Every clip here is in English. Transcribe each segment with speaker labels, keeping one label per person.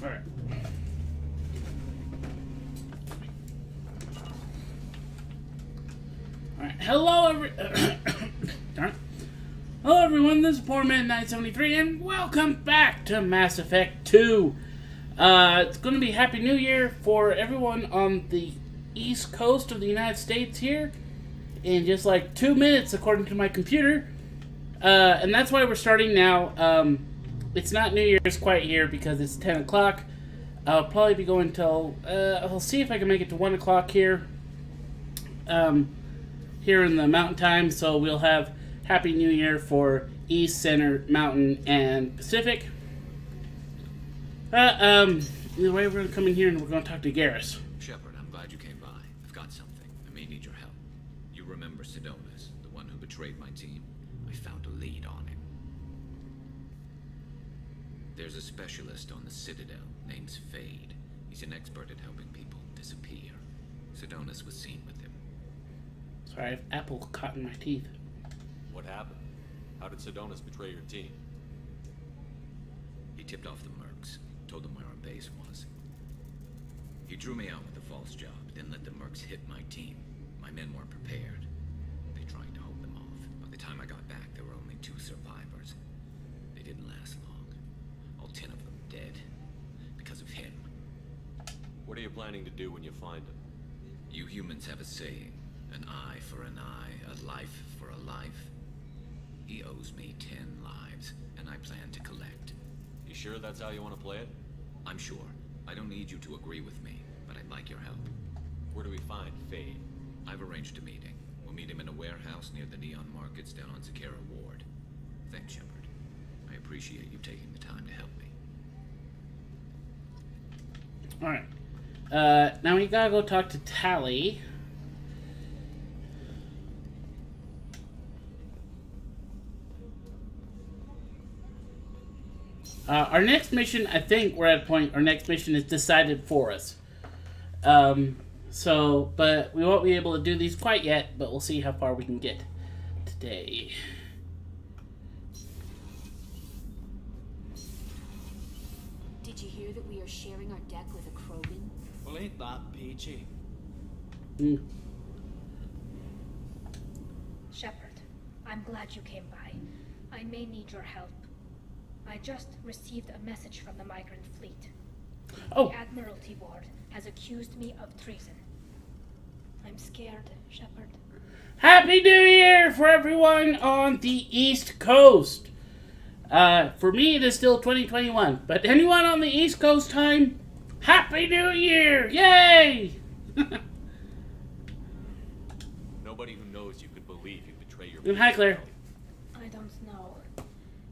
Speaker 1: Alright. Alright, hello everyone, this is Poor Man 973 and welcome back to Mass Effect 2. It's going to be Happy New Year for everyone on the East Coast of the United States here in just like 2 minutes according to my computer. And that's why we're starting now. It's not New Year's quite here because it's 10 o'clock. I'll probably be going till, I'll see if I can make it to 1 o'clock here. Here in the Mountain Time, so we'll have Happy New Year for East, Center, Mountain, and Pacific. Either way, we're going to come in here and we're going to talk to Garrus.
Speaker 2: Shepard, I'm glad you came by. I've got something. I may need your help. You remember Sidonus, the one who betrayed my team? I found a lead on him. There's a specialist on the Citadel named Fade. He's an expert at helping people disappear. Sidonus was seen with him.
Speaker 1: Sorry, I have apple caught in my teeth.
Speaker 3: What happened? How did Sidonus betray your team?
Speaker 2: He tipped off the mercs, told them where our base was. He drew me out with a false job, then let the mercs hit my team. My men weren't prepared. They tried to hold them off. By the time I got back, there were only 2 survivors. They didn't last long. All 10 of them dead. Because of him.
Speaker 3: What are you planning to do when you find him?
Speaker 2: You humans have a saying. An eye for an eye, a life for a life. He owes me 10 lives, and I plan to collect.
Speaker 3: You sure that's how you want to play it?
Speaker 2: I'm sure. I don't need you to agree with me, but I'd like your help.
Speaker 3: Where do we find Fade?
Speaker 2: I've arranged a meeting. We'll meet him in a warehouse near the Neon Markets down on Zakera Ward. Thanks, Shepard. I appreciate you taking the time to help me.
Speaker 1: Alright. Now we gotta go talk to Tali. Our next mission, I think we're at a point, our next mission is decided for us. But we won't be able to do these quite yet, but we'll see how far we can get today.
Speaker 4: Did you hear that we are sharing our deck with a Krogan?
Speaker 5: Well, ain't that peachy?
Speaker 6: Shepard, I'm glad you came by. I may need your help. I just received a message from the migrant fleet.
Speaker 1: Oh.
Speaker 6: The Admiralty Board has accused me of treason. I'm scared, Shepard.
Speaker 1: Happy New Year for everyone on the East Coast. For me, it is still 2021, but anyone on the East Coast time, Happy New Year! Yay!
Speaker 3: Nobody who knows you could believe you betray your
Speaker 1: And hi, Claire.
Speaker 6: I don't know.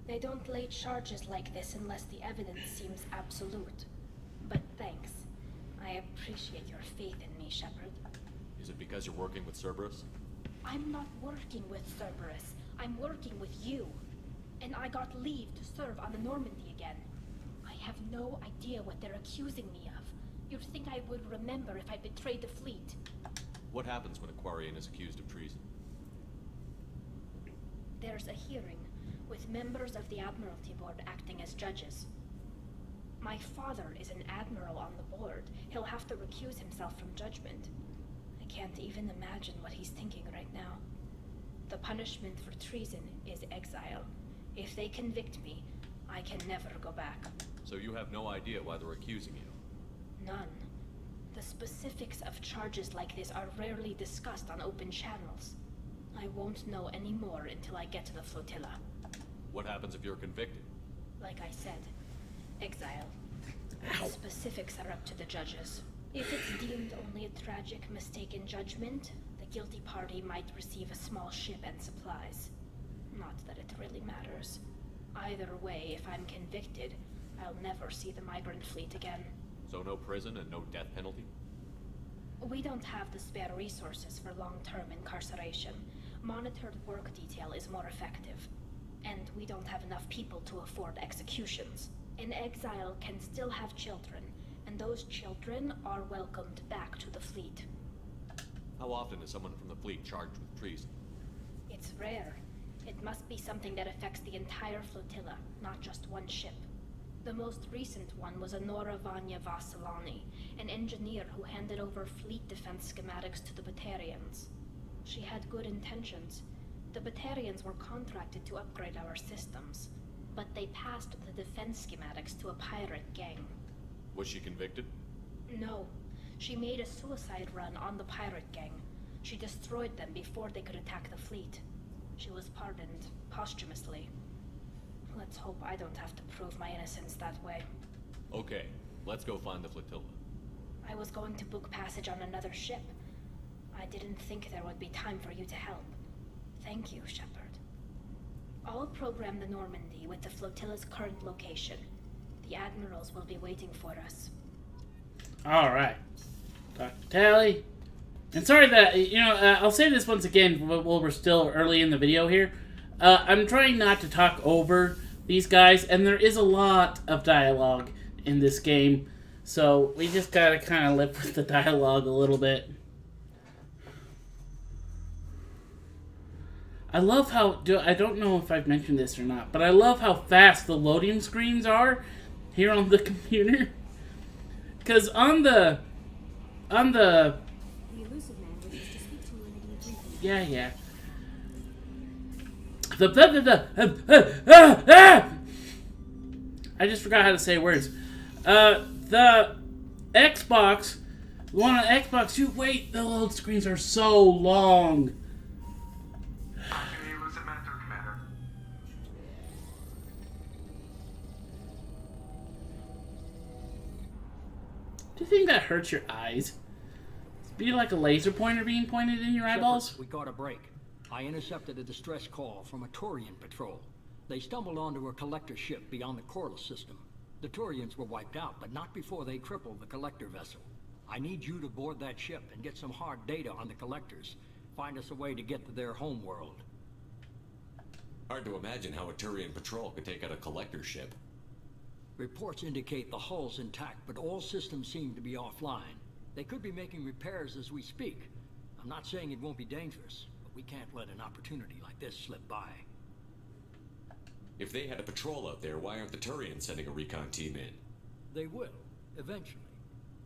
Speaker 6: They don't lay charges like this unless the evidence seems absolute. But thanks. I appreciate your faith in me, Shepard.
Speaker 3: Is it because you're working with Cerberus?
Speaker 6: I'm not working with Cerberus. I'm working with you. And I got leave to serve on the Normandy again. I have no idea what they're accusing me of. You'd think I would remember if I betrayed the fleet.
Speaker 3: What happens when a Quarian is accused of treason?
Speaker 6: There's a hearing, with members of the Admiralty Board acting as judges. My father is an admiral on the board. He'll have to recuse himself from judgment. I can't even imagine what he's thinking right now. The punishment for treason is exile. If they convict me, I can never go back.
Speaker 3: So you have no idea why they're accusing you?
Speaker 6: None. The specifics of charges like this are rarely discussed on open channels. I won't know any more until I get to the flotilla.
Speaker 3: What happens if you're convicted?
Speaker 6: Like I said, exile. The specifics are up to the judges. If it's deemed only a tragic mistake in judgment, the guilty party might receive a small ship and supplies. Not that it really matters. Either way, if I'm convicted, I'll never see the migrant fleet again.
Speaker 3: So no prison and no death penalty?
Speaker 6: We don't have the spare resources for long-term incarceration. Monitored work detail is more effective. And we don't have enough people to afford executions. An exile can still have children, and those children are welcomed back to the fleet.
Speaker 3: How often is someone from the fleet charged with treason?
Speaker 6: It's rare. It must be something that affects the entire flotilla, not just one ship. The most recent one was Anora Vanya Vasilani, an engineer who handed over fleet defense schematics to the Batarians. She had good intentions. The Batarians were contracted to upgrade our systems, but they passed the defense schematics to a pirate gang.
Speaker 3: Was she convicted?
Speaker 6: No. She made a suicide run on the pirate gang. She destroyed them before they could attack the fleet. She was pardoned posthumously. Let's hope I don't have to prove my innocence that way.
Speaker 3: Okay, let's go find the flotilla.
Speaker 6: I was going to book passage on another ship. I didn't think there would be time for you to help. Thank you, Shepard. I'll program the Normandy with the flotilla's current location. The admirals will be waiting for us.
Speaker 1: Alright. Dr. Tally. And sorry that, I'll say this once again while we're still early in the video here. I'm trying not to talk over these guys, and there is a lot of dialogue in this game, so we just gotta kind of live with the dialogue a little bit. I love how, I don't know if I've mentioned this or not, but I love how fast the loading screens are here on the computer. Because on the
Speaker 4: elusive man wishes to speak to you in a debriefing.
Speaker 1: yeah. I just forgot how to say words. The Xbox, the one on Xbox, the load screens are so long. Do you think that hurts your eyes? Be like a laser pointer being pointed in your eyeballs?
Speaker 7: Shepard, we got a break. I intercepted a distress call from a Turian patrol. They stumbled onto a collector ship beyond the Corliss system. The Turians were wiped out, but not before they crippled the collector vessel. I need you to board that ship and get some hard data on the collectors. Find us a way to get to their home world.
Speaker 3: Hard to imagine how a Turian patrol could take out a collector ship.
Speaker 7: Reports indicate the hull's intact, but all systems seem to be offline. They could be making repairs as we speak. I'm not saying it won't be dangerous, but we can't let an opportunity like this slip by.
Speaker 3: If they had a patrol out there, why aren't the Turians sending a recon team in?
Speaker 7: They will, eventually.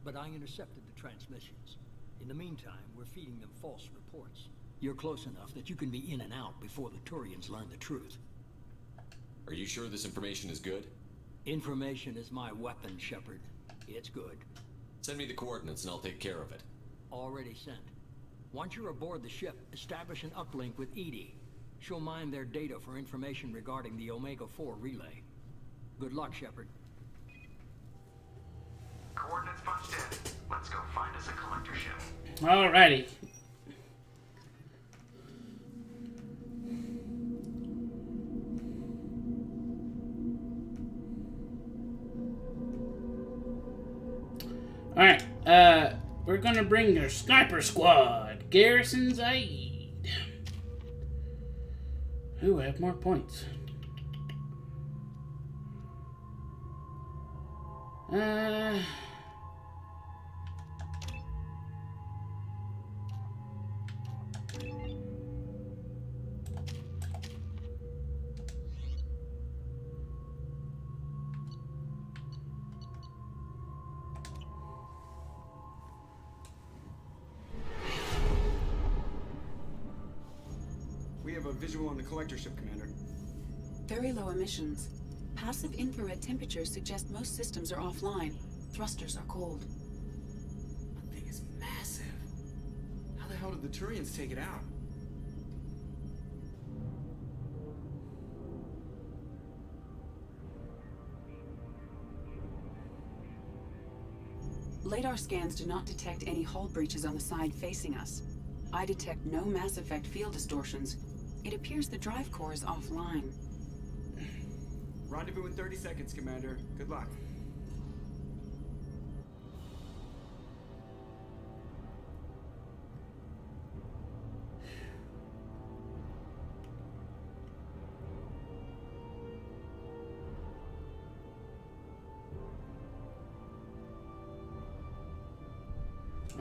Speaker 7: But I intercepted the transmissions. In the meantime, we're feeding them false reports. You're close enough that you can be in and out before the Turians learn the truth.
Speaker 3: Are you sure this information is good?
Speaker 7: Information is my weapon, Shepard. It's good.
Speaker 3: Send me the coordinates and I'll take care of it.
Speaker 7: Already sent. Once you're aboard the ship, establish an uplink with Edie. She'll mine their data for information regarding the Omega-4 relay. Good luck, Shepard.
Speaker 8: Coordinates punched in. Let's go find us a collector ship.
Speaker 1: Alrighty. Alright, we're gonna bring your sniper squad, Garrison Zaid. Ooh, I have more points.
Speaker 9: We have a visual on the collector ship, Commander.
Speaker 10: Very low emissions. Passive infrared temperatures suggest most systems are offline. Thrusters are cold.
Speaker 9: That thing is massive. How the hell did the Turians take it out?
Speaker 10: Radar scans do not detect any hull breaches on the side facing us. I detect no Mass Effect field distortions. It appears the drive core is offline.
Speaker 9: Rendezvous in 30 seconds, Commander. Good luck.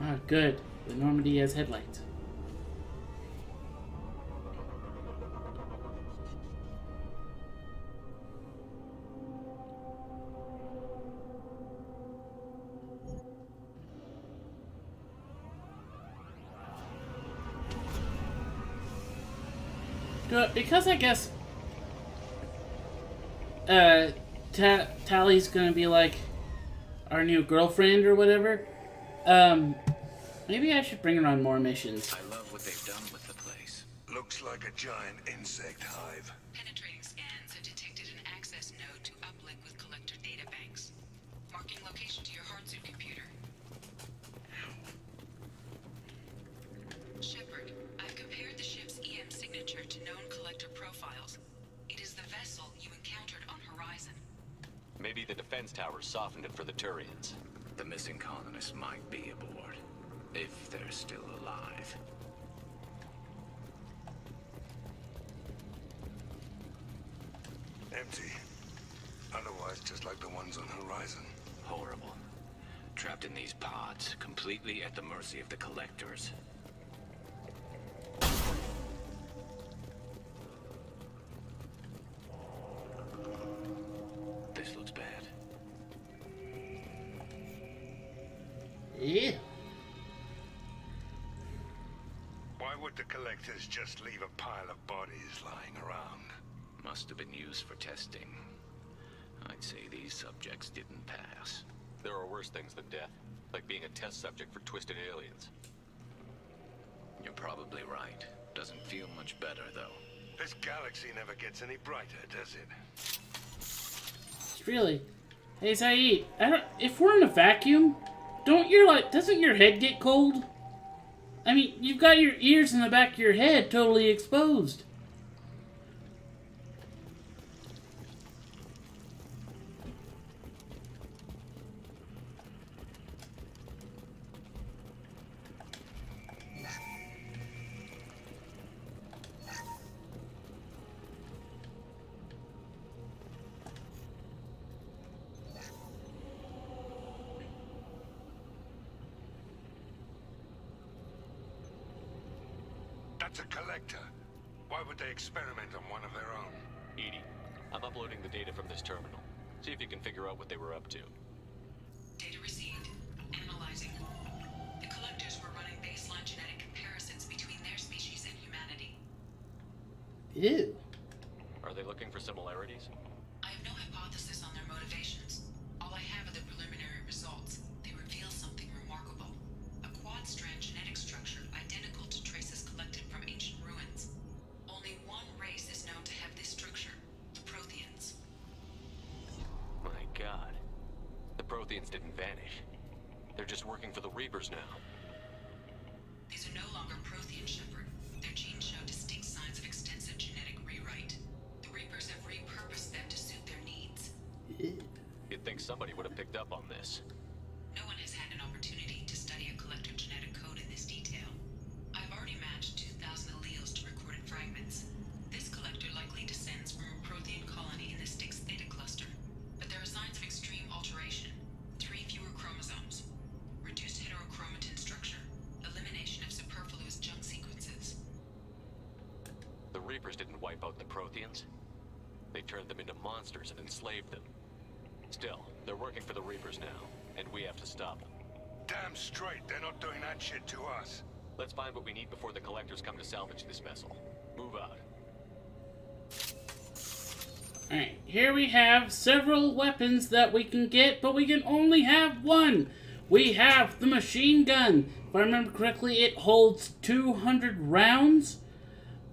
Speaker 1: Ah, good. The Normandy has headlights. Because I guess Tally's gonna be like our new girlfriend or whatever. Maybe I should bring her on more missions.
Speaker 2: I love what they've done with the place.
Speaker 8: Looks like a giant insect hive.
Speaker 10: Penetrating scans have detected an access node to uplink with collector databanks. Marking location to your hardsuit computer. Shepard, I've compared the ship's EM signature to known collector profiles. It is the vessel you encountered on Horizon.
Speaker 3: Maybe the defense tower softened it for the Turians.
Speaker 2: The missing colonists might be aboard. If they're still alive.
Speaker 8: Empty. Otherwise, just like the ones on Horizon.
Speaker 2: Horrible. Trapped in these pods, completely at the mercy of the collectors. This looks bad.
Speaker 1: Yeah.
Speaker 8: Why would the collectors just leave a pile of bodies lying around?
Speaker 2: Must have been used for testing. I'd say these subjects didn't pass.
Speaker 3: There are worse things than death, like being a test subject for twisted aliens.
Speaker 2: You're probably right. Doesn't feel much better, though.
Speaker 8: This galaxy never gets any brighter, does it?
Speaker 1: Really? Hey, Saeed, if we're in a vacuum, doesn't your head get cold? I mean, you've got your ears in the back of your head totally exposed.
Speaker 8: That's a collector. Why would they experiment on one of their own?
Speaker 3: Edie, I'm uploading the data from this terminal. See if you can figure out what they were up to.
Speaker 10: Data received. Analyzing. The collectors were running baseline genetic comparisons between their species and humanity.
Speaker 1: Ew.
Speaker 3: Are they looking for similarities?
Speaker 10: I have no hypothesis on their motivations. All I have are the preliminary results. They reveal something remarkable. A quad-strand genetic structure identical to traces collected from ancient ruins. Only one race is known to have this structure, the Protheans.
Speaker 3: My god. The Protheans didn't vanish. They're just working for the Reapers now.
Speaker 10: These are no longer Prothean, Shepard. Their genes show distinct signs of extensive genetic rewrite. The Reapers have repurposed them to suit their needs.
Speaker 3: You'd think somebody would have picked up on this.
Speaker 10: No one has had an opportunity to study a collector genetic code in this detail. I've already matched 2,000 alleles to recorded fragments. This collector likely descends from a Prothean colony in the Styx Theta cluster. But there are signs of extreme alteration. 3 fewer chromosomes. Reduced heterochromatin structure. Elimination of superfluous junk sequences.
Speaker 3: The Reapers didn't wipe out the Protheans. They turned them into monsters and enslaved them. Still, they're working for the Reapers now, and we have to stop them.
Speaker 8: Damn straight, they're not doing that shit to us.
Speaker 3: Let's find what we need before the Collectors come to salvage this vessel. Move out.
Speaker 1: Alright, here we have several weapons that we can get, but we can only have one. We have the machine gun. If I remember correctly, it holds 200 rounds.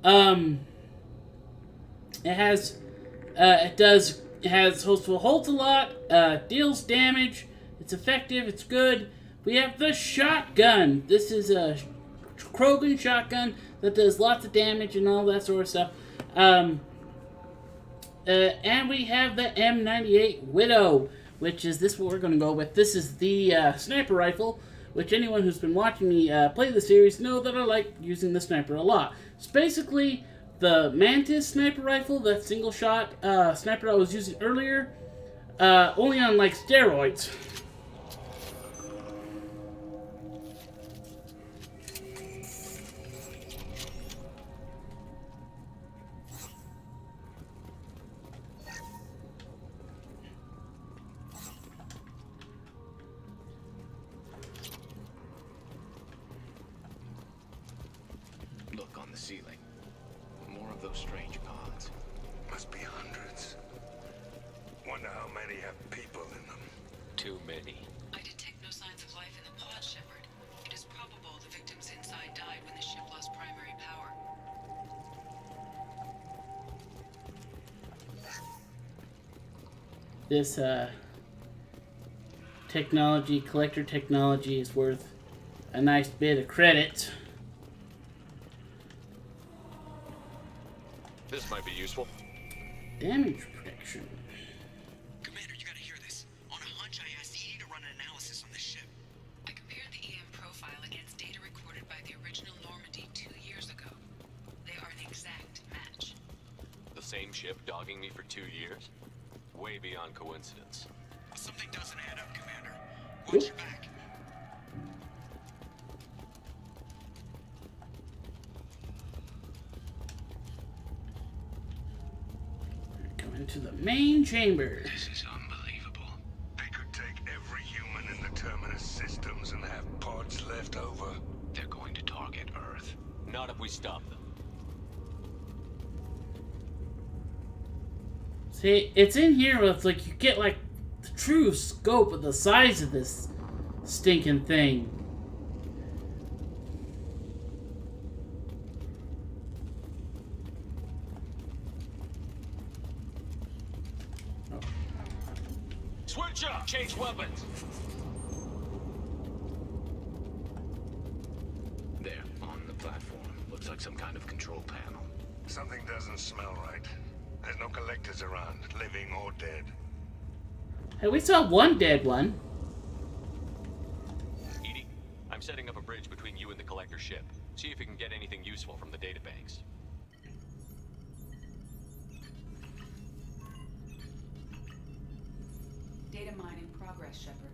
Speaker 1: It holds a lot, deals damage, it's effective, it's good. We have the shotgun. This is a Krogan shotgun that does lots of damage and all that sort of stuff. And we have the M98 Widow, which is what we're going to go with. This is the sniper rifle, which anyone who's been watching me play the series know that I like using the sniper a lot. It's basically the Mantis sniper rifle, that single shot sniper I was using earlier, only on like steroids.
Speaker 2: Look on the ceiling.
Speaker 3: more of those strange pods.
Speaker 8: Must be hundreds. Wonder how many have people in them.
Speaker 3: Too many.
Speaker 10: I detect no signs of life in the pod, Shepard. It is probable the victims inside died when the ship lost primary power.
Speaker 1: This technology, collector technology, is worth a nice bit of credit.
Speaker 3: This might be useful.
Speaker 1: Damage protection.
Speaker 9: Commander, you gotta hear this. On a hunch, I asked Edie to run an analysis on this ship.
Speaker 10: I compared the EM profile against data recorded by the original Normandy 2 years ago. They are an exact match.
Speaker 3: The same ship dogging me for 2 years? Way beyond coincidence.
Speaker 9: Something doesn't add up, Commander. Watch your back.
Speaker 1: Going to the main chamber.
Speaker 8: This is unbelievable. They could take every human in the Terminus systems and have pods left over.
Speaker 3: They're going to target Earth. Not if we stop them.
Speaker 1: See, it's in here with, like, you get, like, the true scope of the size of this stinking thing.
Speaker 3: Switch up! Change weapons! There, on the platform. Looks like some kind of control panel.
Speaker 8: Something doesn't smell right. There's no collectors around, living or dead.
Speaker 1: Hey, we saw one dead one.
Speaker 3: Edie, I'm setting up a bridge between you and the collector ship. See if you can get anything useful from the databanks.
Speaker 10: Data mine in progress, Shepard.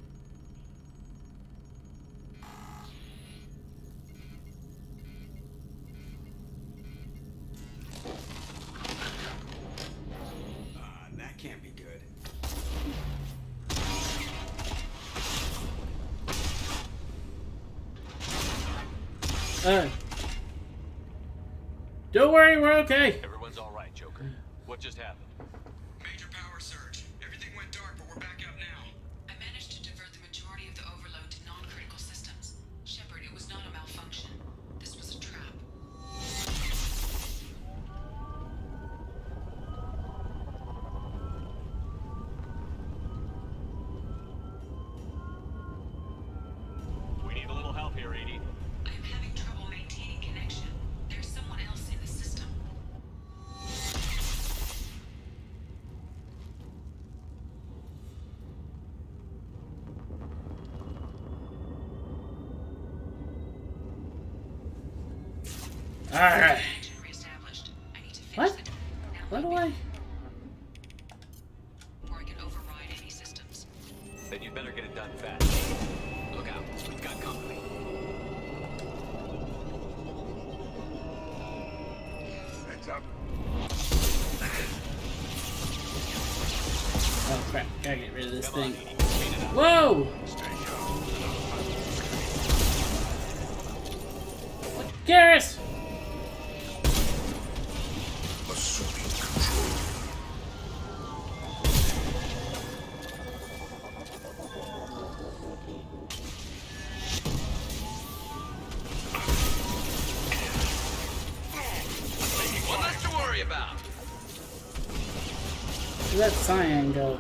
Speaker 9: That can't be good.
Speaker 1: Don't worry, we're okay.
Speaker 3: Everyone's all right, Joker. What just happened?
Speaker 9: Major power surge. Everything went dark, but we're back up now.
Speaker 10: I managed to divert the majority of the overload to non-critical systems. Shepard, it was not a malfunction. This was a trap.
Speaker 3: We need a little help here, Edie.
Speaker 10: I am having trouble maintaining connection. There's someone else in the system.
Speaker 1: Alright.
Speaker 10: Connection reestablished. I need to finish
Speaker 1: What?
Speaker 10: the... Now
Speaker 1: What
Speaker 10: let
Speaker 1: do
Speaker 10: me
Speaker 1: I...
Speaker 10: know, or I can override any systems.
Speaker 3: Then you'd better get it done fast. Look out, we've got company.
Speaker 8: Heads up.
Speaker 1: Oh crap, gotta get rid of this
Speaker 3: Come on,
Speaker 1: thing.
Speaker 3: Edie. Clean it up.
Speaker 1: Whoa!
Speaker 8: Stay calm.
Speaker 1: Garrus!
Speaker 8: Assuming control.
Speaker 2: One less to worry about.
Speaker 1: Where'd that cyan go?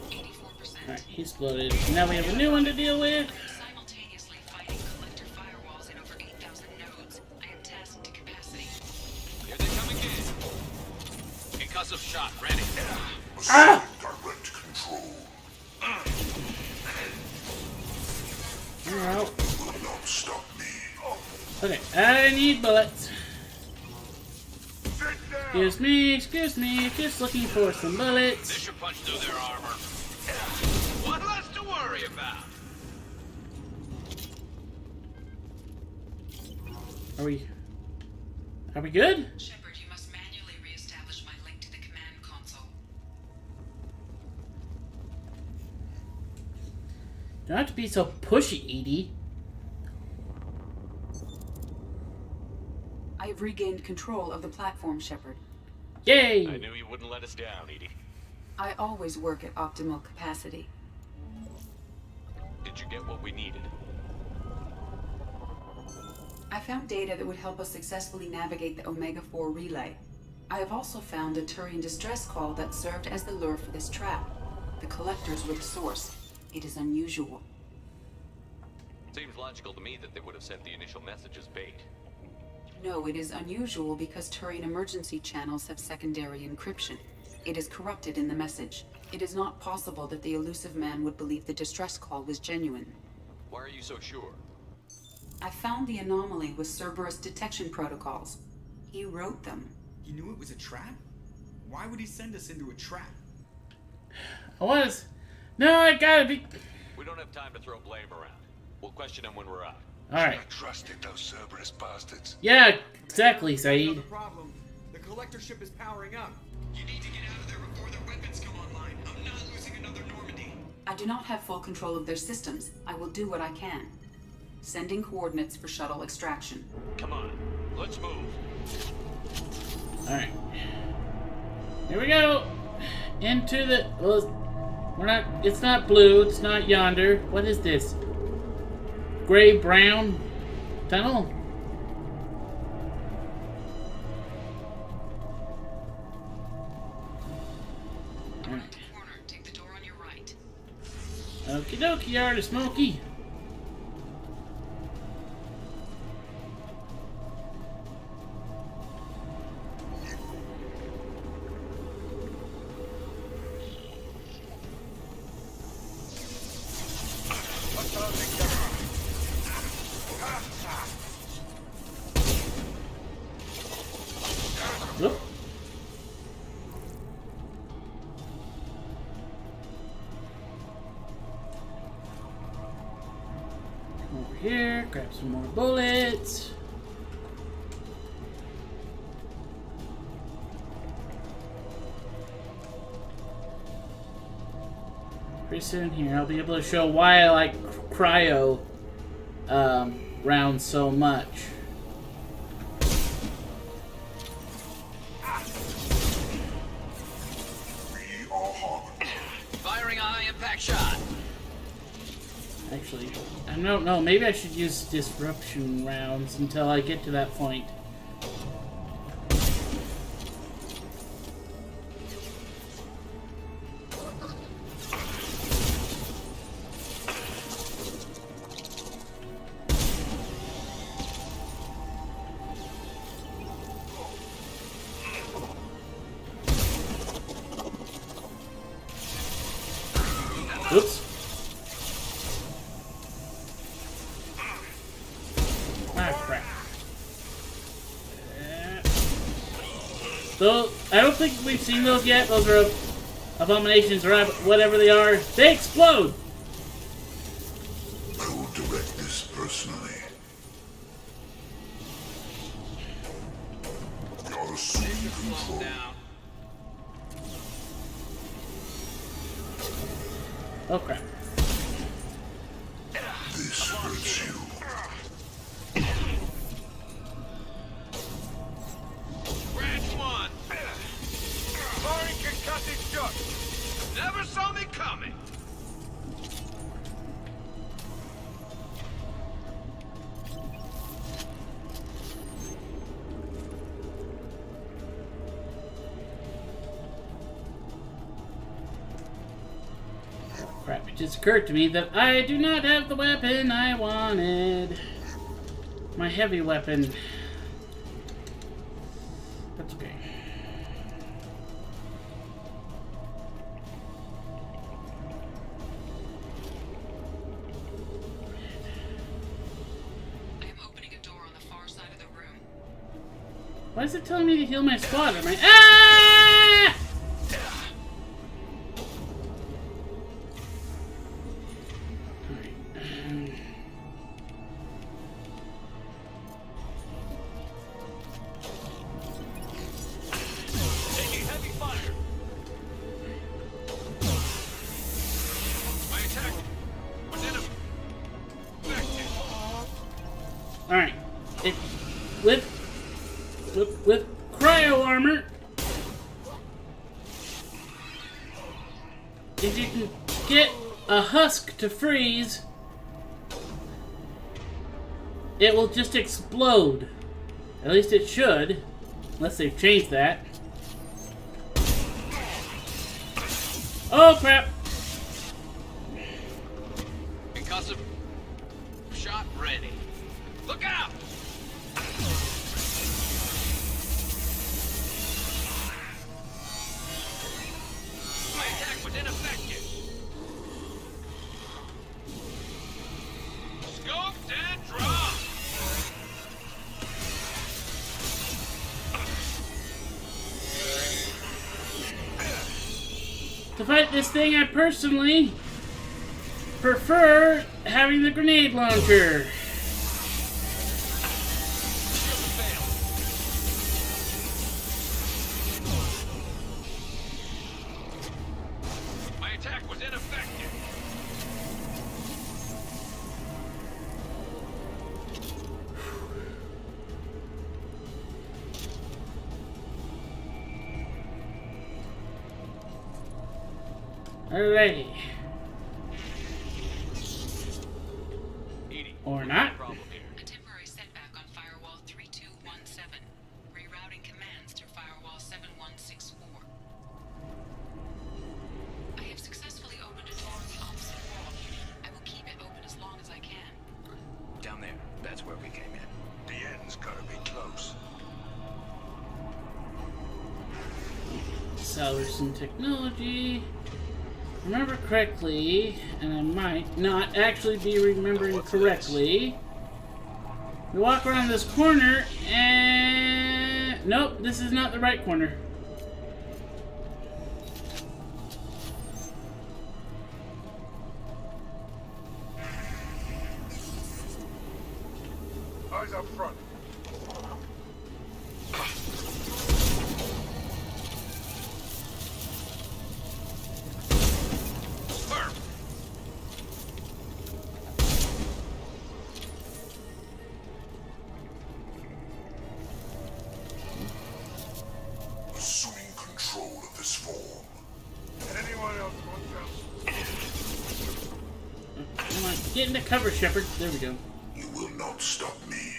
Speaker 10: 84%.
Speaker 1: Alright, he exploded. Now we have a new one to deal with.
Speaker 10: Simultaneously fighting collector firewalls in over 8,000 nodes. I am tasked to capacity.
Speaker 2: Here they come again. Concussive shot ready.
Speaker 1: Ah!
Speaker 8: Direct control.
Speaker 1: You're out.
Speaker 8: Will not stop me.
Speaker 1: Okay, I need bullets.
Speaker 8: Sit down.
Speaker 1: Excuse me, just looking for some bullets.
Speaker 2: This should punch through their armor. One less to worry about.
Speaker 1: Are we good?
Speaker 10: Shepard, you must manually reestablish my link to the command console.
Speaker 1: Don't have to be so pushy, Edie.
Speaker 11: I have regained control of the platform, Shepard.
Speaker 1: Yay!
Speaker 3: I knew you wouldn't let us down, Edie.
Speaker 11: I always work at optimal capacity.
Speaker 3: Did you get what we needed?
Speaker 11: I found data that would help us successfully navigate the Omega-4 relay. I have also found a Turian distress call that served as the lure for this trap. The collectors were the source. It is unusual.
Speaker 3: Seems logical to me that they would have sent the initial message as bait.
Speaker 11: No, it is unusual because Turian emergency channels have secondary encryption. It is corrupted in the message. It is not possible that the elusive man would believe the distress call was genuine.
Speaker 3: Why are you so sure?
Speaker 11: I found the anomaly with Cerberus detection protocols. He wrote them.
Speaker 9: He knew it was a trap? Why would he send us into a trap?
Speaker 1: No, I gotta be...
Speaker 3: We don't have time to throw blame around. We'll question him when we're out.
Speaker 1: Alright.
Speaker 8: I trusted those Cerberus bastards.
Speaker 1: Yeah, exactly,
Speaker 9: No,
Speaker 1: Saeed.
Speaker 9: the problem. The collector ship is powering up.
Speaker 10: You need to get out of there before their weapons come online. I'm not losing another Normandy.
Speaker 11: I do not have full control of their systems. I will do what I can. Sending coordinates for shuttle extraction.
Speaker 3: Come on, let's move.
Speaker 1: Alright. Here we go! Into the... Well, we're not... It's not blue. It's not yonder. What is this? Gray-brown tunnel?
Speaker 10: Around the corner. Take the door on your right.
Speaker 1: Okie dokie, artist Smokey. Whoop. Come over here, grab some more bullets. Pretty soon here, I'll be able to show why I like cryo rounds so much.
Speaker 2: Firing a high-impact shot.
Speaker 1: Actually, I don't know. Maybe I should use disruption rounds until I get to that point. Oops. Ah, crap. So, I don't think we've seen those yet. Those are abominations or whatever they are. They explode!
Speaker 8: I will direct this personally. You'll assume control.
Speaker 1: Oh, crap.
Speaker 8: This hurts you.
Speaker 12: Branch one. Firing concussive shot. Never saw me coming.
Speaker 1: Crap, it just occurred to me that I do not have the weapon I wanted. My heavy weapon. That's okay.
Speaker 10: I am opening a door on the far side of the room.
Speaker 1: Why is it telling me to heal my squad? Am I... Ah!
Speaker 12: Taking heavy fire. My attack. Within a...
Speaker 1: Alright. With with cryo armor. If you can get a husk to freeze, it will just explode. At least it should, unless they've changed that. Oh crap!
Speaker 12: Concussive shot ready. Look out! My attack was ineffective. Scoped and dropped.
Speaker 1: To fight this thing, I personally prefer having the grenade launcher.
Speaker 12: My attack was ineffective.
Speaker 1: Alrighty.
Speaker 12: Edie,
Speaker 1: Or not.
Speaker 12: problem here.
Speaker 10: A temporary setback on firewall 3217. Rerouting commands through firewall 7164. I have successfully opened a door in the opposite wall. I will keep it open as long as I can.
Speaker 2: Down there. That's where we came in.
Speaker 8: The end's gotta be close.
Speaker 1: Salvage some technology. Remember correctly, and I might not actually be remembering correctly. We walk around this corner and... Nope, this is not the right corner.
Speaker 8: Eyes up front. Assuming control of this form. Anyone else want to?
Speaker 1: Come on, get into cover, Shepard. There we go.
Speaker 8: You will not stop me.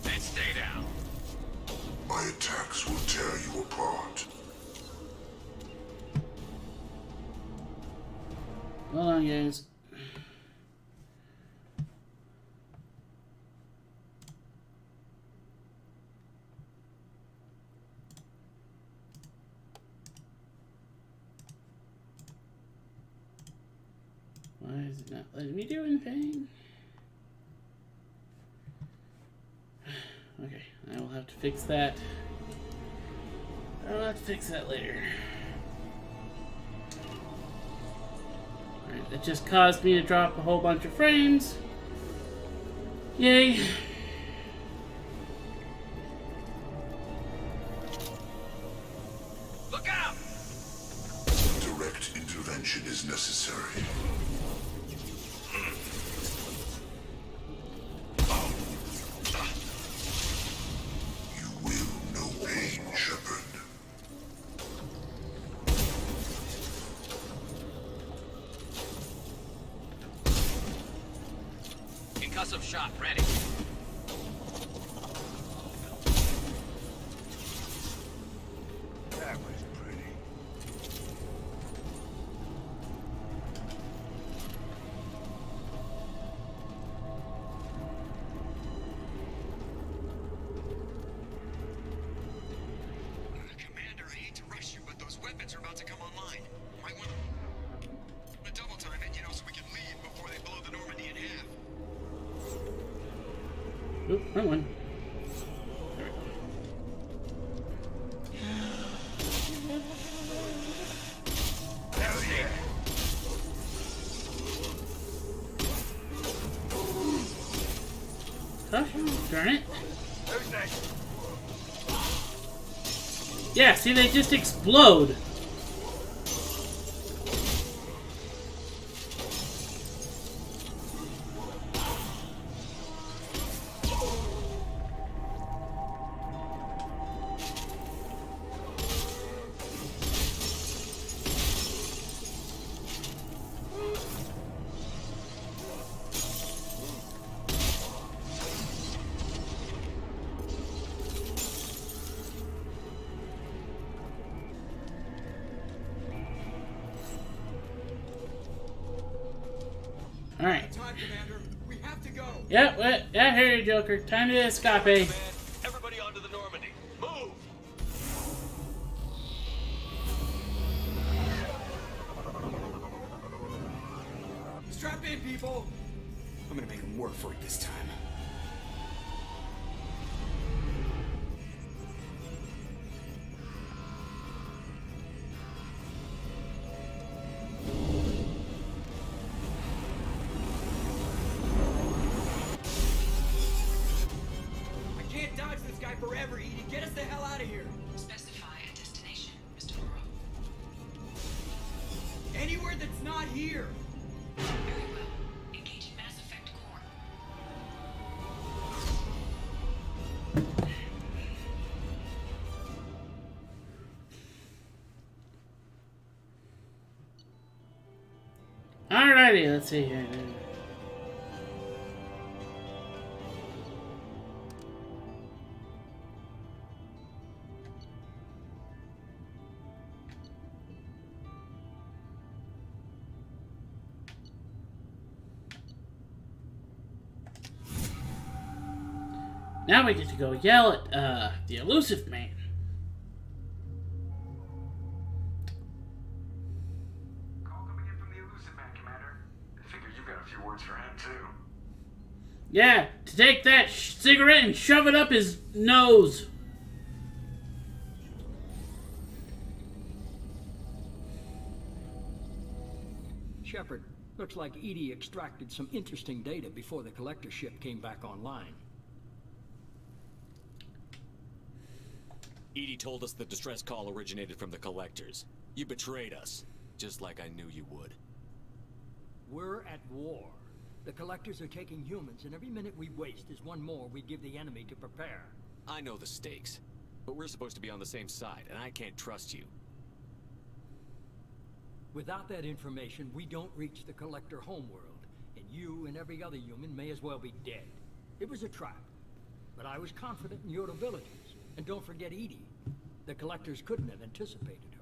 Speaker 12: Then stay down.
Speaker 8: My attacks will tear you apart.
Speaker 1: Hold on, guys. Why is it not letting me do anything? Okay, I will have to fix that. I'll have to fix that later. Alright, that just caused me to drop a whole bunch of frames. Yay.
Speaker 12: Look out!
Speaker 8: Direct intervention is necessary. You will know pain, Shepard.
Speaker 12: Concussive shot ready.
Speaker 8: That was pretty.
Speaker 12: Commander, I hate to rush you, but those weapons are about to come online. Might want to double time it, so we can leave before they blow the Normandy in half.
Speaker 1: Oop, wrong one.
Speaker 8: Hell yeah.
Speaker 1: Oh, darn it.
Speaker 8: Who's next?
Speaker 1: Yeah, see, they just explode. Alright.
Speaker 12: Time, Commander. We have to go.
Speaker 1: Yep, I hear you, Joker. Time to escape.
Speaker 3: Everybody onto the Normandy. Move!
Speaker 12: Strap in, people. I'm gonna make them work for it this time. I can't dodge this guy forever, Edie. Get us the hell out of here.
Speaker 10: Specify a destination, Mr. Morrow.
Speaker 12: Anywhere that's not here.
Speaker 10: Very well. Engaging Mass Effect core.
Speaker 1: Alrighty, let's see here. Now we get to go yell at the elusive man.
Speaker 8: Call coming in from the elusive man, Commander. I figured you got a few words for him, too.
Speaker 1: Yeah, to take that cigarette and shove it up his nose.
Speaker 7: Shepard, looks like Edie extracted some interesting data before the collector ship came back online.
Speaker 3: Edie told us the distress call originated from the collectors. You betrayed us, just like I knew you would.
Speaker 7: We're at war. The collectors are taking humans, and every minute we waste is one more we give the enemy to prepare.
Speaker 3: I know the stakes, but we're supposed to be on the same side, and I can't trust you.
Speaker 7: Without that information, we don't reach the collector homeworld, and you and every other human may as well be dead. It was a trap, but I was confident in your abilities. And don't forget Edie. The collectors couldn't have anticipated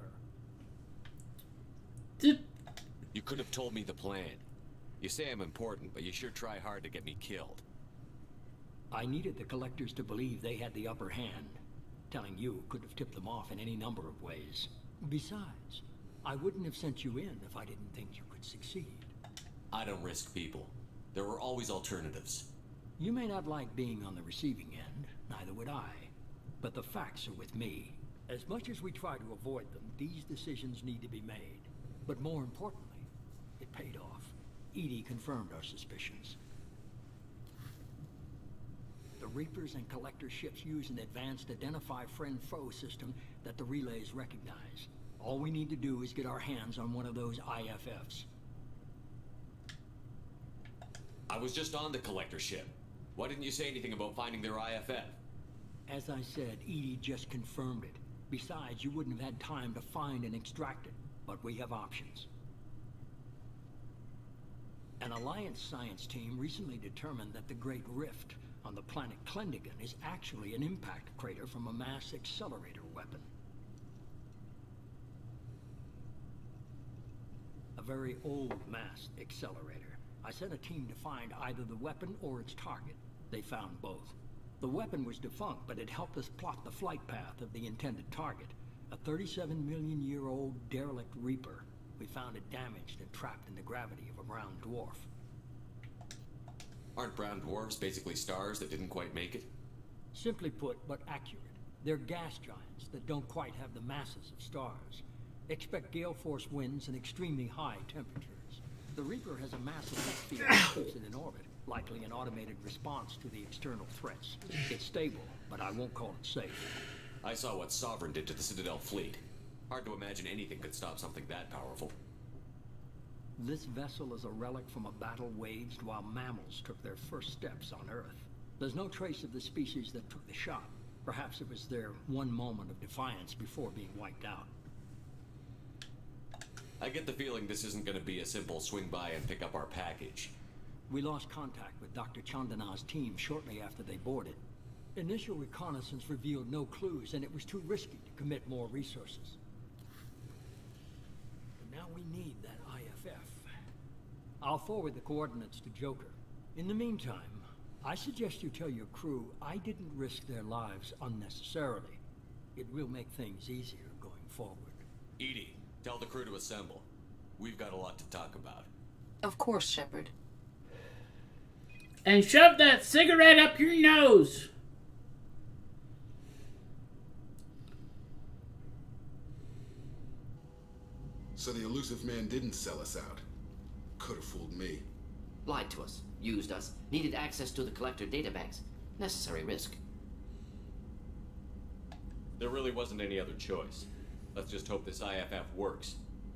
Speaker 7: her.
Speaker 3: You could have told me the plan. You say I'm important, but you sure try hard to get me killed.
Speaker 7: I needed the collectors to believe they had the upper hand. Telling you could have tipped them off in any number of ways. Besides, I wouldn't have sent you in if I didn't think you could succeed.
Speaker 3: I don't risk people. There were always alternatives.
Speaker 7: You may not like being on the receiving end, neither would I. But the facts are with me. As much as we try to avoid them, these decisions need to be made. But more importantly, it paid off. Edie confirmed our suspicions. The Reapers and Collector ships use an advanced Identify Friend-Foe system that the relays recognize. All we need to do is get our hands on one of those IFFs.
Speaker 3: I was just on the collector ship. Why didn't you say anything about finding their IFF?
Speaker 7: As I said, Edie just confirmed it. Besides, you wouldn't have had time to find and extract it. But we have options. An Alliance science team recently determined that the Great Rift on the planet Klendigan is actually an impact crater from a mass accelerator weapon. A very old mass accelerator. I sent a team to find either the weapon or its target. They found both. The weapon was defunct, but it helped us plot the flight path of the intended target. A 37-million-year-old derelict Reaper. We found it damaged and trapped in the gravity of a brown dwarf.
Speaker 3: Aren't brown dwarfs basically stars that didn't quite make it?
Speaker 7: Simply put, but accurate. They're gas giants that don't quite have the masses of stars. Expect gale force winds and extremely high temperatures. The Reaper has a massive effect field that keeps it in orbit. Likely an automated response to the external threats. It's stable, but I won't call it safe.
Speaker 3: I saw what Sovereign did to the Citadel fleet. Hard to imagine anything could stop something that powerful.
Speaker 7: This vessel is a relic from a battle waged while mammals took their first steps on Earth. There's no trace of the species that took the shot. Perhaps it was their one moment of defiance before being wiped out.
Speaker 3: I get the feeling this isn't going to be a simple swing by and pick up our package.
Speaker 7: We lost contact with Dr. Chandana's team shortly after they boarded. Initial reconnaissance revealed no clues, and it was too risky to commit more resources. But now we need that IFF. I'll forward the coordinates to Joker. In the meantime, I suggest you tell your crew I didn't risk their lives unnecessarily. It will make things easier going forward.
Speaker 3: Edie, tell the crew to assemble. We've got a lot to talk about.
Speaker 11: Of course, Shepard.
Speaker 1: And shove that cigarette up your nose.
Speaker 13: So the elusive man didn't sell us out. Could have fooled me.
Speaker 14: Lied to us, used us, needed access to the collector databanks. Necessary risk.
Speaker 3: There really wasn't any other choice. Let's just hope this IFF works.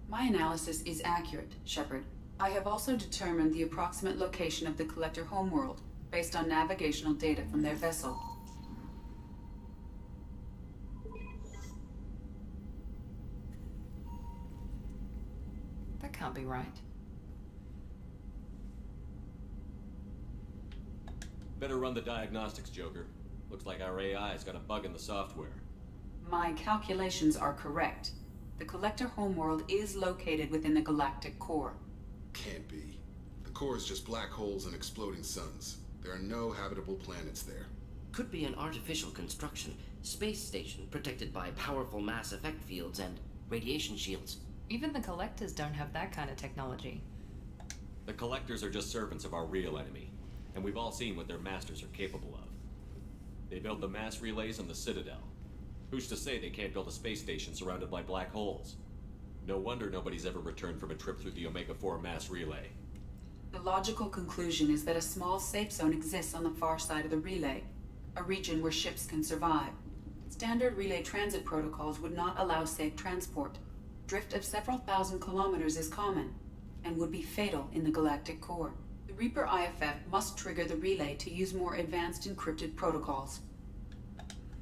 Speaker 11: My analysis is accurate, Shepard. I have also determined the approximate location of the collector homeworld based on navigational data from their vessel.
Speaker 15: That can't be right.
Speaker 3: Better run the diagnostics, Joker. Looks like our AI's got a bug in the software.
Speaker 11: My calculations are correct. The collector homeworld is located within the galactic core.
Speaker 13: Can't be. The core is just black holes and exploding suns. There are no habitable planets there.
Speaker 14: Could be an artificial construction, space station protected by powerful mass effect fields and radiation shields.
Speaker 15: Even the Collectors don't have that kind of technology.
Speaker 3: The Collectors are just servants of our real enemy, and we've all seen what their masters are capable of. They build the mass relays on the Citadel. Who's to say they can't build a space station surrounded by black holes? No wonder nobody's ever returned from a trip through the Omega-4 mass relay.
Speaker 11: The logical conclusion is that a small safe zone exists on the far side of the relay, a region where ships can survive. Standard relay transit protocols would not allow safe transport. Drift of several thousand kilometers is common, and would be fatal in the galactic core. The Reaper IFF must trigger the relay to use more advanced encrypted protocols.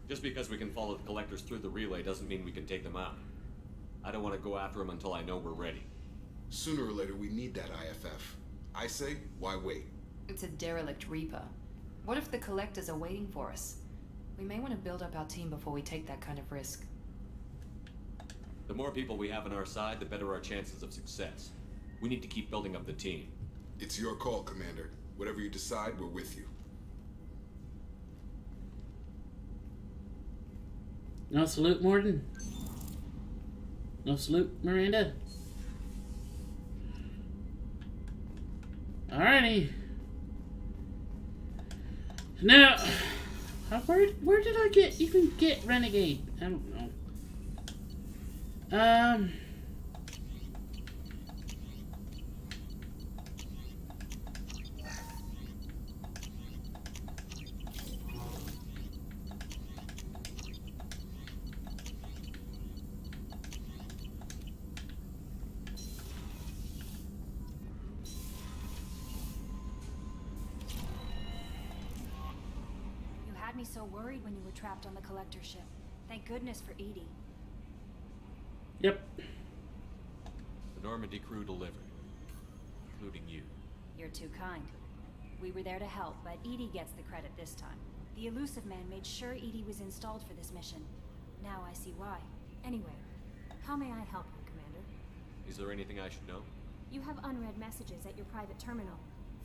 Speaker 3: Just because we can follow the Collectors through the relay doesn't mean we can take them out. I don't want to go after them until I know we're ready.
Speaker 13: Sooner or later we need that IFF. I say, why wait?
Speaker 15: It's a derelict Reaper. What if the Collectors are waiting for us? We may want to build up our team before we take that kind of risk.
Speaker 3: The more people we have on our side, the better our chances of success. We need to keep building up the team.
Speaker 13: It's your call, Commander. Whatever you decide, we're with you.
Speaker 1: No salute, Morden? No salute, Miranda? Alrighty. Now, where did I even get Renegade? I don't know.
Speaker 4: You had me so worried when you were trapped on the collector ship. Thank goodness for Edie.
Speaker 1: Yep.
Speaker 3: The Normandy crew delivered, including you.
Speaker 4: You're too kind. We were there to help, but Edie gets the credit this time. The elusive man made sure Edie was installed for this mission. Now I see why. Anyway, how may I help you, Commander?
Speaker 3: Is there anything I should know?
Speaker 4: You have unread messages at your private terminal.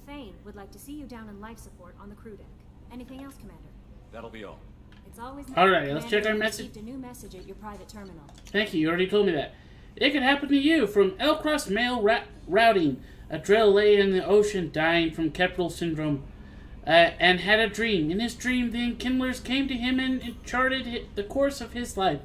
Speaker 4: Thane would like to see you down in life support on the crew deck. Anything else, Commander?
Speaker 3: That'll be all.
Speaker 4: It's always
Speaker 1: Alright, let's check our
Speaker 4: you
Speaker 1: message.
Speaker 4: received a new message at your private terminal.
Speaker 1: Thank you, you already told me that. It could happen to you from L-Cross mail routing. A drill lay in the ocean dying from Kepral syndrome and had a dream. In his dream, the Enkindlers came to him and charted the course of his life.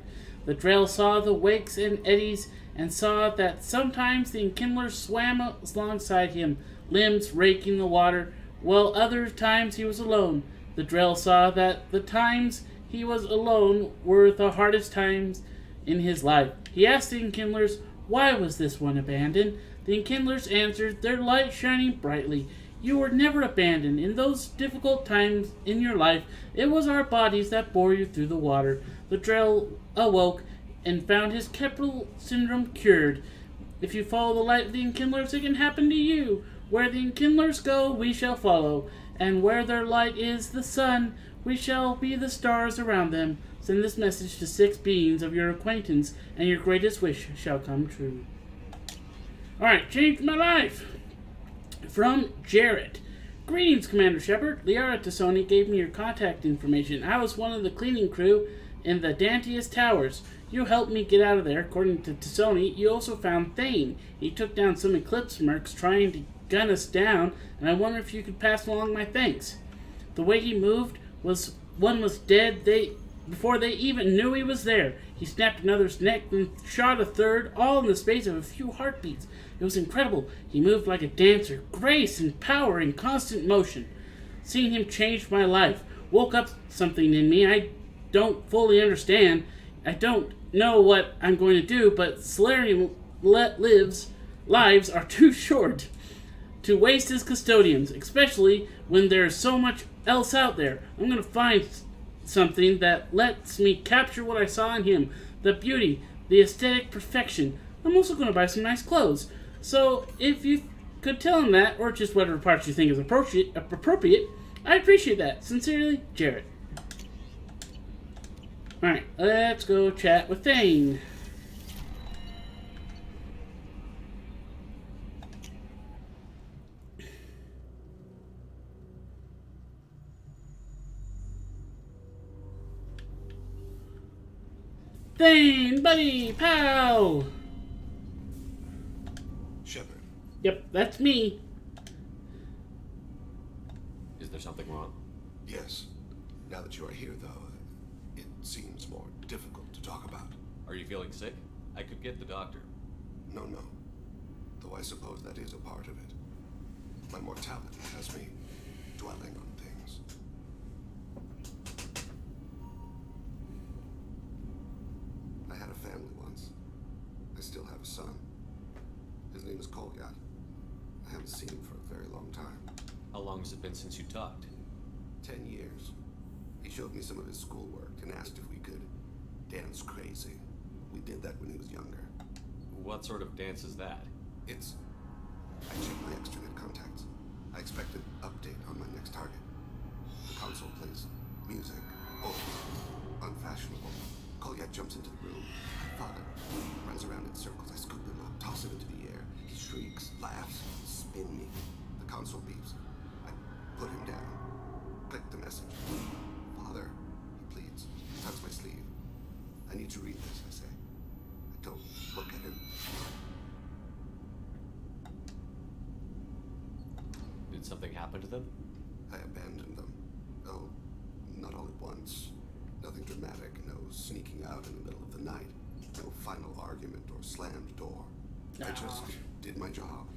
Speaker 1: The drill saw the wakes and eddies and saw that sometimes the Enkindlers swam alongside him, limbs raking the water, while other times he was alone. The drill saw that the times he was alone were the hardest times in his life. He asked the Enkindlers, why was this one abandoned? The Enkindlers answered, their light shining brightly. You were never abandoned. In those difficult times in your life, it was our bodies that bore you through the water. The drill awoke and found his Kepral syndrome cured. If you follow the light of the Enkindlers, it can happen to you. Where the Enkindlers go, we shall follow. And where their light is the sun, we shall be the stars around them. Send this message to 6 beings of your acquaintance, and your greatest wish shall come true. Alright, changed my life. From Jarrett. Greetings, Commander Shepard. Liara Tassoni gave me your contact information. I was one of the cleaning crew in the Dantius Towers. You helped me get out of there. According to Tassoni, you also found Thane. He took down some Eclipse mercs trying to gun us down, and I wonder if you could pass along my thanks. The way he moved was one was dead before they even knew he was there. He snapped another's neck and shot a third, all in the space of a few heartbeats. It was incredible. He moved like a dancer, grace and power in constant motion. Seeing him changed my life, woke up something in me I don't fully understand. I don't know what I'm going to do, but Solarian lives are too short to waste as custodians, especially when there's so much else out there. I'm going to find something that lets me capture what I saw in him, the beauty, the aesthetic perfection. I'm also going to buy some nice clothes. So if you could tell him that, or just whatever parts you think is appropriate, I appreciate that. Sincerely, Jarrett. Alright, let's go chat with Thane. Thane, buddy, pal!
Speaker 8: Shepard.
Speaker 1: Yep, that's me.
Speaker 3: Is there something wrong?
Speaker 8: Yes. Now that you are here, though, it seems more difficult to talk about.
Speaker 3: Are you feeling sick? I could get the doctor.
Speaker 8: No. Though I suppose that is a part of it. My mortality has me dwelling on things. I had a family once. I still have a son. His name is Kolyat. I haven't seen him for a very long time.
Speaker 3: How long has it been since you talked?
Speaker 8: 10 years. He showed me some of his schoolwork and asked if we could dance crazy. We did that when he was younger.
Speaker 3: What sort of dance is that?
Speaker 8: It's... I checked my extranet contacts. I expect an update on my next target. The console plays music. Old. Unfashionable. Kolyat jumps into the room. Father runs around in circles. I scoop him up, toss him into the air. He shrieks, laughs, spin me. The console beeps. I put him down. Click the message. Father, he pleads. Tugs my sleeve. I need to read this, I say. I don't look at him.
Speaker 3: Did something happen to them?
Speaker 8: I abandoned them. Oh, not all at once. Nothing dramatic, no sneaking out in the middle of the night. No final argument or slammed door. I just did my job.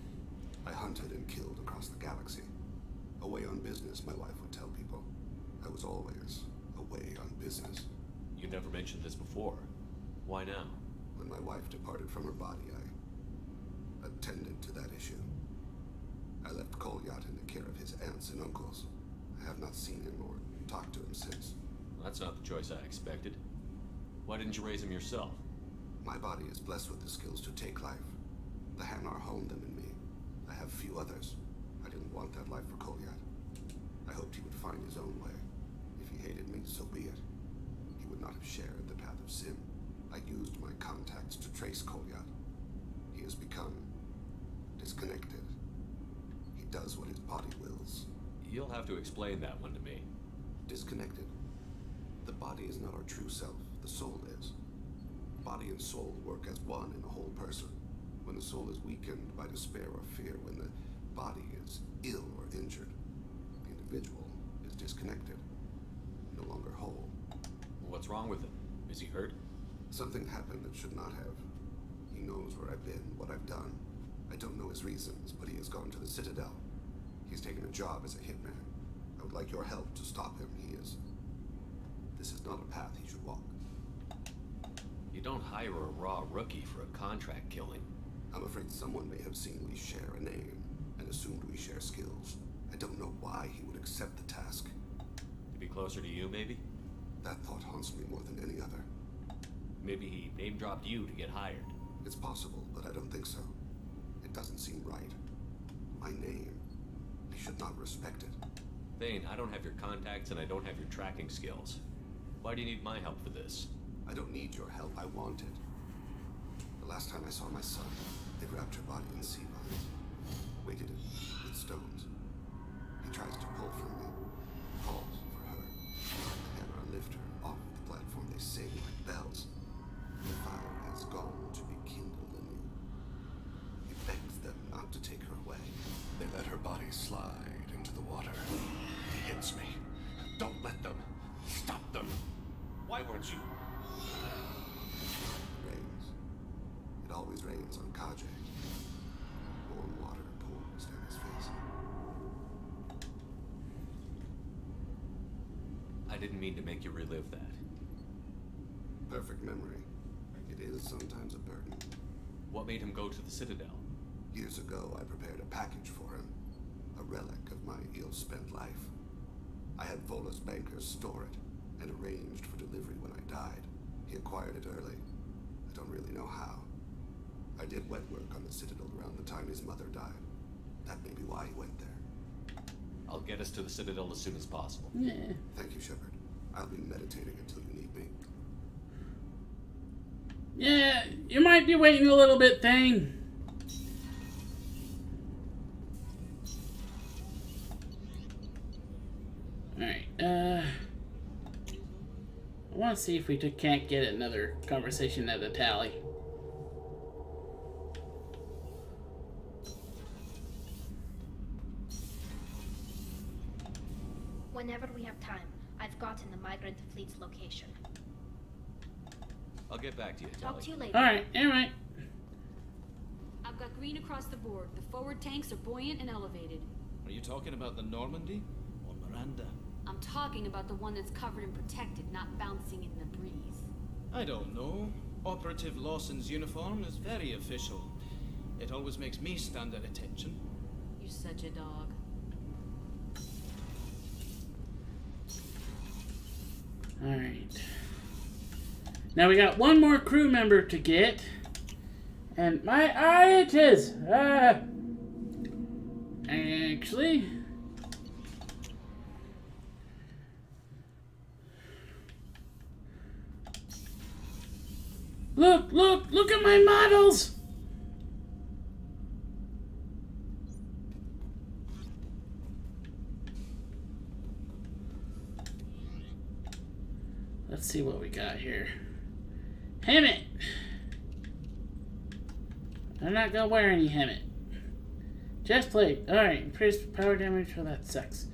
Speaker 8: I hunted and killed across the galaxy. Away on business, my wife would tell people. I was always away on business.
Speaker 3: You never mentioned this before. Why now?
Speaker 8: When my wife departed from her body, I attended to that issue. I left Kolyat in the care of his aunts and uncles. I have not seen him or talked to him since.
Speaker 3: That's not the choice I expected. Why didn't you raise him yourself?
Speaker 8: My body is blessed with the skills to take life. The Hanar honed them in me. I have few others. I didn't want that life for Kolyat. I hoped he would find his own way. If he hated me, so be it. He would not have shared the path of Sim. I used my contacts to trace Kolyat. He has become disconnected. He does what his body wills.
Speaker 3: You'll have to explain that one to me.
Speaker 8: Disconnected. The body is not our true self. The soul is. Body and soul work as one in a whole person. When the soul is weakened by despair or fear, when the body is ill or injured, the individual is disconnected, no longer whole.
Speaker 3: What's wrong with him? Is he hurt?
Speaker 8: Something happened that should not have. He knows where I've been, what I've done. I don't know his reasons, but he has gone to the Citadel. He's taken a job as a hitman. I would like your help to stop him. This is not a path he should walk.
Speaker 3: You don't hire a raw rookie for a contract killing.
Speaker 8: I'm afraid someone may have seen we share a name and assumed we share skills. I don't know why he would accept the task.
Speaker 3: To be closer to you, maybe?
Speaker 8: That thought haunts me more than any other.
Speaker 3: Maybe he name-dropped you to get hired.
Speaker 8: It's possible, but I don't think so. It doesn't seem right. My name. He should not respect it.
Speaker 3: Thane, I don't have your contacts and I don't have your tracking skills. Why do you need my help for this?
Speaker 8: I don't need your help. I want it. The last time I saw my son, they wrapped her body in sea vines. Weighted it with stones. He tries to pull from me, falls for her. The hammer lift her off the platform. They sing like bells. The fire has gone to be kindled anew. He begs them not to take her away.
Speaker 16: They let her body slide into the water. He hits me. Don't let them. Stop them. Why weren't you?
Speaker 8: Rains. It always rains on Kadre. Warm water pours down his face.
Speaker 3: I didn't mean to make you relive that.
Speaker 8: Perfect memory. It is sometimes a burden.
Speaker 3: What made him go to the Citadel?
Speaker 8: Years ago, I prepared a package for him. A relic of my ill-spent life. I had Volus bankers store it and arranged for delivery when I died. He acquired it early. I don't really know how. I did wet work on the Citadel around the time his mother died. That may be why he went there.
Speaker 3: I'll get us to the Citadel as soon as possible.
Speaker 1: Yeah.
Speaker 8: Thank you, Shepard. I'll be meditating until you need me.
Speaker 1: Yeah, you might be waiting a little bit, Thane. Alright, I want to see if we can't get another conversation at a tally.
Speaker 6: Whenever we have time, I've gotten the migrant fleet's location.
Speaker 3: I'll get back to you,
Speaker 6: Talk to you later.
Speaker 1: Alright, alright.
Speaker 17: I've got green across the board. The forward tanks are buoyant and elevated.
Speaker 5: Are you talking about the Normandy or Miranda?
Speaker 17: I'm talking about the one that's covered and protected, not bouncing in the breeze.
Speaker 5: I don't know. Operative Lawson's uniform is very official. It always makes me stand at attention.
Speaker 17: You're such a dog.
Speaker 1: Alright. Now we got one more crew member to get. And my eye itches! Actually... Look at my models! Let's see what we got here. Helmet! I'm not gonna wear any helmet. Chest plate. Alright, increased power damage. Oh, that sucks.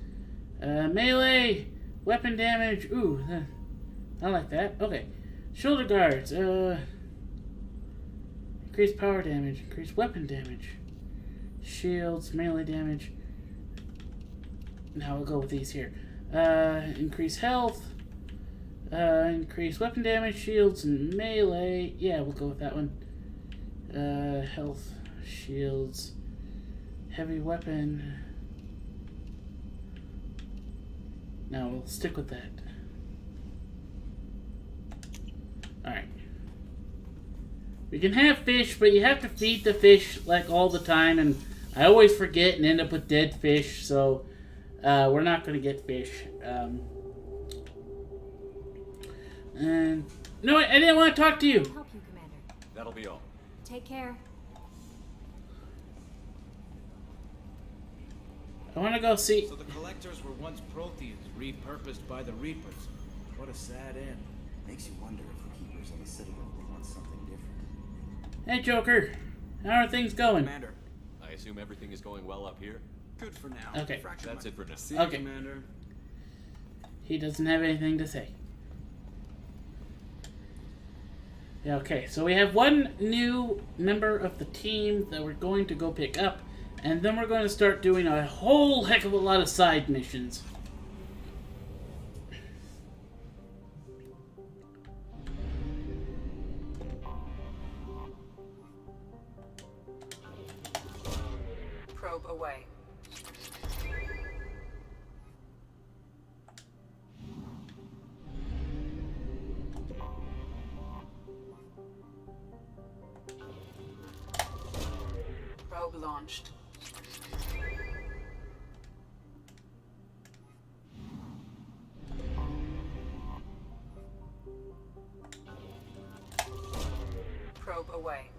Speaker 1: Melee, weapon damage. Ooh, I like that. Okay. Shoulder guards. Increased power damage. Increased weapon damage. Shields, melee damage. Now we'll go with these here. Increase health. Increase weapon damage, shields, and melee. Yeah, we'll go with that one. Health, shields, heavy weapon. No, we'll stick with that. Alright. We can have fish, but you have to feed the fish like all the time, and I always forget and end up with dead fish, so we're not going to get fish. And no, I didn't want to talk to you.
Speaker 4: Help you, Commander.
Speaker 3: That'll be all.
Speaker 4: Take care.
Speaker 1: I want to go see.
Speaker 5: So the collectors were once Protheans, repurposed by the Reapers. What a sad end.
Speaker 18: Makes you wonder if the Keepers on the Citadel want something different.
Speaker 1: Hey, Joker. How are things going?
Speaker 3: Commander. I assume everything is going well up here?
Speaker 9: Good for now.
Speaker 1: Okay.
Speaker 3: That's it for now.
Speaker 5: See
Speaker 1: Okay.
Speaker 5: you, Commander.
Speaker 1: He doesn't have anything to say. Yeah, okay, so we have one new member of the team that we're going to go pick up, and then we're going to start doing a whole heck of a lot of side missions.
Speaker 11: Probe away. Probe launched. Probe away.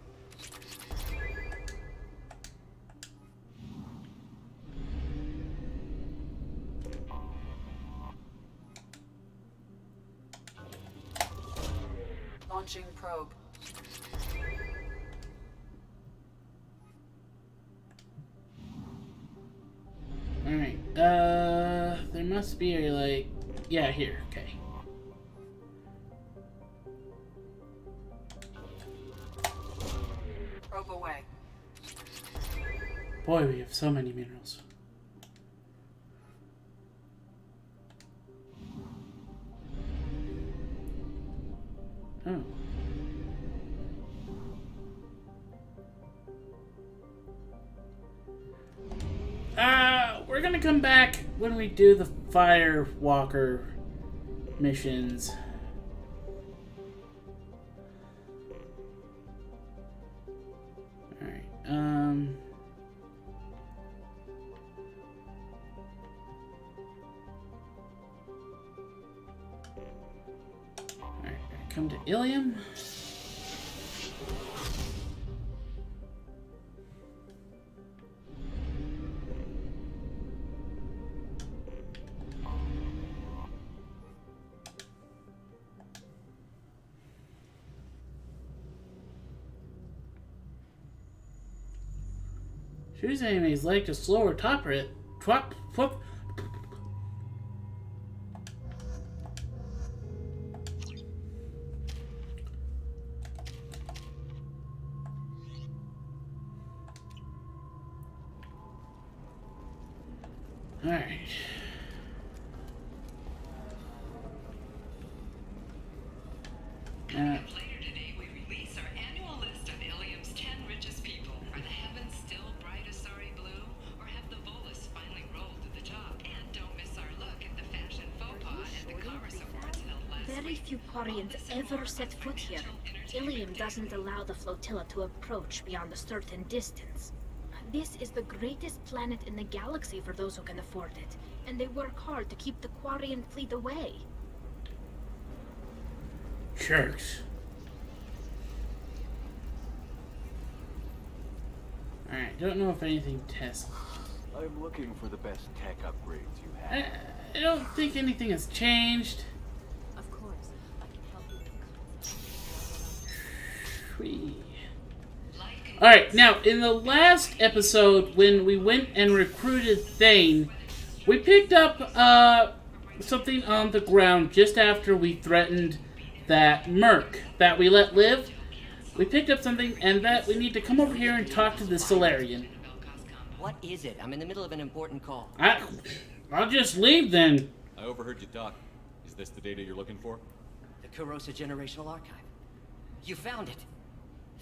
Speaker 11: Launching probe.
Speaker 1: Alright, there must be a, like, yeah, here, okay.
Speaker 11: Probe away.
Speaker 1: Boy, we have so many minerals. Oh. We're gonna come back when we do the Firewalker missions. Alright, Alright, come to Ilium. Choose enemies like to slower top rate. Alright.
Speaker 10: Later today, we release our annual list of Ilium's 10 richest people. Are the heavens still bright as sorry blue? Or have the Volus finally rolled to the top? And don't miss our look at the fashion faux pas at the Commerce Awards held last
Speaker 6: Very
Speaker 10: week.
Speaker 6: few Quarians ever set foot here. Ilium doesn't allow the flotilla to approach beyond a certain distance. This is the greatest planet in the galaxy for those who can afford it, and they work hard to keep the Quarian fleet away.
Speaker 1: Jerks. Alright, don't know if anything tests.
Speaker 16: I'm looking for the best tech upgrades you have.
Speaker 1: I don't think anything has changed.
Speaker 15: Of course, I can help you.
Speaker 1: Whee. Alright, now, in the last episode, when we went and recruited Thane, we picked up something on the ground just after we threatened that Merc that we let live. We picked up something, and that we need to come over here and talk to the Solarian.
Speaker 14: What is it? I'm in the middle of an important call.
Speaker 1: I'll just leave then.
Speaker 3: I overheard you talk. Is this the data you're looking for?
Speaker 14: The Corrosa Generational Archive. You found it.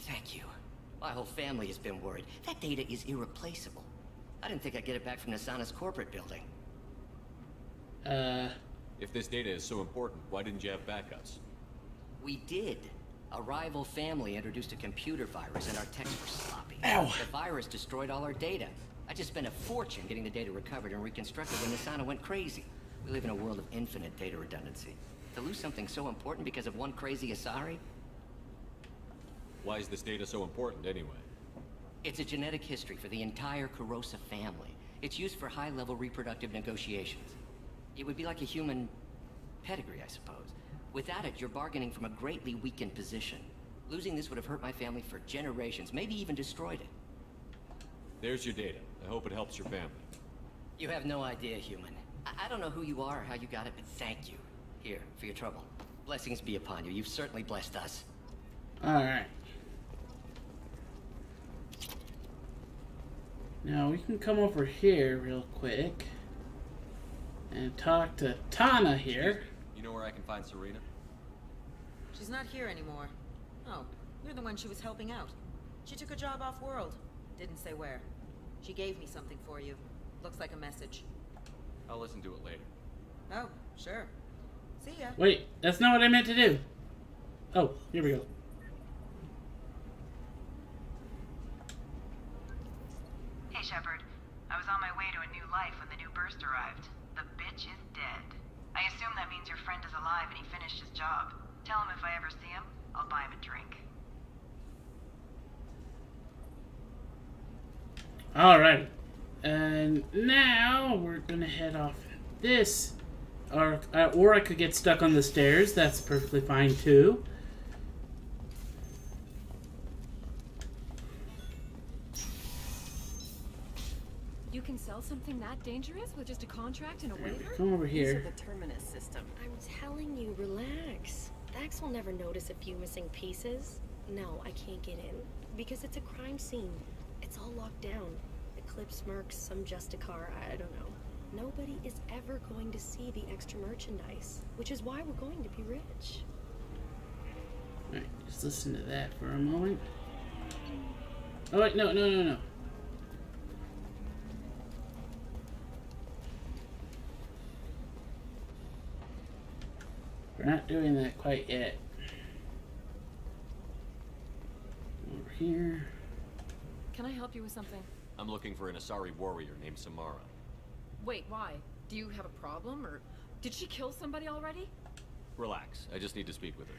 Speaker 14: Thank you. My whole family has been worried. That data is irreplaceable. I didn't think I'd get it back from Nasana's corporate building.
Speaker 3: If this data is so important, why didn't you have backups?
Speaker 14: We did. A rival family introduced a computer virus and our techs were sloppy.
Speaker 1: Ow.
Speaker 14: The virus destroyed all our data. I just spent a fortune getting the data recovered and reconstructed when Nasana went crazy. We live in a world of infinite data redundancy. To lose something so important because of one crazy Asari?
Speaker 3: Why is this data so important anyway?
Speaker 14: It's a genetic history for the entire Corrosa family. It's used for high-level reproductive negotiations. It would be like a human pedigree, I suppose. Without it, you're bargaining from a greatly weakened position. Losing this would have hurt my family for generations, maybe even destroyed it.
Speaker 3: There's your data. I hope it helps your family.
Speaker 14: You have no idea, human. I don't know who you are or how you got it, but thank you. Here, for your trouble. Blessings be upon you. You've certainly blessed us.
Speaker 1: Alright. Now we can come over here real quick and talk to Tana here.
Speaker 3: You know where I can find Serena?
Speaker 19: She's not here anymore. Oh, you're the one she was helping out. She took a job off-world. Didn't say where. She gave me something for you. Looks like a message.
Speaker 3: I'll listen to it later.
Speaker 19: Oh, sure. See ya.
Speaker 1: Wait, that's not what I meant to do. Oh, here we go.
Speaker 20: Hey, Shepard. I was on my way to a new life when the new burst arrived. The bitch is dead. I assume that means your friend is alive and he finished his job. Tell him if I ever see him, I'll buy him a drink.
Speaker 1: Alright. And now we're gonna head off this. Or I could get stuck on the stairs. That's perfectly fine too.
Speaker 21: can sell something that dangerous with just a contract and a waiver?
Speaker 1: Come over
Speaker 22: These are
Speaker 1: here.
Speaker 22: the Terminus system. I'm telling you, relax. Dax will never notice a few missing pieces. No, I can't get in. Because it's a crime scene. It's all locked down. Eclipse mercs, some Justicar, I don't know. Nobody is ever going to see the extra merchandise. Which is why we're going to be rich.
Speaker 1: Alright, just listen to that for a moment. Oh wait, no. We're not doing that quite yet. Over here.
Speaker 21: Can I help you with something?
Speaker 3: I'm looking for an Asari warrior named Samara.
Speaker 21: Wait, why? Do you have a problem, or did she kill somebody already?
Speaker 3: Relax, I just need to speak with her.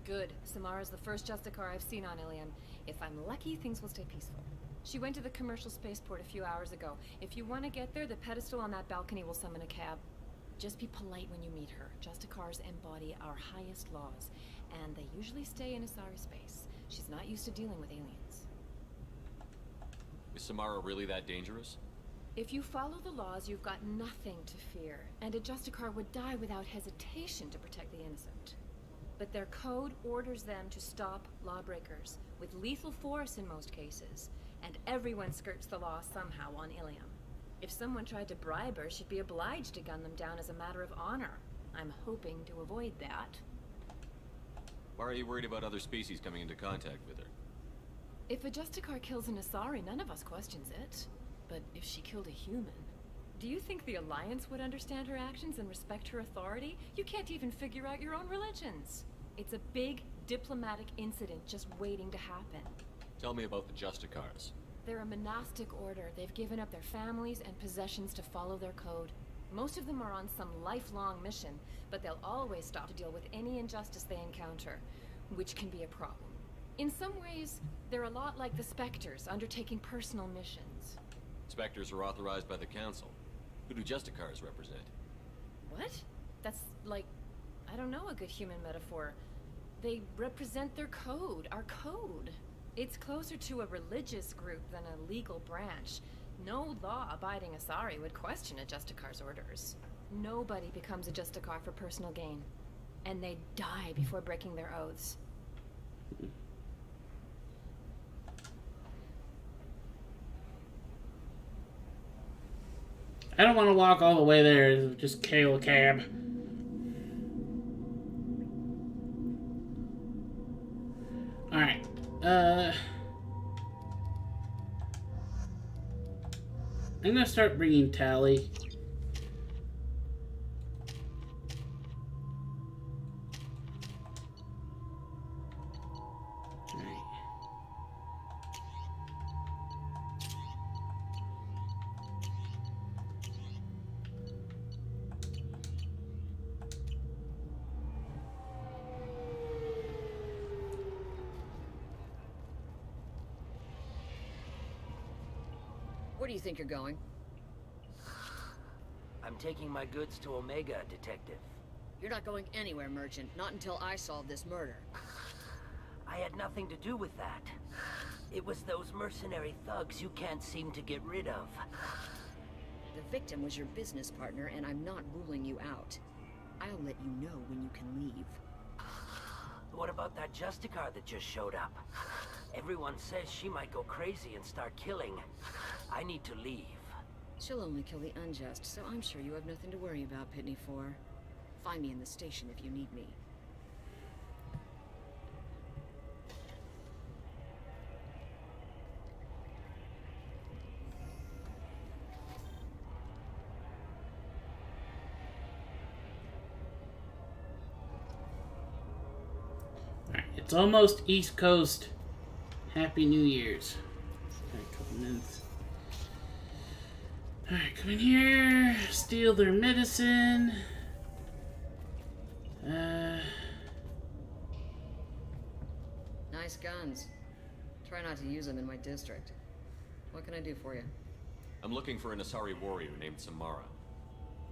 Speaker 21: Good. Samara's the first Justicar I've seen on Ilium. If I'm lucky, things will stay peaceful. She went to the commercial spaceport a few hours ago. If you want to get there, the pedestal on that balcony will summon a cab. Just be polite when you meet her. Justicars embody our highest laws, and they usually stay in Asari space. She's not used to dealing with aliens.
Speaker 3: Is Samara really that dangerous?
Speaker 21: If you follow the laws, you've got nothing to fear, and a Justicar would die without hesitation to protect the innocent. But their code orders them to stop lawbreakers, with lethal force in most cases, and everyone skirts the law somehow on Ilium. If someone tried to bribe her, she'd be obliged to gun them down as a matter of honor. I'm hoping to avoid that.
Speaker 3: Why are you worried about other species coming into contact with her?
Speaker 21: If a Justicar kills an Asari, none of us questions it. But if she killed a human, do you think the Alliance would understand her actions and respect her authority? You can't even figure out your own religions. It's a big diplomatic incident just waiting to happen.
Speaker 3: Tell me about the Justicars.
Speaker 21: They're a monastic order. They've given up their families and possessions to follow their code. Most of them are on some lifelong mission, but they'll always stop to deal with any injustice they encounter, which can be a problem. In some ways, they're a lot like the Spectres, undertaking personal missions.
Speaker 3: Spectres are authorized by the Council. Who do Justicars represent?
Speaker 21: What? That's like, I don't know a good human metaphor. They represent their code, our code. It's closer to a religious group than a legal branch. No law-abiding Asari would question a Justicar's orders. Nobody becomes a Justicar for personal gain. And they die before breaking their oaths.
Speaker 1: I don't want to walk all the way there. Just hail a cab. Alright. I'm gonna start bringing Tally.
Speaker 23: Where do you think you're going?
Speaker 24: I'm taking my goods to Omega, Detective.
Speaker 23: You're not going anywhere, Merchant. Not until I solve this murder.
Speaker 24: I had nothing to do with that. It was those mercenary thugs you can't seem to get rid of.
Speaker 23: The victim was your business partner, and I'm not ruling you out. I'll let you know when you can leave.
Speaker 24: What about that Justicar that just showed up? Everyone says she might go crazy and start killing. I need to leave.
Speaker 23: She'll only kill the unjust, so I'm sure you have nothing to worry about, Pitney 4. Find me in the station if you need me.
Speaker 1: Alright, it's almost East Coast. Happy New Year's. Got a couple minutes. Alright, come in here. Steal their medicine.
Speaker 23: Nice guns. Try not to use them in my district. What can I do for you?
Speaker 3: I'm looking for an Asari warrior named Samara.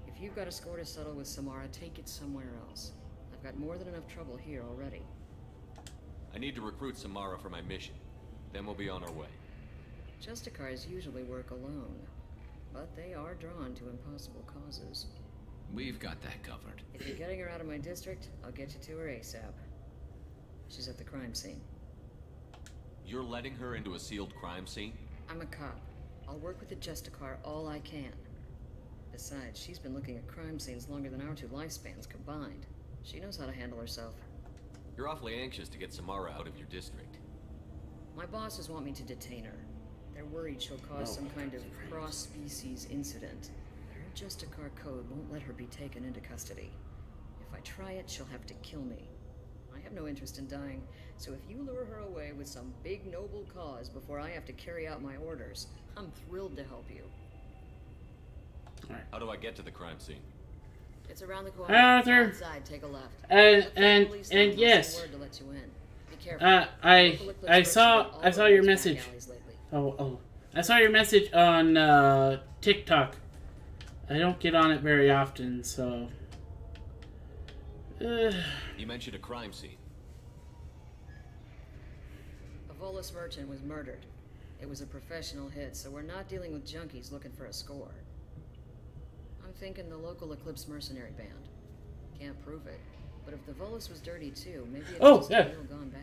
Speaker 23: If you've got a score to settle with Samara, take it somewhere else. I've got more than enough trouble here already.
Speaker 3: I need to recruit Samara for my mission. Then we'll be on our way.
Speaker 23: Justicars usually work alone. but they are drawn to impossible causes.
Speaker 2: We've got that covered.
Speaker 23: If you're getting her out of my district, I'll get you to her ASAP. She's at the crime scene.
Speaker 3: You're letting her into a sealed crime scene?
Speaker 23: I'm a cop. I'll work with the Justicar all I can. Besides, she's been looking at crime scenes longer than our 2 lifespans combined. She knows how to handle herself.
Speaker 3: You're awfully anxious to get Samara out of your district.
Speaker 23: My bosses want me to detain her. They're worried she'll cause some kind of cross-species incident. Her Justicar code won't let her be taken into custody. If I try it, she'll have to kill me. I have no interest in dying, so if you lure her away with some big noble cause before I have to carry out my orders, I'm thrilled to help you.
Speaker 3: How do I get to the crime scene?
Speaker 23: It's around the corner.
Speaker 1: Hi, Arthur.
Speaker 23: Outside, take a left.
Speaker 1: And yes.
Speaker 23: Word to let you in. Be careful.
Speaker 1: I saw your message. I saw your message on TikTok. I don't get on it very often, so.
Speaker 3: You mentioned a crime scene.
Speaker 23: A Volus merchant was murdered. It was a professional hit, so we're not dealing with junkies looking for a score. I'm thinking the local Eclipse mercenary band. Can't prove it, but if the Volus was dirty too, maybe it's just a deal gone bad.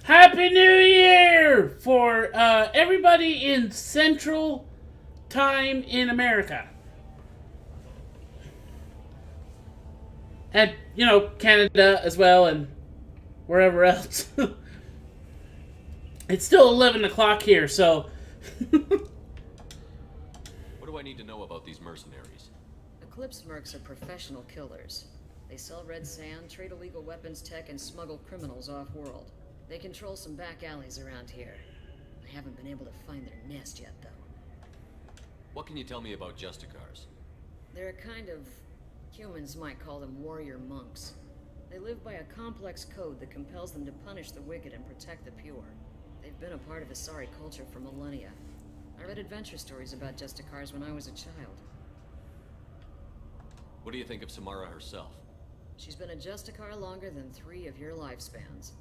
Speaker 1: Happy New Year for everybody in Central Time in America. And, you know, Canada as well, and wherever else. It's still 11 o'clock here, so.
Speaker 3: What do I need to know about these mercenaries?
Speaker 23: Eclipse mercs are professional killers. They sell red sand, trade illegal weapons tech, and smuggle criminals off-world. They control some back alleys around here. I haven't been able to find their nest yet, though.
Speaker 3: What can you tell me about Justicars?
Speaker 23: They're a kind of... humans might call them warrior monks. They live by a complex code that compels them to punish the wicked and protect the pure. They've been a part of Asari culture for millennia. I read adventure stories about Justicars when I was a child.
Speaker 3: What do you think of Samara herself?
Speaker 23: She's been a Justicar longer than 3 of your lifespans.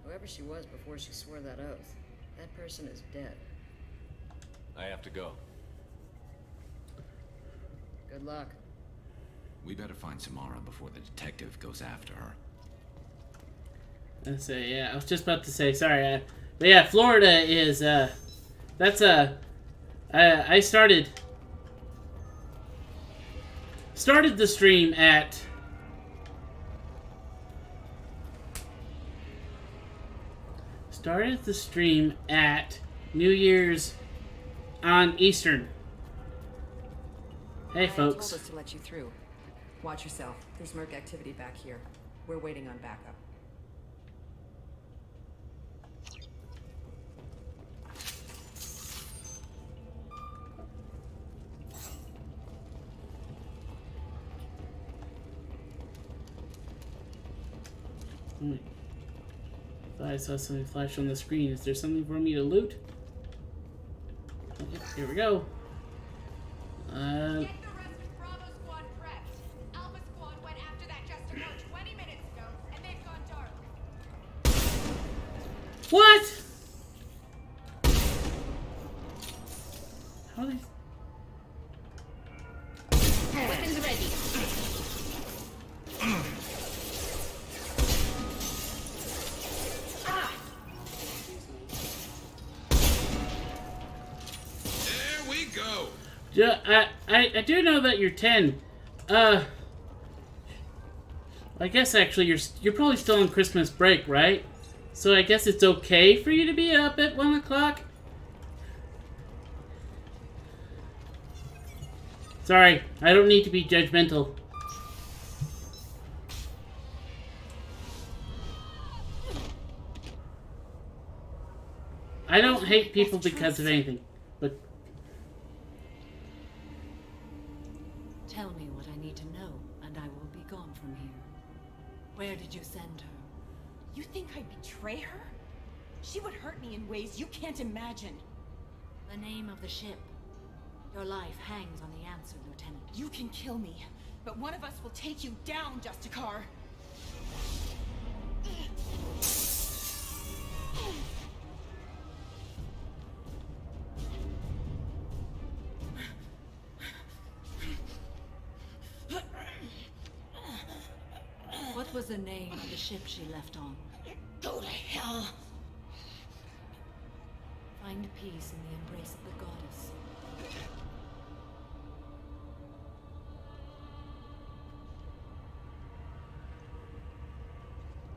Speaker 23: Whoever she was before she swore that oath, that person is dead.
Speaker 3: I have to go.
Speaker 23: Good luck.
Speaker 2: We better find Samara before the detective goes after her.
Speaker 1: I was just about to say, sorry, but yeah, Florida is, that's, I started the stream at, New Year's on Eastern. Hey, folks.
Speaker 7: Told us to let you through. Watch yourself. There's merc activity back here. We're waiting on backup.
Speaker 1: Thought I saw something flash on the screen. Is there something for me to loot? Oh, yep, here we go.
Speaker 12: Get the rest of Bravo Squad prepped. Alpha Squad went after that Justicar 20 minutes ago, and they've gone dark.
Speaker 1: What? How are these?
Speaker 12: Weapons ready.
Speaker 16: There we go.
Speaker 1: I do know that you're 10. I guess actually you're probably still on Christmas break, right? So I guess it's okay for you to be up at 1 o'clock? Sorry, I don't need to be judgmental. I don't hate people because of anything, but...
Speaker 13: Tell me what I need to know, and I will be gone from here. Where did you send her?
Speaker 25: You think I'd betray her? She would hurt me in ways you can't imagine.
Speaker 13: The name of the ship. Your life hangs on the answer, Lieutenant.
Speaker 25: You can kill me, but one of us will take you down, Justicar.
Speaker 13: the name of the ship she left on?
Speaker 25: Go to hell.
Speaker 13: Find peace in the embrace of the goddess.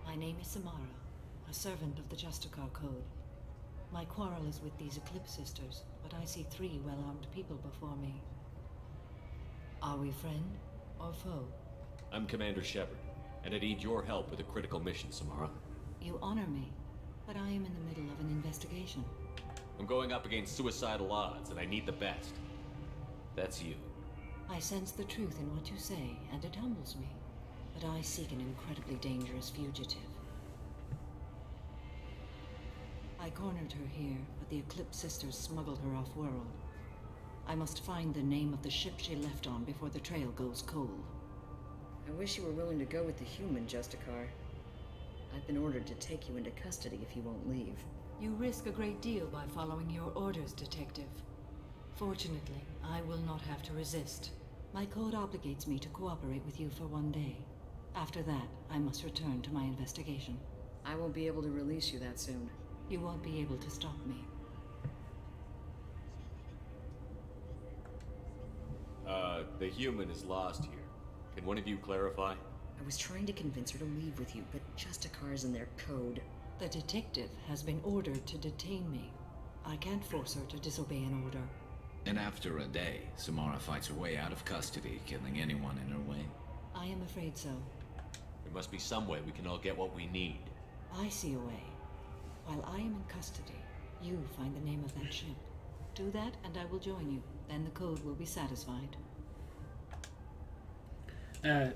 Speaker 13: My name is Samara, a servant of the Justicar Code. My quarrel is with these Eclipse Sisters, but I see 3 well-armed people before me. Are we friend or foe?
Speaker 3: I'm Commander Shepard, and I need your help with a critical mission, Samara.
Speaker 13: You honor me, but I am in the middle of an investigation.
Speaker 3: I'm going up against suicidal odds, and I need the best. That's you.
Speaker 13: I sense the truth in what you say, and it humbles me. But I seek an incredibly dangerous fugitive. I cornered her here, but the Eclipse Sisters smuggled her off-world. I must find the name of the ship she left on before the trail goes cold.
Speaker 23: I wish you were willing to go with the human, Justicar. I've been ordered to take you into custody if you won't leave.
Speaker 13: You risk a great deal by following your orders, Detective. Fortunately, I will not have to resist. My code obligates me to cooperate with you for 1 day. After that, I must return to my investigation.
Speaker 23: I won't be able to release you that soon.
Speaker 13: You won't be able to stop me.
Speaker 3: The human is lost here. Can one of you clarify?
Speaker 23: I was trying to convince her to leave with you, but Justicar's in their code.
Speaker 13: The detective has been ordered to detain me. I can't force her to disobey an order.
Speaker 2: And after a day, Samara fights her way out of custody, killing anyone in her way.
Speaker 13: I am afraid so.
Speaker 3: There must be some way we can all get what we need.
Speaker 13: I see a way. While I am in custody, you find the name of that ship. Do that, and I will join you. Then the code will be satisfied.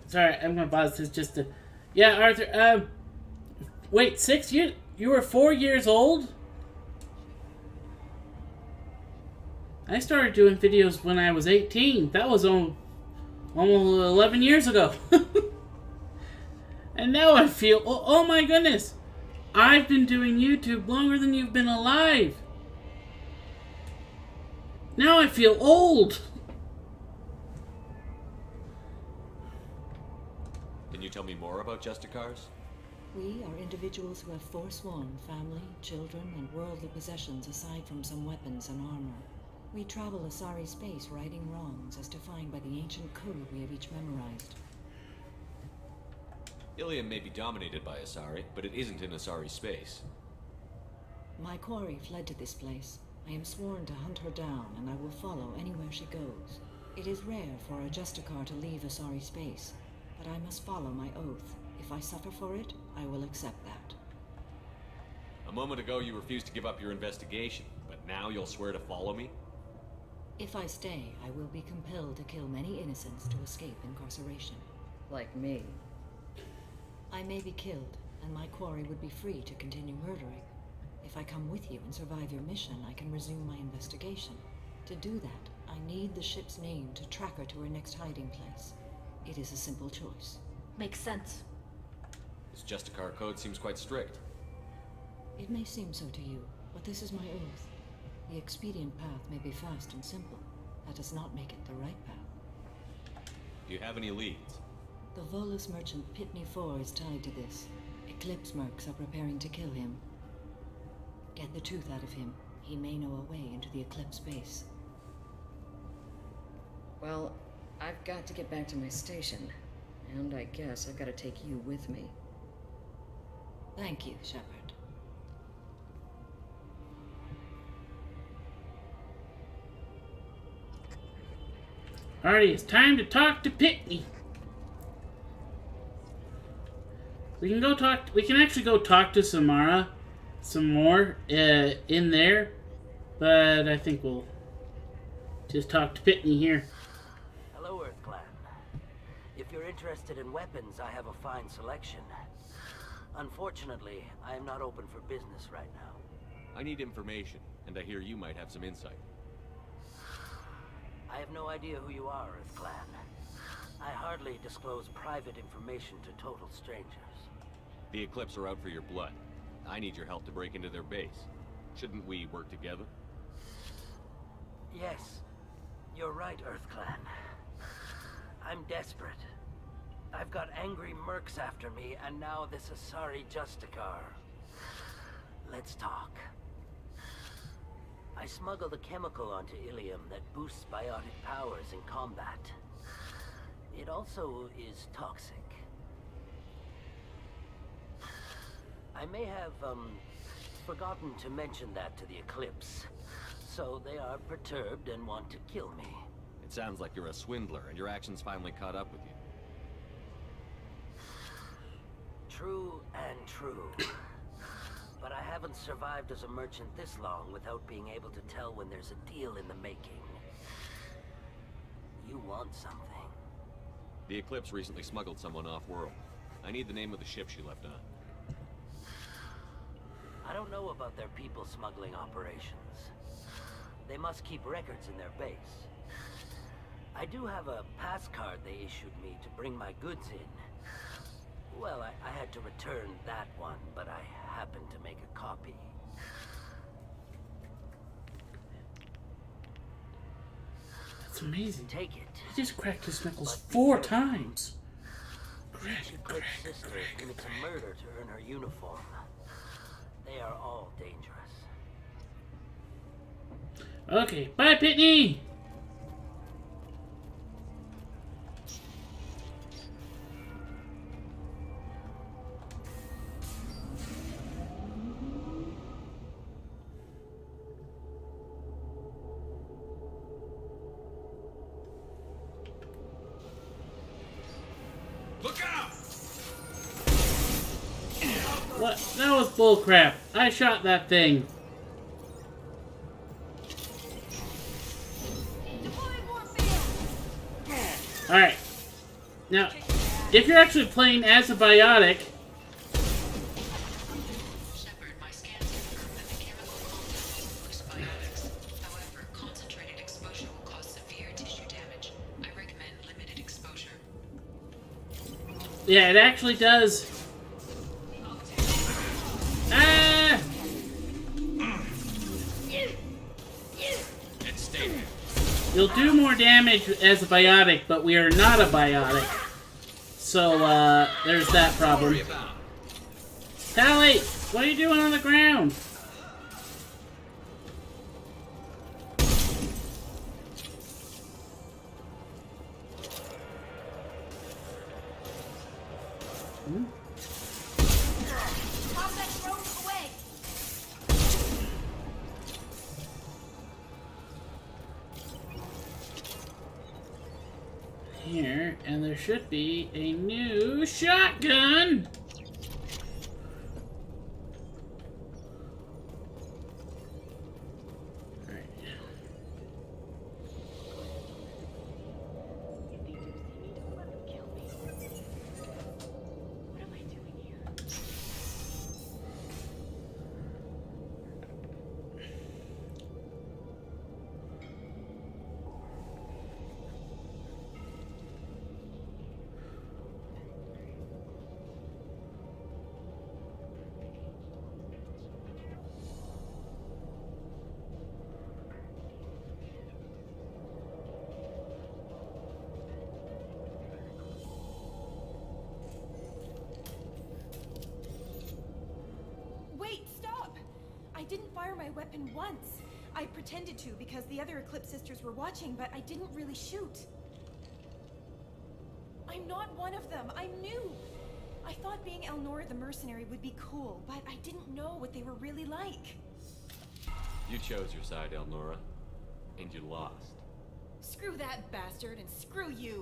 Speaker 1: Sorry, I'm gonna pause this just to... Yeah, Arthur, wait, 6 years? You were 4 years old? I started doing videos when I was 18. That was almost 11 years ago. And now I feel... Oh my goodness! I've been doing YouTube longer than you've been alive! Now I feel old!
Speaker 3: Can you tell me more about Justicars?
Speaker 13: We are individuals who have forsworn family, children, and worldly possessions aside from some weapons and armor. We travel Asari space righting wrongs as defined by the ancient code we have each memorized.
Speaker 3: Ilium may be dominated by Asari, but it isn't in Asari space.
Speaker 13: My quarry fled to this place. I am sworn to hunt her down, and I will follow anywhere she goes. It is rare for a Justicar to leave Asari space, but I must follow my oath. If I suffer for it, I will accept that.
Speaker 3: A moment ago you refused to give up your investigation, but now you'll swear to follow me?
Speaker 13: If I stay, I will be compelled to kill many innocents to escape incarceration.
Speaker 23: Like me.
Speaker 13: I may be killed, and my quarry would be free to continue murdering. If I come with you and survive your mission, I can resume my investigation. To do that, I need the ship's name to track her to her next hiding place. It is a simple choice.
Speaker 6: Makes sense.
Speaker 3: This Justicar code seems quite strict.
Speaker 13: It may seem so to you, but this is my oath. The expedient path may be fast and simple. That does not make it the right path.
Speaker 3: Do you have any leads?
Speaker 13: The Volus merchant Pitney 4 is tied to this. Eclipse mercs are preparing to kill him. Get the truth out of him. He may know a way into the Eclipse base.
Speaker 23: Well, I've got to get back to my station. And I guess I've got to take you with me.
Speaker 13: Thank you, Shepard.
Speaker 1: Alrighty, it's time to talk to Pitney. We can actually go talk to Samara some more in there, but I think we'll just talk to Pitney here.
Speaker 24: Hello, Earth Clan. If you're interested in weapons, I have a fine selection. Unfortunately, I am not open for business right now.
Speaker 3: I need information, and I hear you might have some insight.
Speaker 24: I have no idea who you are, Earth Clan. I hardly disclose private information to total strangers.
Speaker 3: The Eclipse are out for your blood. I need your help to break into their base. Shouldn't we work together?
Speaker 24: Yes, you're right, Earth Clan. I'm desperate. I've got angry mercs after me, and now this Asari Justicar. Let's talk. I smuggled a chemical onto Ilium that boosts biotic powers in combat. It also is toxic. I may have, forgotten to mention that to the Eclipse. So they are perturbed and want to kill me.
Speaker 3: It sounds like you're a swindler, and your actions finally caught up with you.
Speaker 24: True and true. But I haven't survived as a merchant this long without being able to tell when there's a deal in the making. You want something.
Speaker 3: The Eclipse recently smuggled someone off-world. I need the name of the ship she left on.
Speaker 24: I don't know about their people smuggling operations. They must keep records in their base. I do have a pass card they issued me to bring my goods in. Well, I had to return that one, but I happened to make a copy.
Speaker 1: That's amazing.
Speaker 24: Take it.
Speaker 1: He just cracked his knuckles 4 times.
Speaker 24: Each Eclipse sister commits a murder to earn her uniform. They are all dangerous.
Speaker 1: Okay, bye, Pitney!
Speaker 16: Look out!
Speaker 1: What? That was bullcrap. I shot that thing. Alright. Now, if you're actually playing as a biotic,
Speaker 10: Shepard, my scans confirm that the chemical compound boosts biotics. However, concentrated exposure will cause severe tissue damage. I recommend limited exposure.
Speaker 1: yeah, it actually does. Ah!
Speaker 16: And stay there.
Speaker 1: You'll do more damage as a biotic, but we are not a biotic. So, there's that problem. Tally! What are you doing on the ground? Hmm? Here, and there should be a new shotgun! Alright.
Speaker 25: Wait, stop! I didn't fire my weapon once. I pretended to because the other Eclipse sisters were watching, but I didn't really shoot. I'm not one of them. I'm new. I thought being Elnora the mercenary would be cool, but I didn't know what they were really like.
Speaker 3: You chose your side, Elnora, and you lost.
Speaker 25: Screw that bastard and screw you.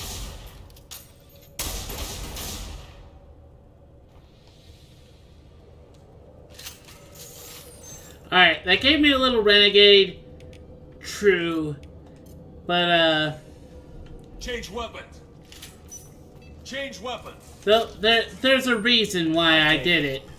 Speaker 1: Alright, that gave me a little renegade. True. But,
Speaker 16: Change weapons. Change weapons.
Speaker 1: there's a reason why I did it.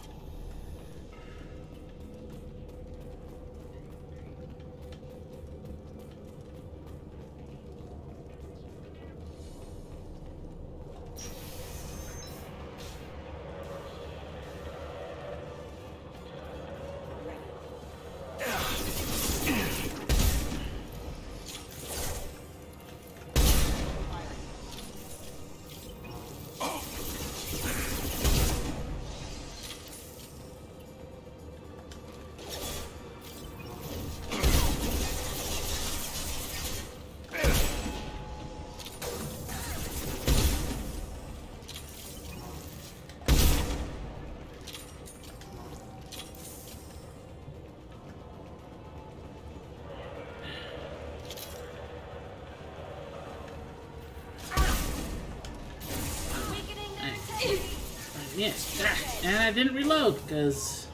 Speaker 1: Yes, and I didn't reload because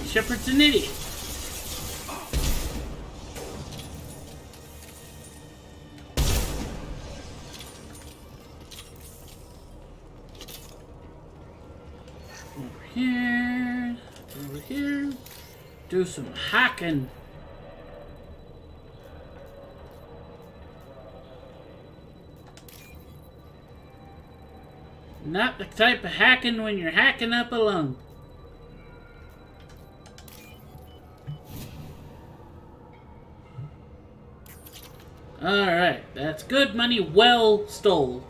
Speaker 1: Shepard's an idiot. Over here, do some hacking. Not the type of hacking when you're hacking up a lung. Alright, that's good money well stole.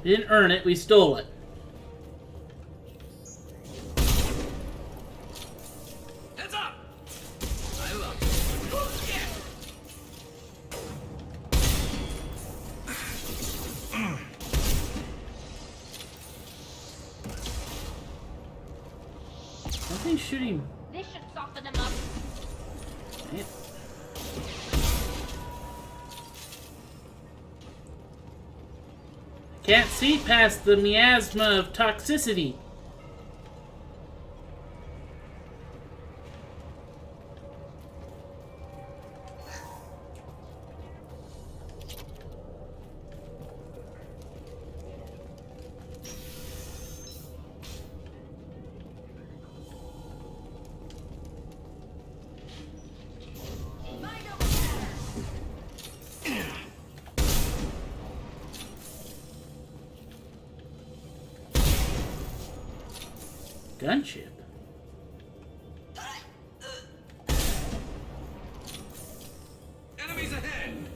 Speaker 1: We didn't earn it, we stole it.
Speaker 2: Heads up! I love it.
Speaker 1: Nothing's shooting.
Speaker 6: This should soften them up.
Speaker 1: Yeah. Can't see past the miasma of toxicity. Gunship.
Speaker 2: Enemies ahead!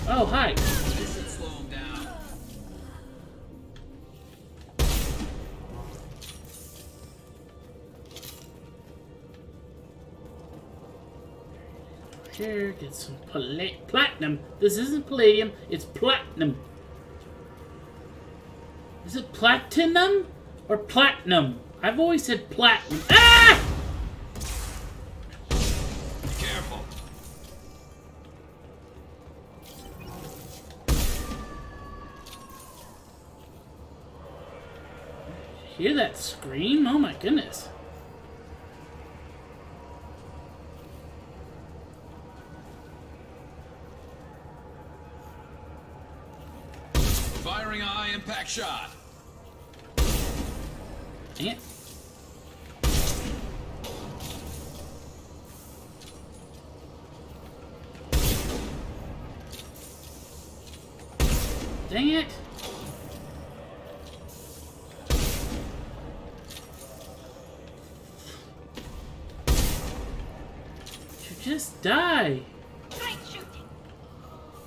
Speaker 1: Oh, hi.
Speaker 2: This should slow them down.
Speaker 1: Here, get some platinum. This isn't palladium, it's platinum. Is it platinum or platinum? I've always said platinum. Ah!
Speaker 2: Careful.
Speaker 1: Hear that scream? Oh my goodness.
Speaker 2: Firing a high impact shot.
Speaker 1: Dang it. Dang it. You just die.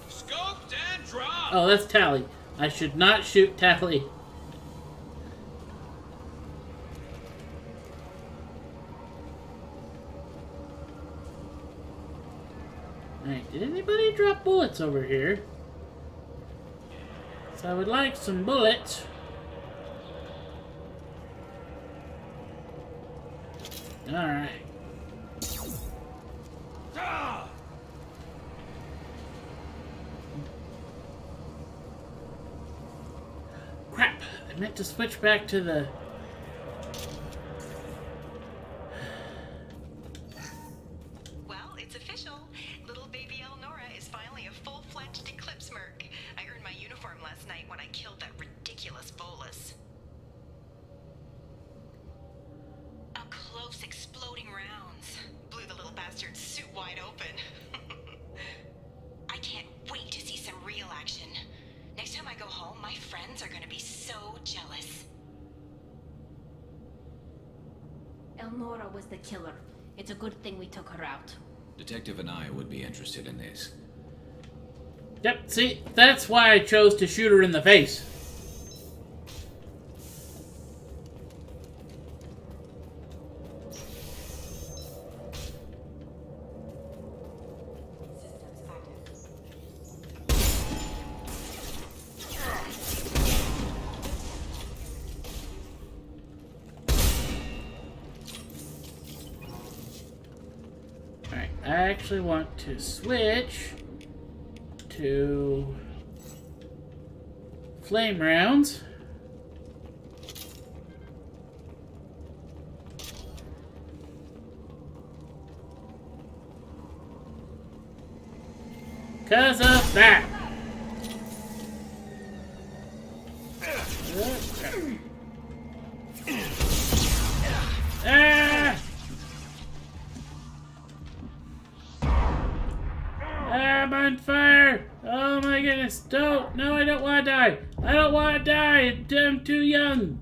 Speaker 2: Scoped and dropped.
Speaker 1: Oh, that's Tally. I should not shoot Tally. Alright, did anybody drop bullets over here? So I would like some bullets. Alright.
Speaker 2: Ah!
Speaker 1: Crap! I meant to switch back to the...
Speaker 10: Well, it's official. Little baby Eleonora is finally a full-fledged Eclipse merc. I earned my uniform last night when I killed that ridiculous bolus. Up close, exploding rounds. Blew the little bastard's suit wide open. I can't wait to see some real action. Next time I go home, my friends are gonna be so jealous.
Speaker 6: Eleonora was the killer. It's a good thing we took her out.
Speaker 2: Detective and I would be interested in this.
Speaker 1: Yep, see? That's why I chose to shoot her in the face. Alright, I actually want to switch to flame rounds. Cause of that. Ah! I'm on fire! Oh my goodness, don't! No, I don't want to die! I don't want to die! I'm too young!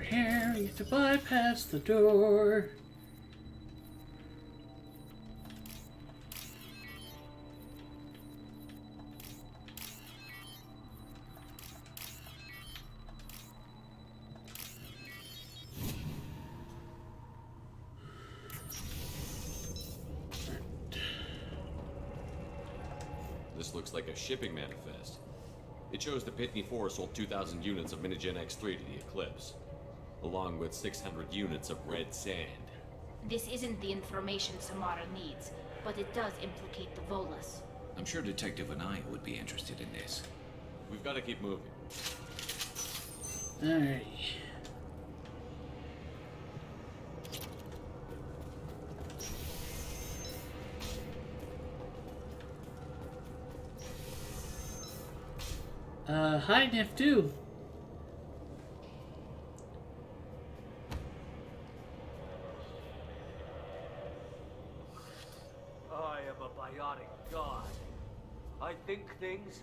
Speaker 1: Here, we get to bypass the door.
Speaker 3: This looks like a shipping manifest. It shows the Pitney 4 sold 2,000 units of Minigen X3 to the Eclipse, along with 600 units of red sand.
Speaker 6: This isn't the information Samara needs, but it does implicate the Volas.
Speaker 2: I'm sure Detective and I would be interested in this.
Speaker 3: We've got to keep moving.
Speaker 1: Alright. Hi, Nif2.
Speaker 24: I am a biotic god. I think things,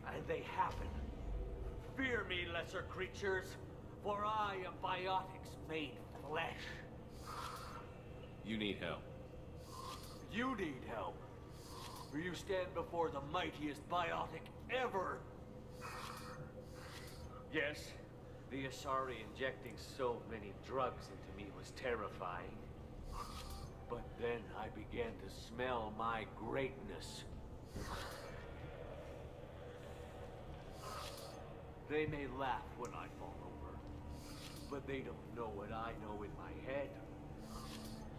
Speaker 24: and they happen. Fear me, lesser creatures, for I am biotics made flesh.
Speaker 3: You need help.
Speaker 24: You need help. For you stand before the mightiest biotic ever. Yes, the Asari injecting so many drugs into me was terrifying. But then I began to smell my greatness. They may laugh when I fall over, but they don't know what I know in my head.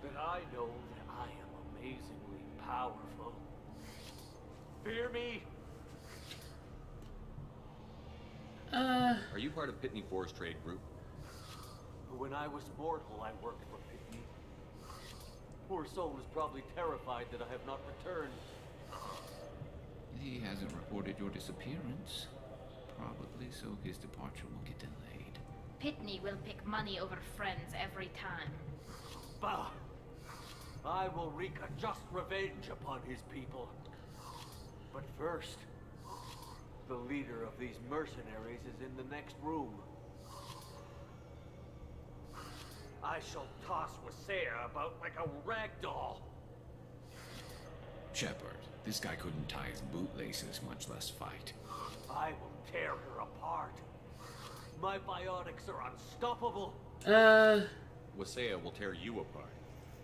Speaker 24: That I know that I am amazingly powerful. Fear me?
Speaker 3: Are you part of Pitney 4's trade group?
Speaker 24: When I was mortal, I worked for Pitney. Poor soul is probably terrified that I have not returned.
Speaker 2: He hasn't reported your disappearance. Probably so his departure will get delayed.
Speaker 6: Pitney will pick money over friends every time.
Speaker 24: Bah! I will wreak a just revenge upon his people. But first, the leader of these mercenaries is in the next room. I shall toss Wishlist about like a rag doll.
Speaker 2: Shepard, this guy couldn't tie his bootlaces, much less fight.
Speaker 24: I will tear her apart. My biotics are unstoppable.
Speaker 3: Wishlist will tear you apart.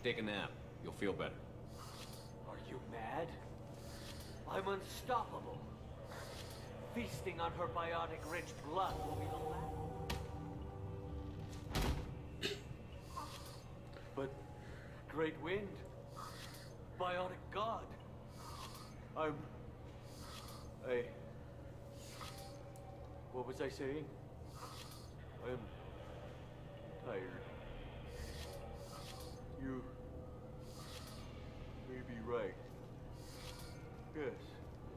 Speaker 3: Take a nap. You'll feel better.
Speaker 24: Are you mad? I'm unstoppable. Feasting on her biotic-rich blood will be the last. But Great Wind, biotic god, what was I saying? I'm tired. You may be right. Yes,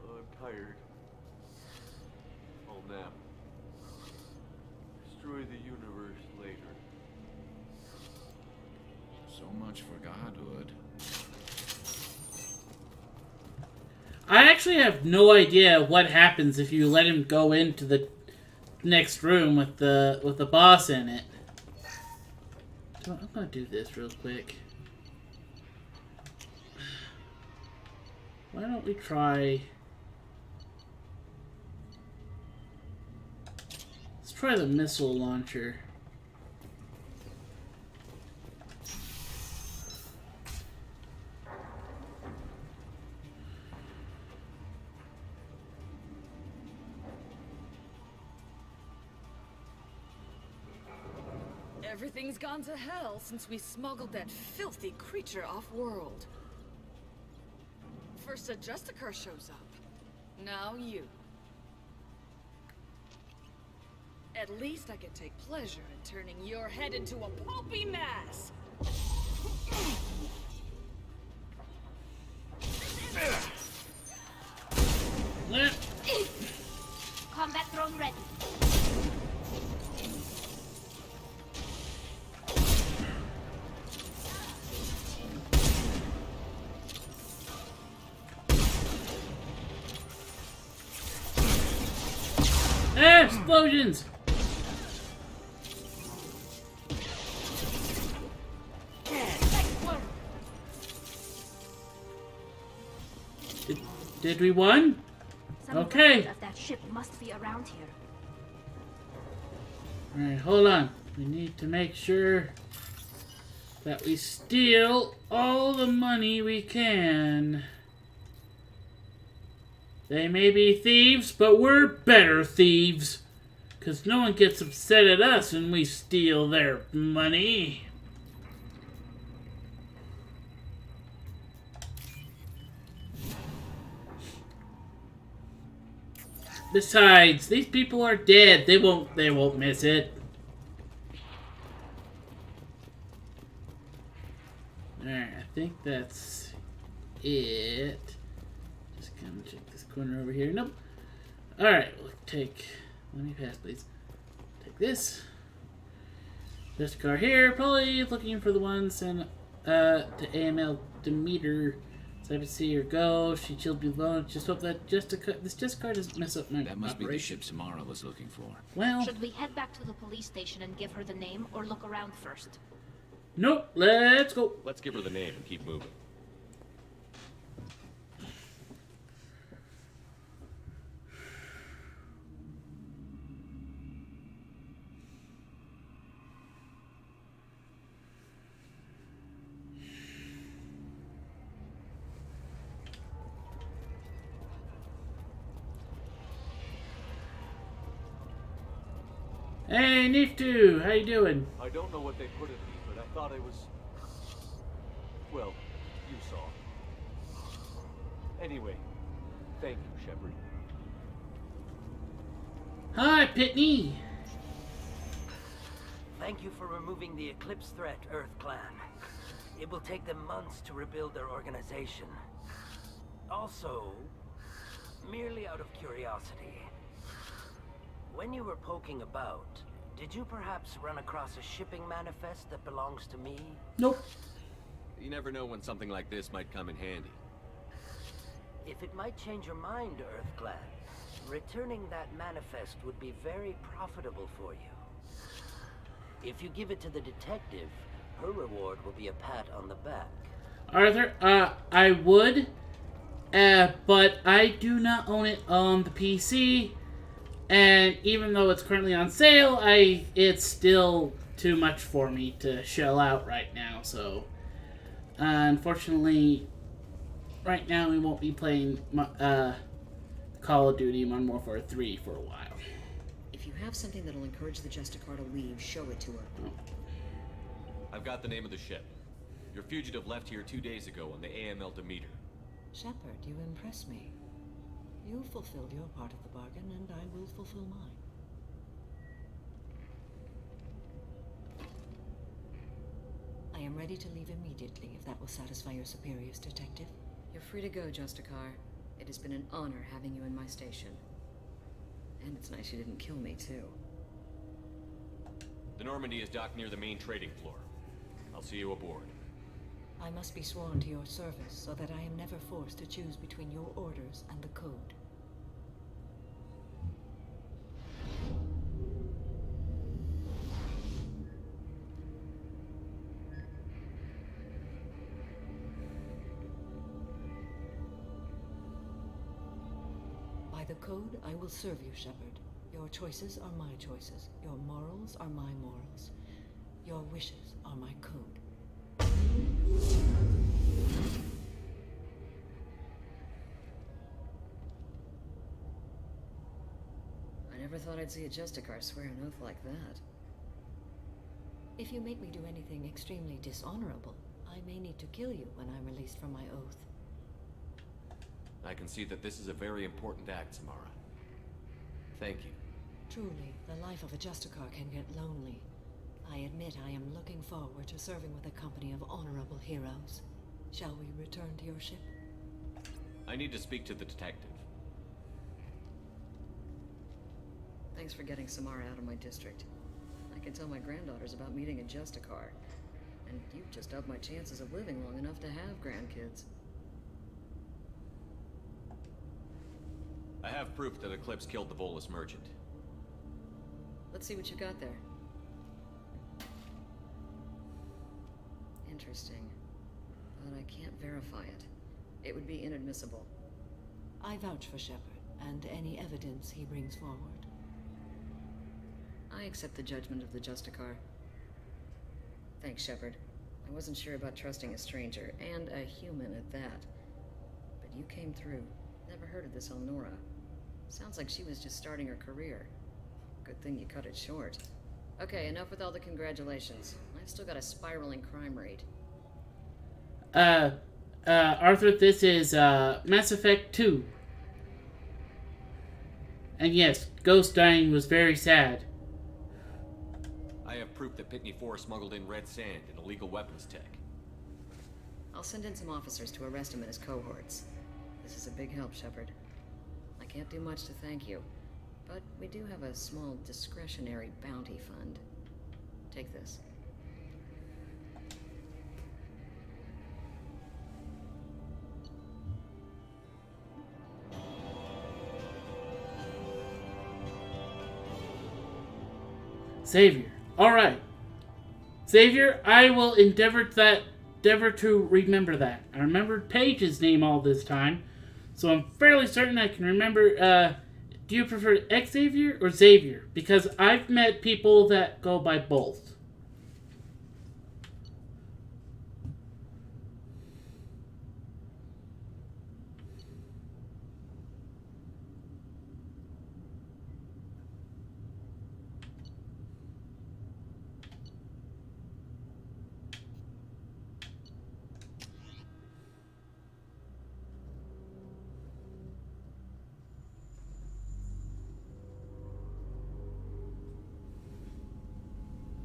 Speaker 24: I'm tired. I'll nap. Destroy the universe later.
Speaker 2: So much for godhood.
Speaker 1: I actually have no idea what happens if you let him go into the next room with the boss in it. So I'm gonna do this real quick. Why don't we try... Let's try the missile launcher.
Speaker 4: Everything's gone to hell since we smuggled that filthy creature off-world. First a Justicar shows up. Now you. At least I can take pleasure in turning your head into a pulpy mass.
Speaker 6: Combat drone ready.
Speaker 1: Explosions! Did we win? Okay.
Speaker 6: Of that ship must be around here.
Speaker 1: Alright, hold on. We need to make sure that we steal all the money we can. They may be thieves, but we're better thieves. Because no one gets upset at us when we steal their money. Besides, these people are dead. They won't miss it. Alright, I think that's it. Just gonna check this corner over here. Nope. Alright, we'll take... Let me pass, please. Take this. This car here. Probably looking for the one sent to AML Demeter. So I would see her go. She chilled below. Just hope that this Justicar doesn't mess up my
Speaker 2: That must be the
Speaker 1: operation.
Speaker 2: ship Samara was looking for.
Speaker 1: Well...
Speaker 6: Should we head back to the police station and give her the name, or look around first?
Speaker 1: Nope. Let's go.
Speaker 3: Let's give her the name and keep moving.
Speaker 1: Hey, Niftu, how you doing?
Speaker 8: I don't know what they put in me, but I thought I was... Well, you saw. Anyway, thank you, Shepard.
Speaker 1: Hi, Pitney.
Speaker 24: Thank you for removing the Eclipse threat, Earth Clan. It will take them months to rebuild their organization. Also, merely out of curiosity, when you were poking about, did you perhaps run across a shipping manifest that belongs to me?
Speaker 1: Nope.
Speaker 3: You never know when something like this might come in handy.
Speaker 24: If it might change your mind, Earth Clan, returning that manifest would be very profitable for you. If you give it to the detective, her reward will be a pat on the back.
Speaker 1: Arthur, I would, but I do not own it on the PC. And even though it's currently on sale, it's still too much for me to shell out right now. So, unfortunately, right now we won't be playing Call of Duty Modern Warfare 3 for a while.
Speaker 13: If you have something that'll encourage the Justicar to leave, show it to her.
Speaker 3: I've got the name of the ship. Your fugitive left here 2 days ago on the AML Demeter.
Speaker 13: Shepard, you impress me. You fulfilled your part of the bargain, and I will fulfill mine. I am ready to leave immediately, if that will satisfy your superiors, Detective. You're free to go, Justicar. It has been an honor having you in my station. And it's nice you didn't kill me, too.
Speaker 3: The Normandy is docked near the main trading floor. I'll see you aboard.
Speaker 13: I must be sworn to your service so that I am never forced to choose between your orders and the Code. By the code, I will serve you, Shepard. Your choices are my choices. Your morals are my morals. Your wishes are my code. I never thought I'd see a Justicar swear an oath like that. If you make me do anything extremely dishonorable, I may need to kill you when I'm released from my oath.
Speaker 3: I can see that this is a very important act, Samara. Thank you.
Speaker 13: Truly, the life of a Justicar can get lonely. I admit I am looking forward to serving with a company of honorable heroes. Shall we return to your ship?
Speaker 3: I need to speak to the detective.
Speaker 23: Thanks for getting Samara out of my district. I can tell my granddaughters about meeting a Justicar. And you've just upped my chances of living long enough to have grandkids.
Speaker 3: I have proof that Eclipse killed the Volus merchant.
Speaker 23: Let's see what you got there. Interesting. But I can't verify it. It would be inadmissible.
Speaker 13: I vouch for Shepard, and any evidence he brings forward.
Speaker 23: I accept the judgment of the Justicar. Thanks, Shepard. I wasn't sure about trusting a stranger, and a human at that. But you came through. Never heard of this Elnora. Sounds like she was just starting her career. Good thing you cut it short. Okay, enough with all the congratulations. I've still got a spiraling crime rate.
Speaker 1: Arthur, this is Mass Effect 2. And yes, Ghost dying was very sad.
Speaker 3: I have proof that Pitney 4 smuggled in red sand and illegal weapons tech.
Speaker 23: I'll send in some officers to arrest him and his cohorts. This is a big help, Shepard. I can't do much to thank you, but we do have a small discretionary bounty fund. Take this.
Speaker 1: Xavier. Alright. Xavier, I will endeavor to remember that. I remembered Paige's name all this time, so I'm fairly certain I can remember. Do you prefer Xavier or Xavier? Because I've met people that go by both.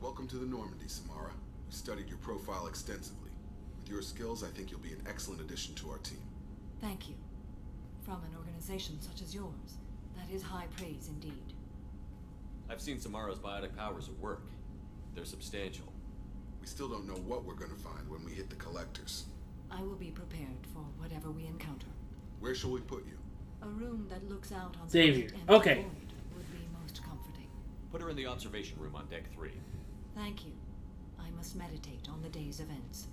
Speaker 5: Welcome to the Normandy, Samara. We studied your profile extensively. With your skills, I think you'll be an excellent addition to our team.
Speaker 13: Thank you. From an organization such as yours, that is high praise indeed.
Speaker 3: I've seen Samara's biotic powers at work. They're substantial.
Speaker 5: We still don't know what we're going to find when we hit the collectors.
Speaker 13: I will be prepared for whatever we encounter.
Speaker 5: Where shall we put you?
Speaker 13: A room that looks out on
Speaker 1: Xavier.
Speaker 13: the great
Speaker 1: Okay.
Speaker 13: empty void would be most comforting.
Speaker 3: Put her in the observation room on deck 3.
Speaker 13: Thank you. I must meditate on the day's events.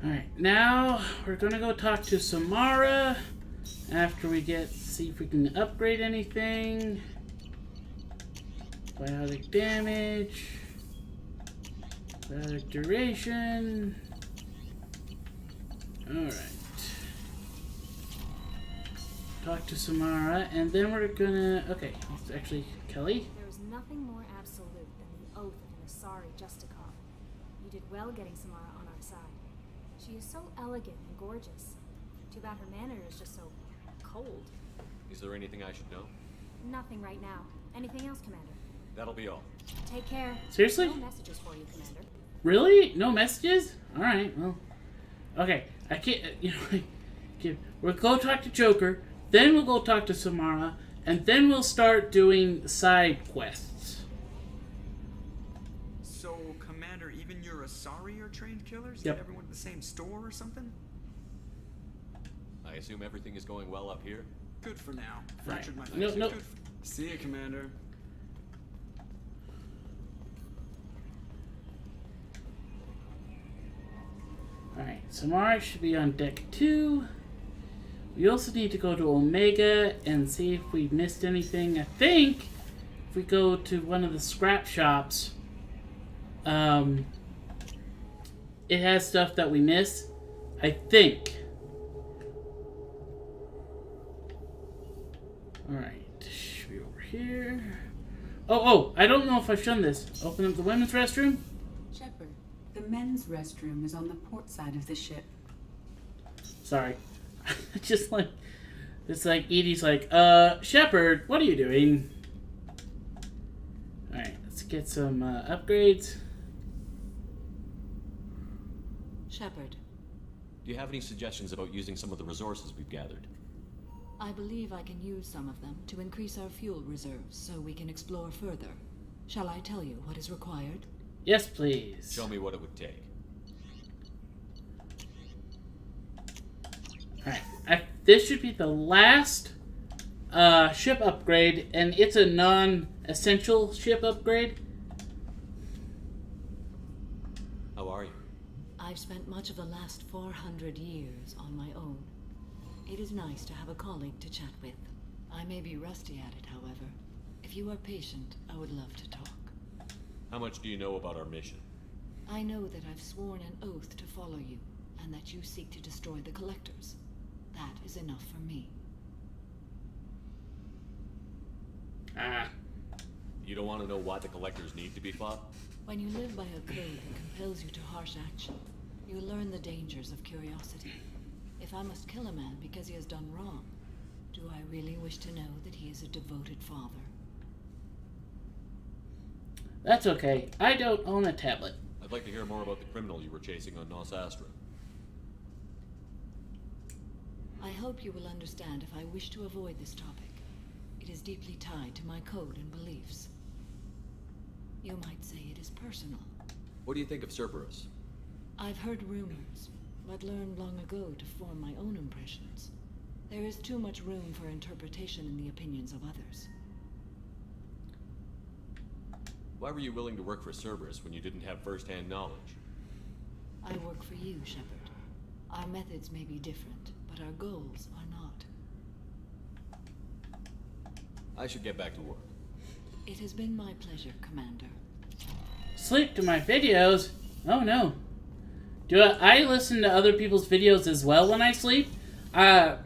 Speaker 1: Alright, now we're gonna go talk to Samara after we see if we can upgrade anything. Biotic damage. Biotic duration. Alright. Talk to Samara, and then we're gonna... Okay, it's actually Kelly.
Speaker 9: There is nothing more absolute than the oath of an Asari Justicar. You did well getting Samara on our side. She is so elegant and gorgeous. Too bad her manner is just so cold.
Speaker 3: Is there anything I should know?
Speaker 9: Nothing right now. Anything else, Commander?
Speaker 3: That'll be all.
Speaker 9: Take care.
Speaker 1: Seriously?
Speaker 9: No messages for you, Commander.
Speaker 1: Really? No messages? Alright, well... Okay, I can't... We'll go talk to Joker, then we'll go talk to Samara, and then we'll start doing side quests.
Speaker 11: So, Commander, even your Asari are trained killers?
Speaker 1: Yep.
Speaker 11: Get everyone at the same store or something?
Speaker 3: I assume everything is going well up here?
Speaker 11: Good for now.
Speaker 1: Right.
Speaker 11: Fractured my face.
Speaker 1: No.
Speaker 11: Good. See you, Commander.
Speaker 1: Samara should be on deck 2. We also need to go to Omega and see if we missed anything. I think if we go to one of the scrap shops, it has stuff that we miss. I think. Alright, should be over here. Oh, I don't know if I've shown this. Open up the women's restroom.
Speaker 14: Shepard, the men's restroom is on the port side of the ship.
Speaker 1: Sorry. Just like, it's like Edie's like, Shepard, what are you doing? Alright, let's get some upgrades.
Speaker 13: Shepard,
Speaker 3: Do you have any suggestions about using some of the resources we've gathered?
Speaker 13: I believe I can use some of them to increase our fuel reserves so we can explore further. Shall I tell you what is required?
Speaker 1: Yes, please.
Speaker 3: Show me what it would take.
Speaker 1: Alright, this should be the last ship upgrade, and it's a non-essential ship upgrade.
Speaker 3: How are you?
Speaker 13: I've spent much of the last 400 years on my own. It is nice to have a colleague to chat with. I may be rusty at it, however. If you are patient, I would love to talk.
Speaker 3: How much do you know about our mission?
Speaker 13: I know that I've sworn an oath to follow you, and that you seek to destroy the Collectors. That is enough for me.
Speaker 3: You don't want to know why the Collectors need to be fought?
Speaker 13: When you live by a code that compels you to harsh action, you learn the dangers of curiosity. If I must kill a man because he has done wrong, do I really wish to know that he is a devoted father?
Speaker 1: That's okay. I don't own a tablet.
Speaker 3: I'd like to hear more about the criminal you were chasing on Nos Astra.
Speaker 13: I hope you will understand if I wish to avoid this topic. It is deeply tied to my code and beliefs. You might say it is personal.
Speaker 3: What do you think of Cerberus?
Speaker 13: I've heard rumors, but learned long ago to form my own impressions. There is too much room for interpretation in the opinions of others.
Speaker 3: Why were you willing to work for Cerberus when you didn't have first-hand knowledge?
Speaker 13: I work for you, Shepard. Our methods may be different, but our goals are not.
Speaker 3: I should get back to work.
Speaker 13: It has been my pleasure, Commander.
Speaker 1: Sleep to my videos? Oh no. Do I listen to other people's videos as well when I sleep? I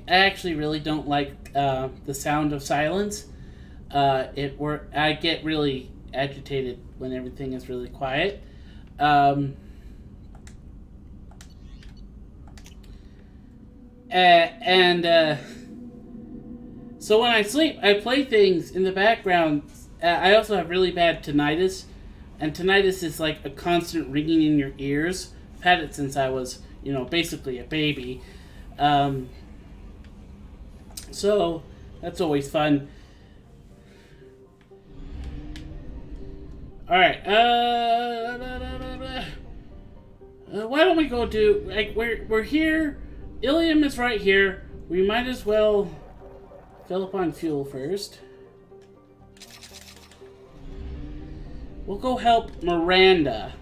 Speaker 1: actually really don't like the sound of silence. I get really agitated when everything is really quiet. So when I sleep, I play things in the background. I also have really bad tinnitus, and tinnitus is like a constant ringing in your ears. I've had it since I was, basically a baby. So that's always fun. Alright, why don't we go do, we're here, Ilium is right here, we might as well fill up on fuel first. We'll go help Miranda.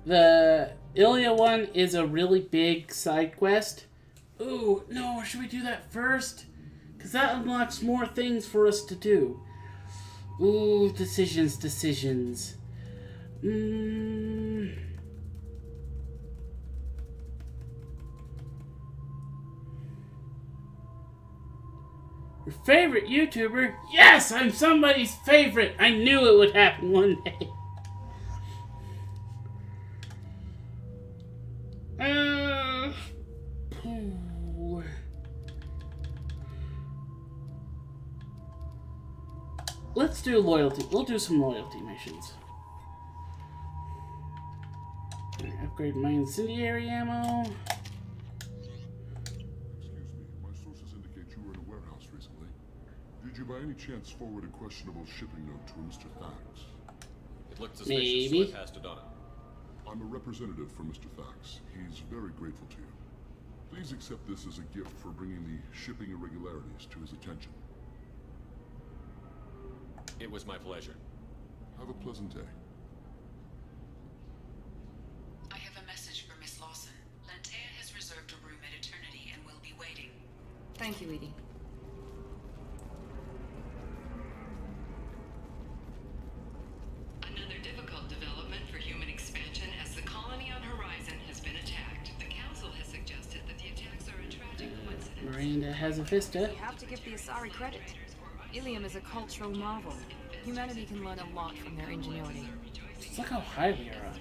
Speaker 1: The Ilia one is a really big side quest. Ooh, no, should we do that first? Because that unlocks more things for us to do. Ooh, decisions. Your favorite YouTuber? Yes, I'm somebody's favorite. I knew it would happen one day. Let's do loyalty. We'll do some loyalty missions. Upgrade my incendiary ammo.
Speaker 15: My sources indicate you were in a warehouse recently. Did you by any chance forward a questionable shipping note to Mr. Thax?
Speaker 3: It looked suspicious,
Speaker 1: Maybe.
Speaker 3: so I passed it on.
Speaker 15: I'm a representative for Mr. Thax. He's very grateful to you. Please accept this as a gift for bringing the shipping irregularities to his attention.
Speaker 3: It was my pleasure.
Speaker 15: Have a pleasant day.
Speaker 10: I
Speaker 21: Thank you, Edie.
Speaker 10: Another difficult development for human expansion as the colony on Horizon has been attacked. The Council has suggested that the attacks are a tragic coincidence.
Speaker 1: Miranda has a vista.
Speaker 21: You have to give the Asari credit. Ilium is a cultural marvel. Humanity can learn a lot from their ingenuity.
Speaker 1: Just look how high we are up.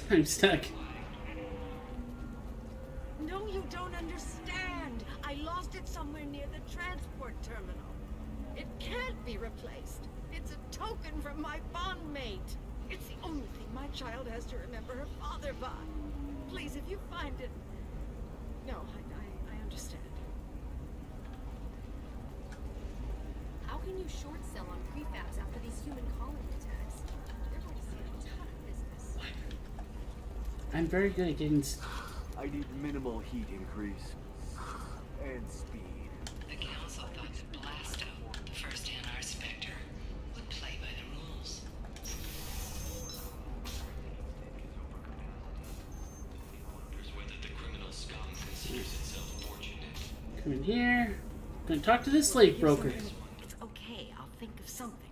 Speaker 1: I'm stuck.
Speaker 17: No, you don't understand. I lost it somewhere near the transport terminal. It can't be replaced. It's a token from my bondmate. It's the only thing my child has to remember her father by. Please, if you find it... No, I understand.
Speaker 9: How can you short sell on prefabs after these human colony attacks? They're going to see a ton of business.
Speaker 1: I'm very good at getting...
Speaker 8: I need minimal heat increase. And speed.
Speaker 10: The Council thought that Blasto, the first NR Spectre, would play by the rules. Wonders whether the criminal scum considers itself fortunate.
Speaker 1: Come in here. Gonna talk to this slave broker.
Speaker 17: It's okay, I'll think of something.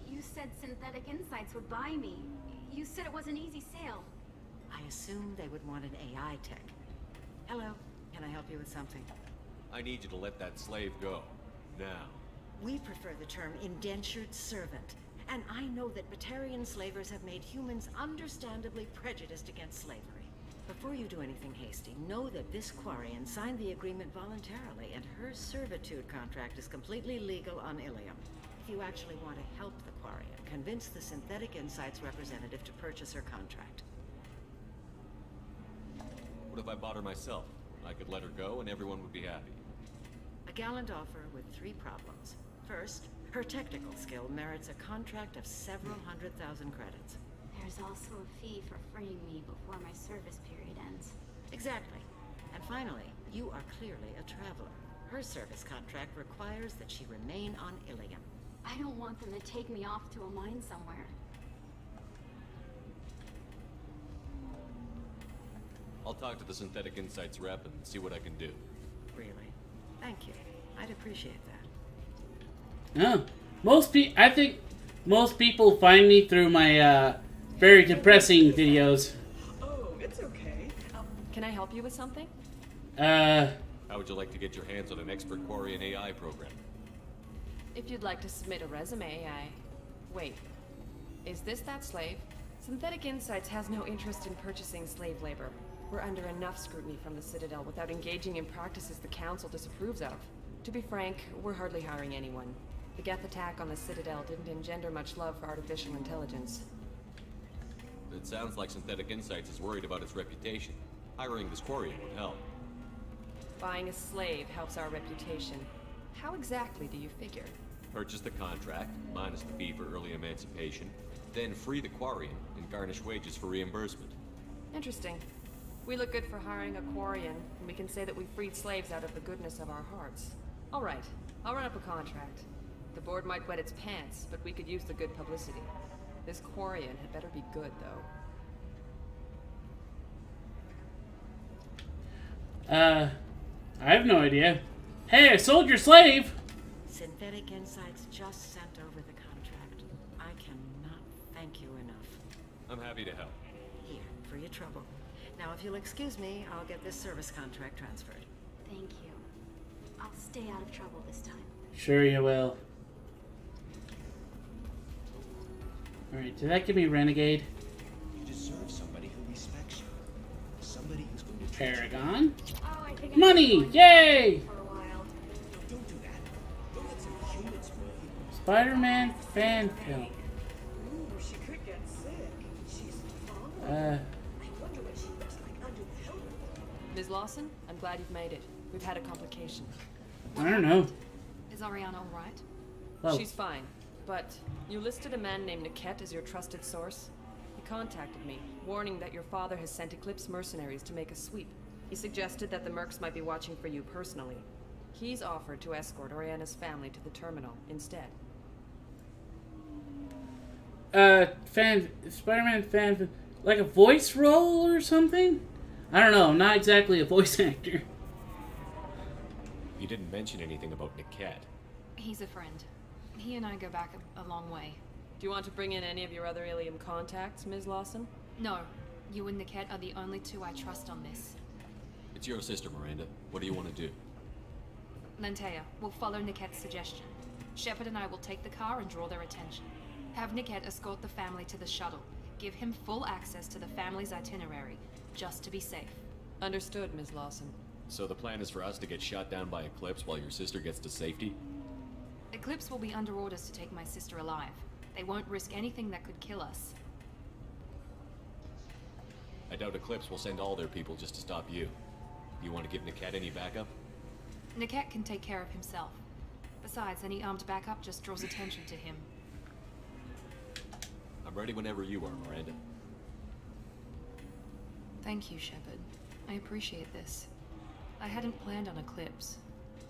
Speaker 9: You said Synthetic Insights would buy me. You said it was an easy sale.
Speaker 17: I assumed they would want an AI tech. Hello, can I help you with something?
Speaker 3: I need you to let that slave go. Now.
Speaker 17: We prefer the term indentured servant. And I know that Batarian slavers have made humans understandably prejudiced against slavery. Before you do anything hasty, know that this Quarian signed the agreement voluntarily, and her servitude contract is completely legal on Ilium. If you actually want to help the Quarian, convince the Synthetic Insights representative to purchase her contract.
Speaker 3: What if I bought her myself? I could let her go and everyone would be happy.
Speaker 17: A gallant offer with 3 problems. First, her technical skill merits a contract of several 100,000 credits.
Speaker 9: There's also a fee for freeing me before my service period ends.
Speaker 17: Exactly. And finally, you are clearly a traveler. Her service contract requires that she remain on Ilium.
Speaker 9: I don't want them to take me off to a mine somewhere.
Speaker 3: I'll talk to the Synthetic Insights rep and see what I can do.
Speaker 17: Really? Thank you. I'd appreciate that.
Speaker 1: No. I think most people find me through my very depressing videos.
Speaker 21: Oh, it's okay. Can I help you with something?
Speaker 3: How would you like to get your hands on an expert Quarian AI program?
Speaker 21: If you'd like to submit a resume, Wait. Is this that slave? Synthetic Insights has no interest in purchasing slave labor. We're under enough scrutiny from the Citadel without engaging in practices the Council disapproves of. To be frank, we're hardly hiring anyone. The Geth attack on the Citadel didn't engender much love for artificial intelligence.
Speaker 3: It sounds like Synthetic Insights is worried about its reputation. Hiring this Quarian would help.
Speaker 21: Buying a slave helps our reputation. How exactly do you figure?
Speaker 3: Purchase the contract, minus the fee for early emancipation, then free the Quarian and garnish wages for reimbursement.
Speaker 21: Interesting. We look good for hiring a Quarian, and we can say that we freed slaves out of the goodness of our hearts. All right, I'll run up a contract. The board might wet its pants, but we could use the good publicity. This Quarian had better be good, though.
Speaker 1: I have no idea. Hey, I sold your slave!
Speaker 17: Synthetic Insights just sent over the contract. I cannot thank you enough.
Speaker 3: I'm happy to help.
Speaker 17: Here, for your trouble. Now, if you'll excuse me, I'll get this service contract transferred.
Speaker 9: Thank you. I'll stay out of trouble this time.
Speaker 1: Sure you will. Alright, did that give me Renegade?
Speaker 18: You deserve somebody who respects you. Somebody who's going to
Speaker 1: Paragon?
Speaker 9: Oh, I think
Speaker 1: Money! Yay!
Speaker 9: for a while.
Speaker 18: Don't do that. Don't let some humans spoil you.
Speaker 1: Spider-Man fan film.
Speaker 17: Ooh, she could get sick. She's fine.
Speaker 1: Uh,
Speaker 17: I wonder what she looks like under the helmet.
Speaker 21: Ms. Lawson, I'm glad you've made it. We've had a complication.
Speaker 1: I don't know.
Speaker 21: Is Ariana all right?
Speaker 1: Oh.
Speaker 21: She's fine, but you listed a man named Niket as your trusted source. He contacted me, warning that your father has sent Eclipse mercenaries to make a sweep. He suggested that the Mercs might be watching for you personally. He's offered to escort Oriana's family to the terminal instead.
Speaker 1: Spider-Man fan, like a voice role or something? I don't know, I'm not exactly a voice actor.
Speaker 3: You didn't mention anything about Niket.
Speaker 21: He's a friend. He and I go back a long way.
Speaker 7: Do you want to bring in any of your other Ilium contacts, Ms. Lawson?
Speaker 21: No. You and Niket are the only two I trust on this.
Speaker 3: It's your sister, Miranda. What do you want to do?
Speaker 21: Lentea, we'll follow Niket's suggestion. Shepard and I will take the car and draw their attention. Have Niket escort the family to the shuttle. Give him full access to the family's itinerary, just to be safe.
Speaker 7: Understood, Ms. Lawson.
Speaker 3: So the plan is for us to get shot down by Eclipse while your sister gets to safety?
Speaker 21: Eclipse will be under orders to take my sister alive. They won't risk anything that could kill us.
Speaker 3: I doubt Eclipse will send all their people just to stop you. You want to give Niket any backup?
Speaker 21: Niket can take care of himself. Besides, any armed backup just draws attention to him.
Speaker 3: I'm ready whenever you are, Miranda.
Speaker 21: Thank you, Shepard. I appreciate this. I hadn't planned on Eclipse,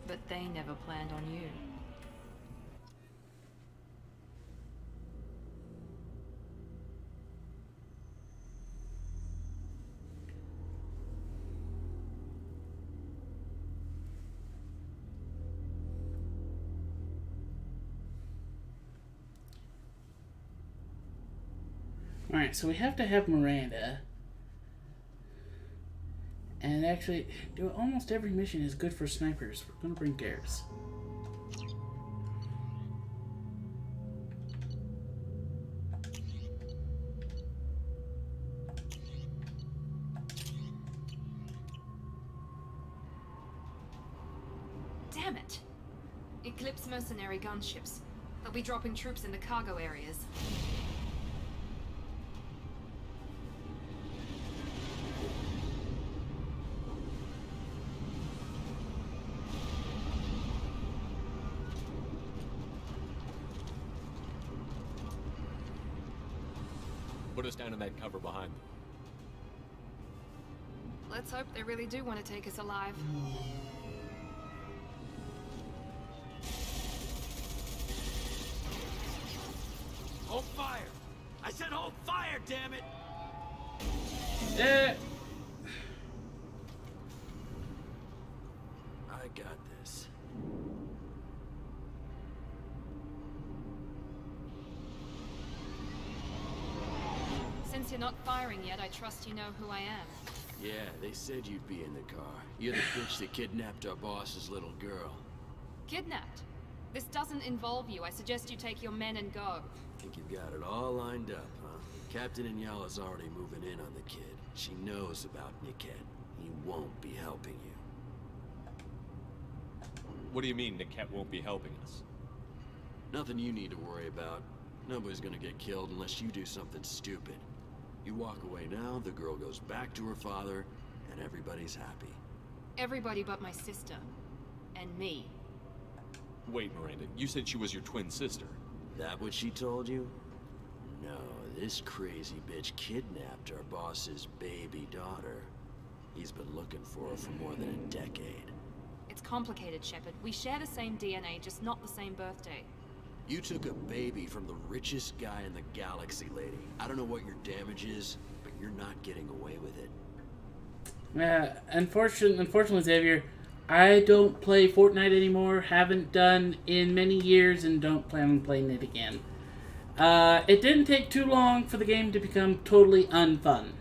Speaker 21: but they never planned on you.
Speaker 1: Alright, so we have to have Miranda. And actually, do almost every mission is good for snipers. We're gonna bring Garrus.
Speaker 21: Damn it! Eclipse mercenary gunships. They'll be dropping troops in the cargo areas.
Speaker 3: Put us down in that cover behind them.
Speaker 21: Let's hope they really do want to take us alive.
Speaker 24: Hold fire! I said hold fire, damn it!
Speaker 12: I got this.
Speaker 21: Since you're not firing yet, I trust you know who I am.
Speaker 12: Yeah, they said you'd be in the car. You're the bitch that kidnapped our boss's little girl.
Speaker 21: Kidnapped? This doesn't involve you. I suggest you take your men and go.
Speaker 12: Think you've got it all lined up, huh? Captain Inyala's already moving in on the kid. She knows about Niket. He won't be helping you.
Speaker 3: What do you mean Niket won't be helping us?
Speaker 12: Nothing you need to worry about. Nobody's gonna get killed unless you do something stupid. You walk away now, the girl goes back to her father, and everybody's happy.
Speaker 21: Everybody but my sister. And me.
Speaker 3: Wait, Miranda, you said she was your twin sister.
Speaker 12: That what she told you? No, this crazy bitch kidnapped our boss's baby daughter. He's been looking for her for more than a decade.
Speaker 21: It's complicated, Shepard. We share the same DNA, just not the same birthday.
Speaker 12: You took a baby from the richest guy in the galaxy, lady. I don't know what your damage is, but you're not getting away with it.
Speaker 1: Unfortunately, Xavier, I don't play Fortnite anymore. Haven't done in many years, and don't plan on playing it again. It didn't take too long for the game to become totally unfun.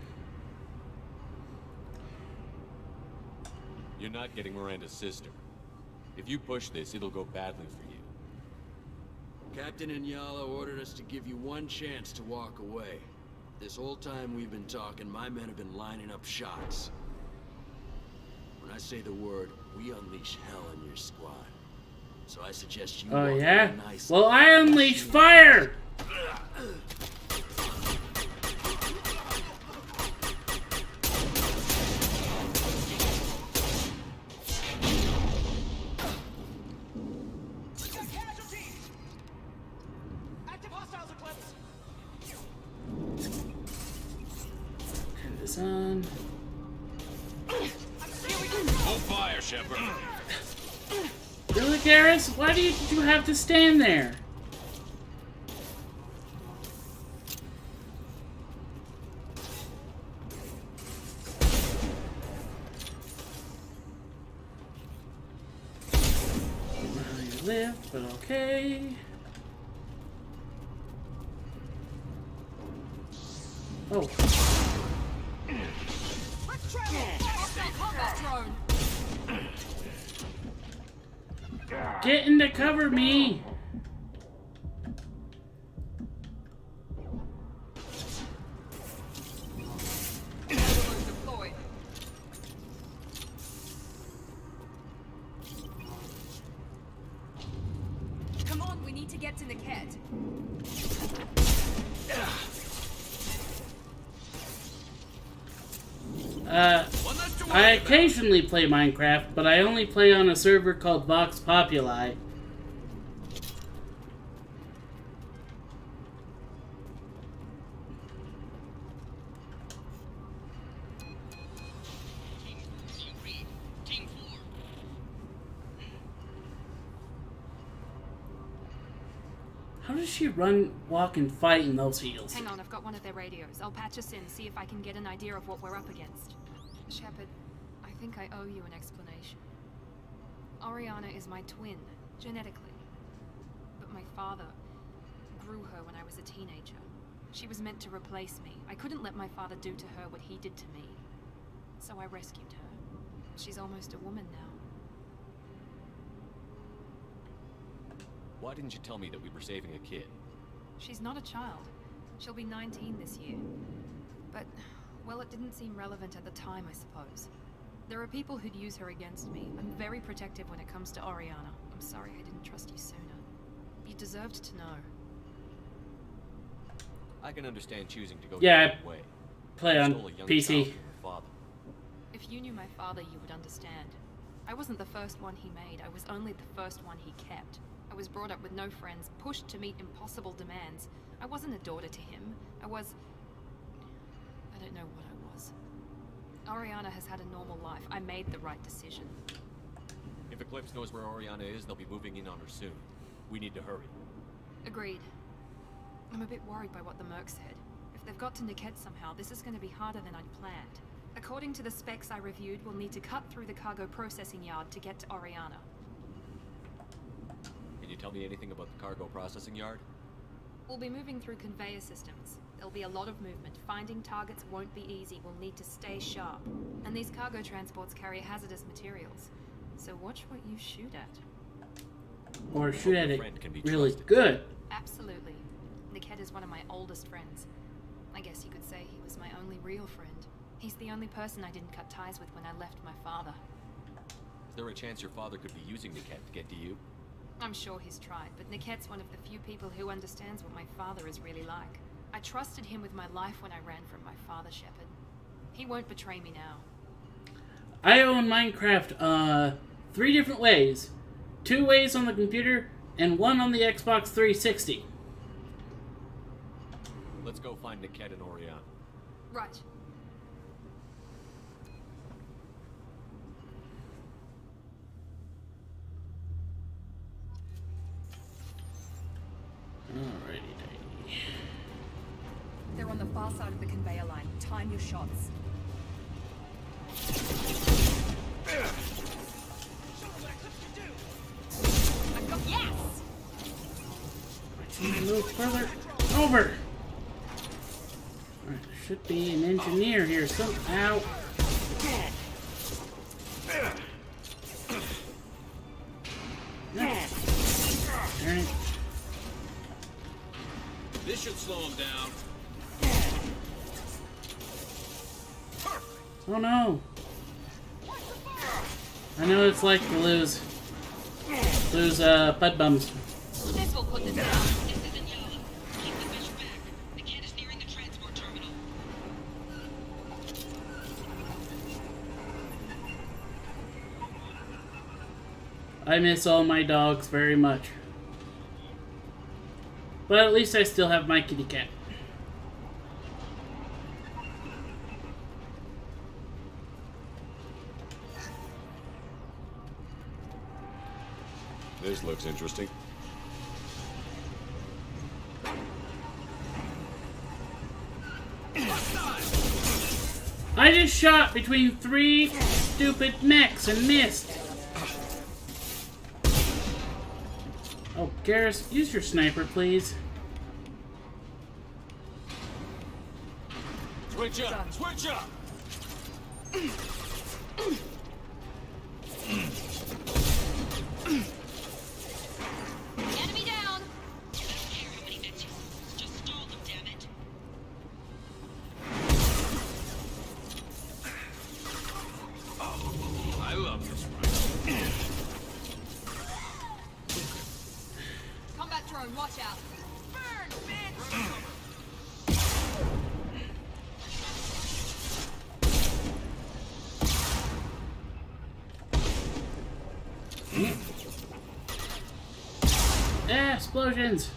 Speaker 3: You're not getting Miranda's sister. If you push this, it'll go badly for you.
Speaker 12: Captain Inyala ordered us to give you one chance to walk away. This whole time we've been talking, my men have been lining up shots. When I say the word, we unleash hell in your squad. So I suggest you
Speaker 1: Oh
Speaker 12: walk
Speaker 1: yeah?
Speaker 12: away nice.
Speaker 1: Well, I unleash fire! Turn this on.
Speaker 16: Hold fire, Shepard.
Speaker 1: Really, Garrus? Why did you have to stand there? Lift, but okay. Oh.
Speaker 21: Let's travel! Hostile combat drone!
Speaker 1: Get in to cover me!
Speaker 21: Deployed. Come on, we need to get to Niket.
Speaker 1: I occasionally play Minecraft, but I only play on a server called Vox Populi. How does she run, walk, and fight in those heels?
Speaker 21: Hang on, I've got one of their radios. I'll patch us in, see if I can get an idea of what we're up against. Shepard, I think I owe you an explanation. Oriana is my twin, genetically. But my father grew her when I was a teenager. She was meant to replace me. I couldn't let my father do to her what he did to me. So I rescued her. She's almost a woman now.
Speaker 3: Why didn't you tell me that we were saving a kid?
Speaker 21: She's not a child. She'll be 19 this year. But, well, it didn't seem relevant at the time, I suppose. There are people who'd use her against me. I'm very protective when it comes to Oriana. I'm sorry I didn't trust you sooner. You deserved to know.
Speaker 3: I can understand choosing to go
Speaker 1: Yeah,
Speaker 3: your own way.
Speaker 1: play
Speaker 3: You
Speaker 1: on
Speaker 3: stole a young
Speaker 1: PC.
Speaker 3: child from her father.
Speaker 21: If you knew my father, you would understand. I wasn't the first one he made. I was only the first one he kept. I was brought up with no friends, pushed to meet impossible demands. I wasn't a daughter to him. I don't know what I was. Oriana has had a normal life. I made the right decision.
Speaker 3: If Eclipse knows where Oriana is, they'll be moving in on her soon. We need to hurry.
Speaker 21: Agreed. I'm a bit worried by what the Merc said. If they've got to Niket somehow, this is going to be harder than I'd planned. According to the specs I reviewed, we'll need to cut through the cargo processing yard to get to Oriana.
Speaker 3: Can you tell me anything about the cargo processing yard?
Speaker 21: We'll be moving through conveyor systems. There'll be a lot of movement. Finding targets won't be easy. We'll need to stay sharp. And these cargo transports carry hazardous materials. So watch what you shoot at.
Speaker 1: Or shoot at it
Speaker 3: Can be
Speaker 1: really
Speaker 3: trusted.
Speaker 1: good.
Speaker 21: Absolutely. Niket is one of my oldest friends. I guess you could say he was my only real friend. He's the only person I didn't cut ties with when I left my father.
Speaker 3: Is there a chance your father could be using Niket to get to you?
Speaker 21: I'm sure he's tried, but Niket's one of the few people who understands what my father is really like. I trusted him with my life when I ran from my father, Shepard. He won't betray me now.
Speaker 1: I own Minecraft 3 different ways. 2 ways on the computer, and 1 on the Xbox 360.
Speaker 3: Let's go find Niket and Oriana.
Speaker 21: Right.
Speaker 1: Alrighty.
Speaker 21: They're on the far side of the conveyor line. Time your shots. Yes!
Speaker 1: Move further over. Alright, there should be an engineer here somehow. Alright.
Speaker 12: This should slow him down.
Speaker 1: Oh no. I know it's like to lose pud bums.
Speaker 21: This will put this down.
Speaker 10: This is Inyala. Keep the fish back. The cat is nearing the transport terminal.
Speaker 1: I miss all my dogs very much. But at least I still have my kitty cat.
Speaker 3: This looks interesting.
Speaker 1: I just shot between 3 stupid mechs and missed. Oh, Garrus, use your sniper, please.
Speaker 8: Switch up! Switch up!
Speaker 10: Enemy down! I don't care how many bits you lose. Just stall them, damn it.
Speaker 8: I love this ride.
Speaker 10: Combat drone, watch out. Burn, bitch!
Speaker 1: Ah, explosions!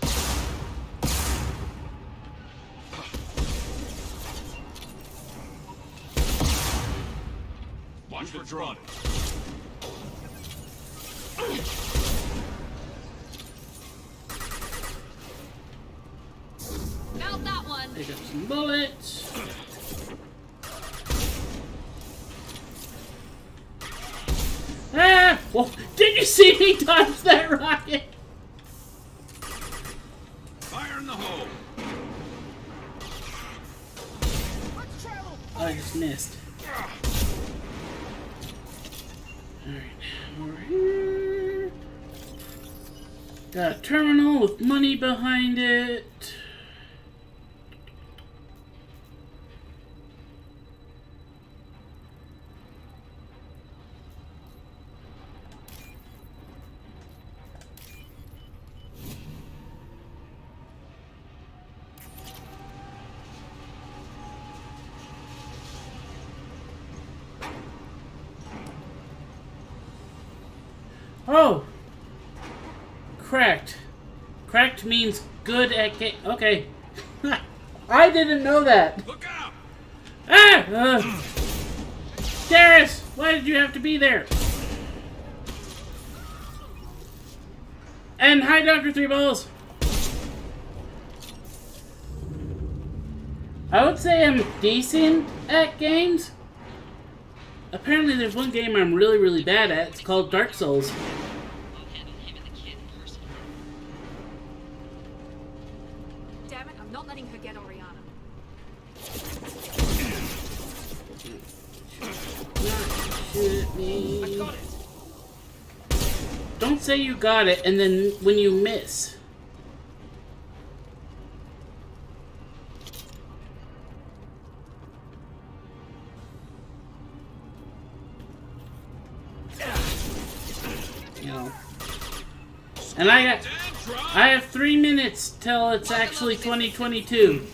Speaker 8: Watch for drone.
Speaker 10: Mount that one.
Speaker 1: Pick up some bullets. Ah! Well, did you see me dodge that rocket?
Speaker 8: Fire in the hole.
Speaker 1: I just missed. Alright, over here. Got a terminal with money behind it. Oh! Cracked. Cracked means good at game. Okay. I didn't know that.
Speaker 8: Look out!
Speaker 1: Ah! Garrus! Why did you have to be there? And hi, Dr. Three Balls! I would say I'm decent at games. Apparently there's one game I'm really, really bad at. It's called Dark Souls.
Speaker 21: Damn it, I'm not letting her get Oriana.
Speaker 1: Shoot me. I got it. Don't say you got it and then when you miss. And I have 3 minutes till it's actually 2022.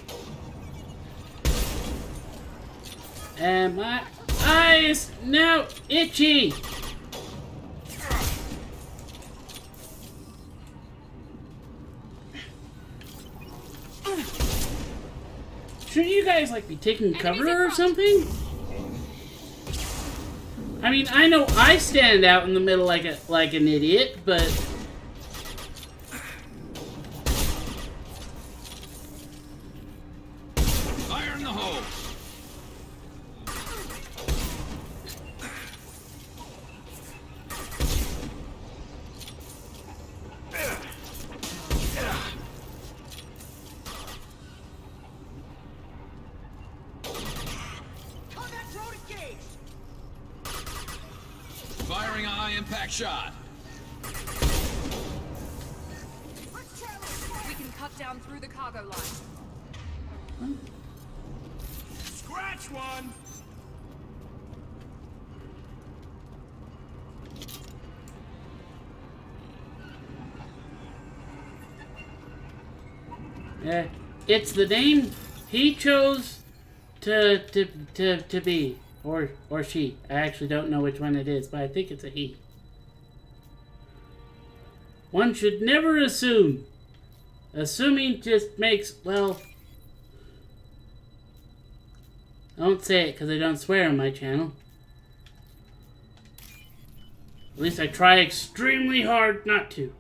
Speaker 1: And my eyes now itchy. Shouldn't you guys like be taking cover or something? I mean, I know I stand out in the middle like an idiot, but
Speaker 8: Firing a high-impact shot.
Speaker 21: We can cut down through the cargo line.
Speaker 8: Scratch one!
Speaker 1: It's the name he chose to be, or she. I actually don't know which one it is, but I think it's a he. One should never assume. Assuming just makes, well, I don't say it because I don't swear on my channel. At least I try extremely hard not to.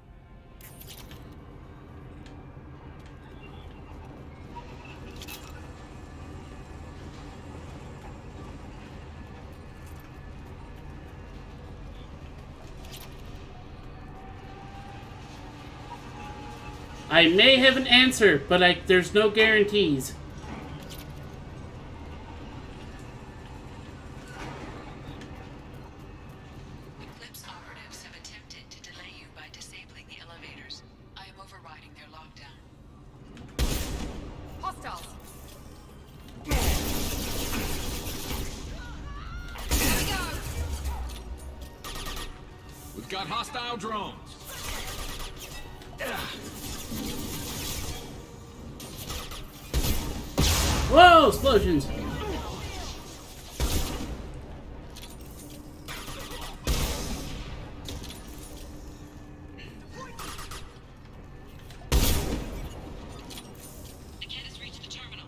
Speaker 1: I may have an answer, but there's no guarantees.
Speaker 10: Eclipse operatives have attempted to delay you by disabling the elevators. I am overriding their lockdown.
Speaker 21: Hostiles!
Speaker 2: We've got hostile drones.
Speaker 1: Whoa, explosions!
Speaker 10: Niket has reached the terminal.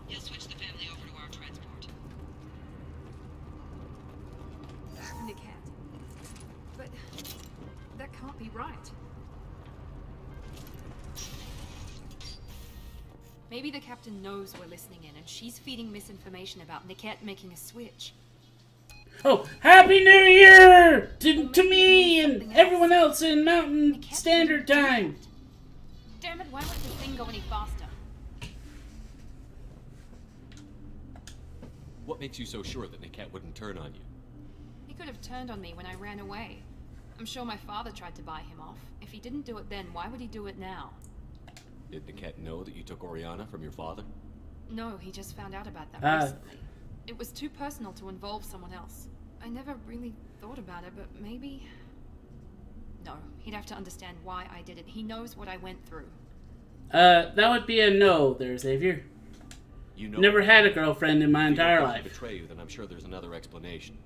Speaker 10: He'll switch the family over to our transport.
Speaker 21: Niket. But that can't be right. Maybe the captain knows we're listening in, and she's feeding misinformation about Niket making a switch.
Speaker 1: Oh, Happy New Year to me and everyone else in Mountain Standard Time.
Speaker 21: Damn it, why won't the thing go any faster?
Speaker 3: What makes you so sure that Niket wouldn't turn on you?
Speaker 21: He could have turned on me when I ran away. I'm sure my father tried to buy him off. If he didn't do it then, why would he do it now?
Speaker 3: Did Niket know that you took Oriana from your father?
Speaker 21: No, he just found out about that recently. It was too personal to involve someone else. I never really thought about it, but maybe... No, he'd have to understand why I did it. He knows what I went through.
Speaker 1: That would be a no there, Xavier.
Speaker 3: You know,
Speaker 1: never had a girlfriend in my entire
Speaker 3: if he
Speaker 1: life.
Speaker 3: betray you, then I'm sure there's another explanation.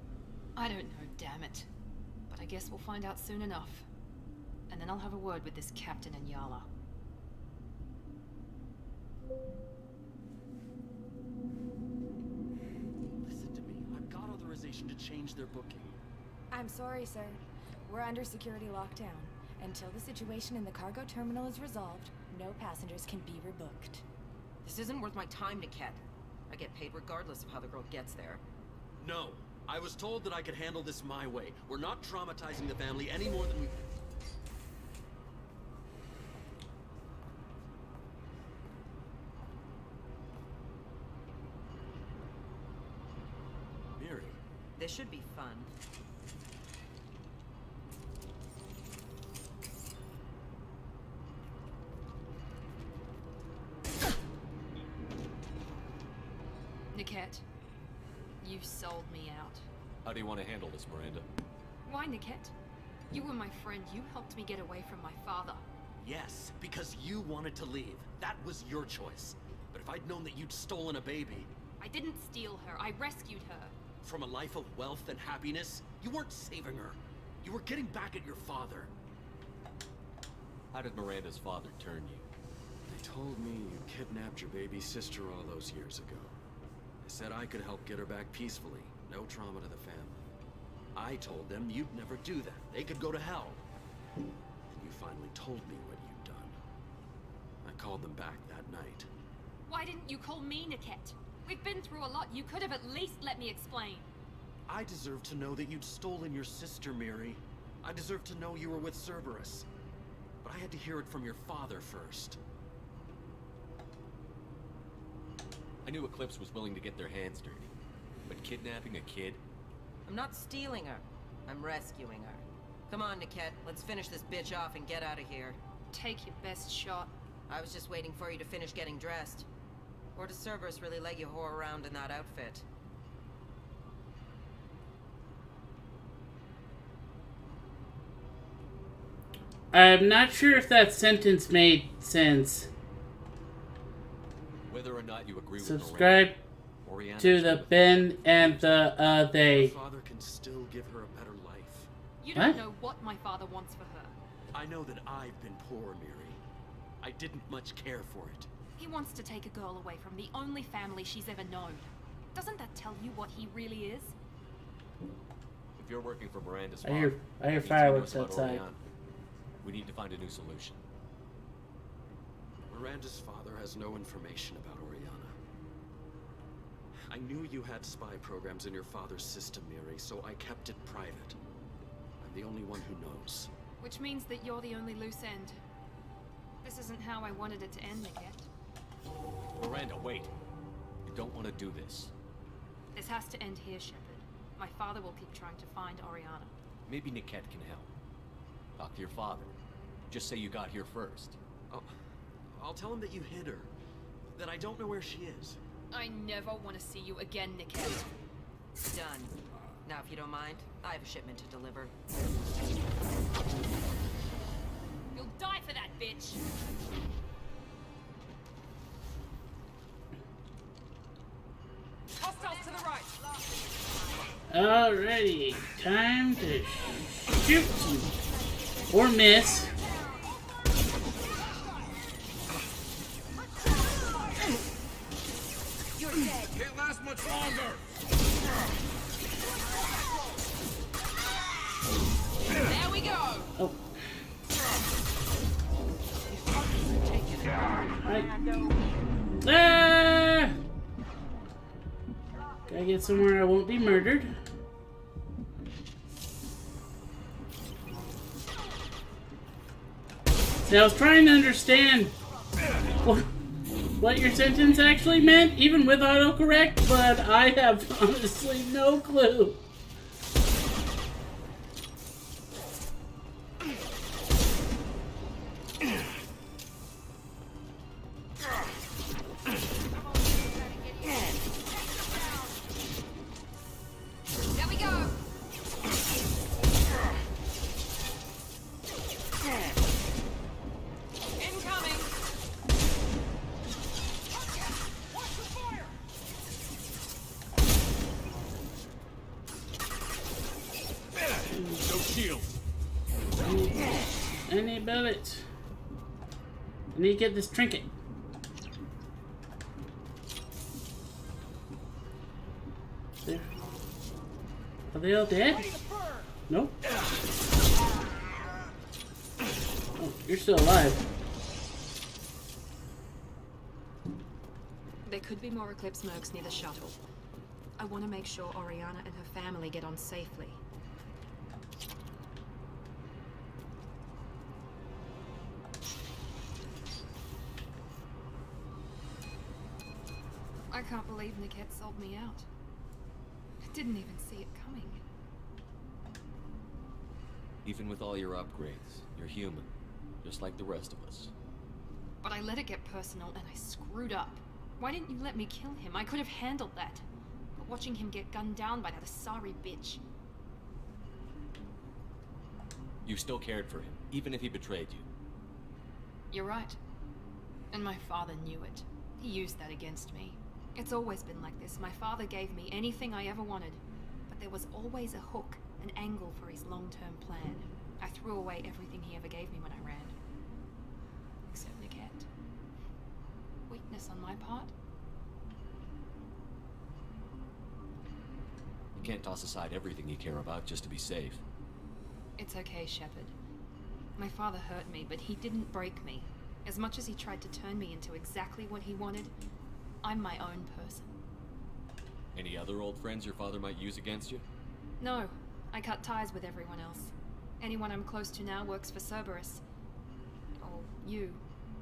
Speaker 21: I don't know, damn it. But I guess we'll find out soon enough. And then I'll have a word with this captain and Yala.
Speaker 4: Listen to me. I've got authorization to change their booking.
Speaker 9: I'm sorry, sir. We're under security lockdown. Until the situation in the cargo terminal is resolved, no passengers can be rebooked.
Speaker 19: This isn't worth my time, Niket. I get paid regardless of how the girl gets there.
Speaker 12: No. I was told that I could handle this my way. We're not traumatizing the family any more than we... Miri.
Speaker 19: This should be fun.
Speaker 21: Niket, you've sold me out.
Speaker 3: How do you want to handle this, Miranda?
Speaker 21: Why, Niket? You were my friend. You helped me get away from my father.
Speaker 12: Yes, because you wanted to leave. That was your choice. But if I'd known that you'd stolen a baby...
Speaker 21: I didn't steal her. I rescued her.
Speaker 12: From a life of wealth and happiness, you weren't saving her. You were getting back at your father.
Speaker 3: How did Miranda's father turn you?
Speaker 12: They told me you kidnapped your baby sister all those years ago. They said I could help get her back peacefully. No trauma to the family. I told them you'd never do that. They could go to hell. And you finally told me what you'd done. I called them back that night.
Speaker 21: Why didn't you call me, Niket? We've been through a lot. You could have at least let me explain.
Speaker 12: I deserve to know that you'd stolen your sister, Miri. I deserve to know you were with Cerberus. But I had to hear it from your father first.
Speaker 3: I knew Eclipse was willing to get their hands dirty. But kidnapping a kid?
Speaker 19: I'm not stealing her. I'm rescuing her. Come on, Niket. Let's finish this bitch off and get out of here.
Speaker 21: Take your best shot.
Speaker 19: I was just waiting for you to finish getting dressed. Or does Cerberus really let you whore around in that outfit?
Speaker 1: I'm not sure if that sentence made sense.
Speaker 3: Whether or not you agree
Speaker 1: Subscribe
Speaker 3: with Miranda,
Speaker 1: to the Ben and the they.
Speaker 12: Your father can still give her a better life.
Speaker 21: You don't know what my father wants for her.
Speaker 12: I know that I've been poor, Miri. I didn't much care for it.
Speaker 21: He wants to take a girl away from the only family she's ever known. Doesn't that tell you what he really is?
Speaker 3: if you're working for Miranda's
Speaker 1: I
Speaker 3: father,
Speaker 1: hear
Speaker 3: that means he
Speaker 1: fireworks
Speaker 3: knows about
Speaker 1: outside.
Speaker 3: Oriana. We need to find a new solution.
Speaker 12: Miranda's father has no information about Oriana. I knew you had spy programs in your father's system, Miri, so I kept it private. I'm the only one who knows.
Speaker 21: Which means that you're the only loose end. This isn't how I wanted it to end, Niket.
Speaker 3: Miranda, wait. You don't want to do this.
Speaker 21: This has to end here, Shepard. My father will keep trying to find Oriana.
Speaker 3: Maybe Niket can help. Talk to your father. Just say you got here first.
Speaker 4: Oh, I'll tell him that you hid her. That I don't know where she is.
Speaker 21: I never want to see you again, Niket.
Speaker 19: Done. Now, if you don't mind, I have a shipment to deliver.
Speaker 21: You'll die for that, bitch! Hostiles to the right!
Speaker 1: Alrighty, time to shoot you. Or miss.
Speaker 21: You're dead.
Speaker 16: Can't last much longer.
Speaker 21: There we go!
Speaker 1: Oh. Ah! Gotta get somewhere I won't be murdered. See, I was trying to understand what your sentence actually meant, even with autocorrect, but I have honestly no clue.
Speaker 21: There we go! Incoming!
Speaker 16: No shield.
Speaker 1: Any bullets? I need to get this trinket. There. Are they all dead? Nope. Oh, you're still alive.
Speaker 21: There could be more Eclipse mercs near the shuttle. I want to make sure Oriana and her family get on safely. I can't believe Niket sold me out. I didn't even see it coming.
Speaker 3: Even with all your upgrades, you're human. Just like the rest of us.
Speaker 21: But I let it get personal and I screwed up. Why didn't you let me kill him? I could have handled that. But watching him get gunned down by that Asari bitch.
Speaker 3: You still cared for him, even if he betrayed you.
Speaker 21: You're right. And my father knew it. He used that against me. It's always been like this. My father gave me anything I ever wanted. But there was always a hook, an angle for his long-term plan. I threw away everything he ever gave me when I ran. Except Niket. Weakness on my part?
Speaker 3: You can't toss aside everything you care about just to be safe.
Speaker 21: It's okay, Shepard. My father hurt me, but he didn't break me. As much as he tried to turn me into exactly what he wanted, I'm my own person.
Speaker 3: Any other old friends your father might use against you?
Speaker 21: No, I cut ties with everyone else. Anyone I'm close to now works for Cerberus. Or you.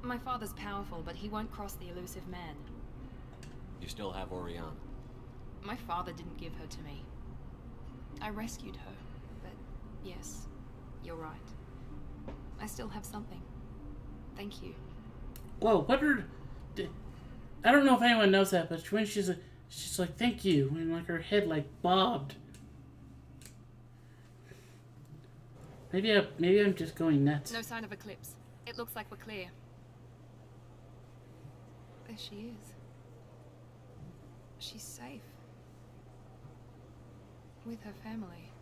Speaker 21: My father's powerful, but he won't cross the elusive man.
Speaker 3: You still have Oriana.
Speaker 21: My father didn't give her to me. I rescued her, but yes, you're right. I still have something. Thank you.
Speaker 1: Whoa, what are... I don't know if anyone knows that, but when she's like, thank you, and like her head like bobbed. Maybe I'm just going nuts.
Speaker 21: No sign of Eclipse. It looks like we're clear. There she is. She's safe. With her family.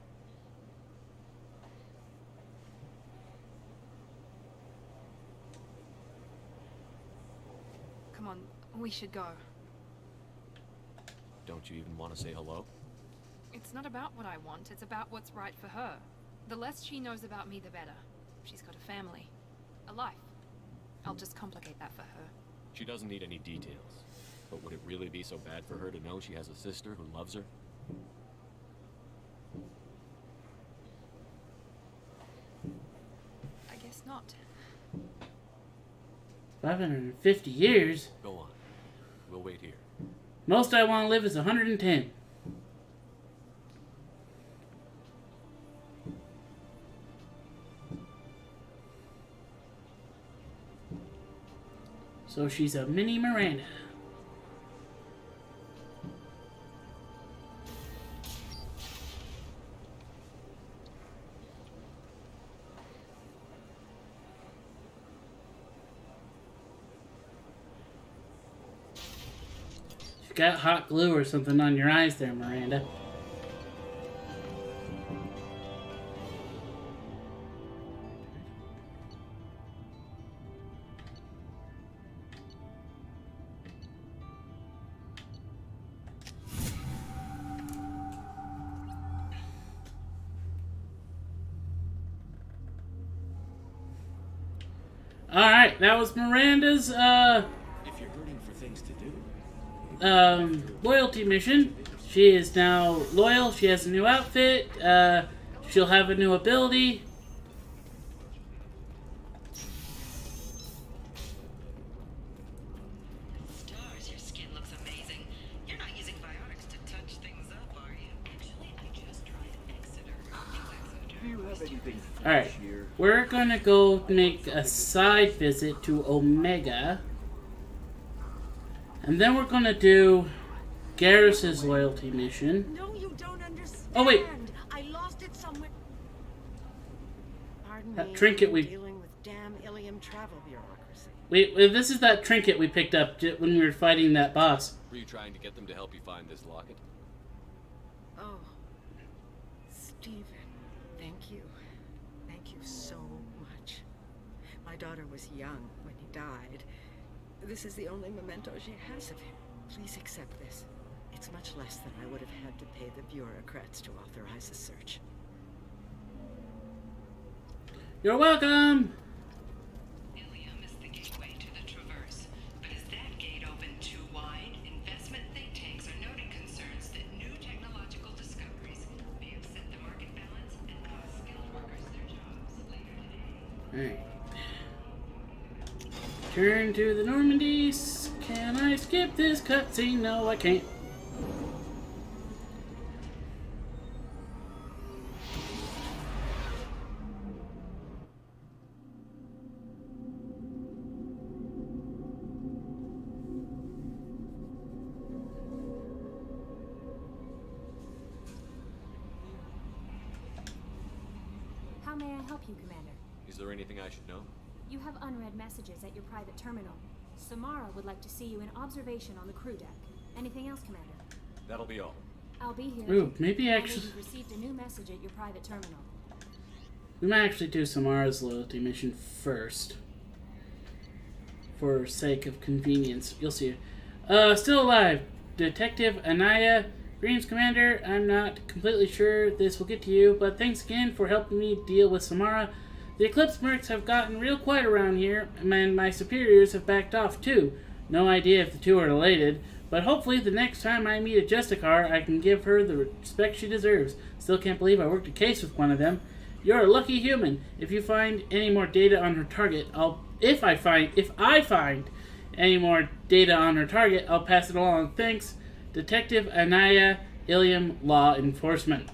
Speaker 21: Come on, we should go.
Speaker 3: Don't you even want to say hello?
Speaker 21: It's not about what I want, it's about what's right for her. The less she knows about me, the better. She's got a family. A life. I'll just complicate that for her.
Speaker 3: She doesn't need any details. But would it really be so bad for her to know she has a sister who loves her?
Speaker 21: I guess not.
Speaker 1: 550 years?
Speaker 3: Go on. We'll wait here.
Speaker 1: Most I want to live is 110. So she's a mini Miranda. You got hot glue or something on your eyes there, Miranda. Alright, that was Miranda's,
Speaker 18: If you're hurting for things to do.
Speaker 1: Loyalty mission. She is now loyal. She has a new outfit. She'll have a new ability.
Speaker 10: Stars, your skin looks amazing. You're not using biotics to touch things up, are you? Actually, I just tried Exeter.
Speaker 8: Do you have anything
Speaker 1: Alright,
Speaker 8: here?
Speaker 1: we're gonna go make a side visit to Omega. And then we're gonna do Garrus's loyalty mission.
Speaker 17: No, you don't understand.
Speaker 1: Oh, wait.
Speaker 17: I lost it somewhere. Pardon
Speaker 1: That
Speaker 17: me,
Speaker 1: trinket
Speaker 17: I'm
Speaker 1: we-
Speaker 17: dealing with damn Ilium travel bureaucracy.
Speaker 1: Wait, this is that trinket we picked up when we were fighting that boss.
Speaker 3: Were you trying to get them to help you find this locket?
Speaker 17: Oh, Stephen, thank you. Thank you so much. My daughter was young when he died. This is the only memento she has of him. Please accept this. It's much less than I would have had to pay the bureaucrats to authorize the search.
Speaker 1: You're welcome!
Speaker 10: Ilium is the gateway to the Traverse. But is that gate open too wide? Investment think tanks are noting concerns that new technological discoveries may upset the market balance and cost skilled workers their jobs later today.
Speaker 1: Alright. Turn to the Normandies. Can I skip this cutscene? No, I can't.
Speaker 9: How may I help you, Commander?
Speaker 3: Is there anything I should know?
Speaker 9: You have unread messages at your private terminal. Samara would like to see you in observation on the crew deck. Anything else, Commander?
Speaker 3: That'll be all.
Speaker 9: I'll be here.
Speaker 1: Ooh, maybe
Speaker 9: Now that
Speaker 1: actually...
Speaker 9: you've received a new message at your private terminal.
Speaker 1: We might actually do Samara's loyalty mission first. For sake of convenience. You'll see. Still alive. Detective Anaya. Greetings, Commander. I'm not completely sure this will get to you, but thanks again for helping me deal with Samara. The Eclipse mercs have gotten real quiet around here, and my superiors have backed off too. No idea if the two are related, but hopefully the next time I meet a Justicar, I can give her the respect she deserves. Still can't believe I worked a case with one of them. You're a lucky human. If you find any more data on her target, if I find any more data on her target, I'll pass it along. Thanks, Detective Anaya, Ilium Law Enforcement.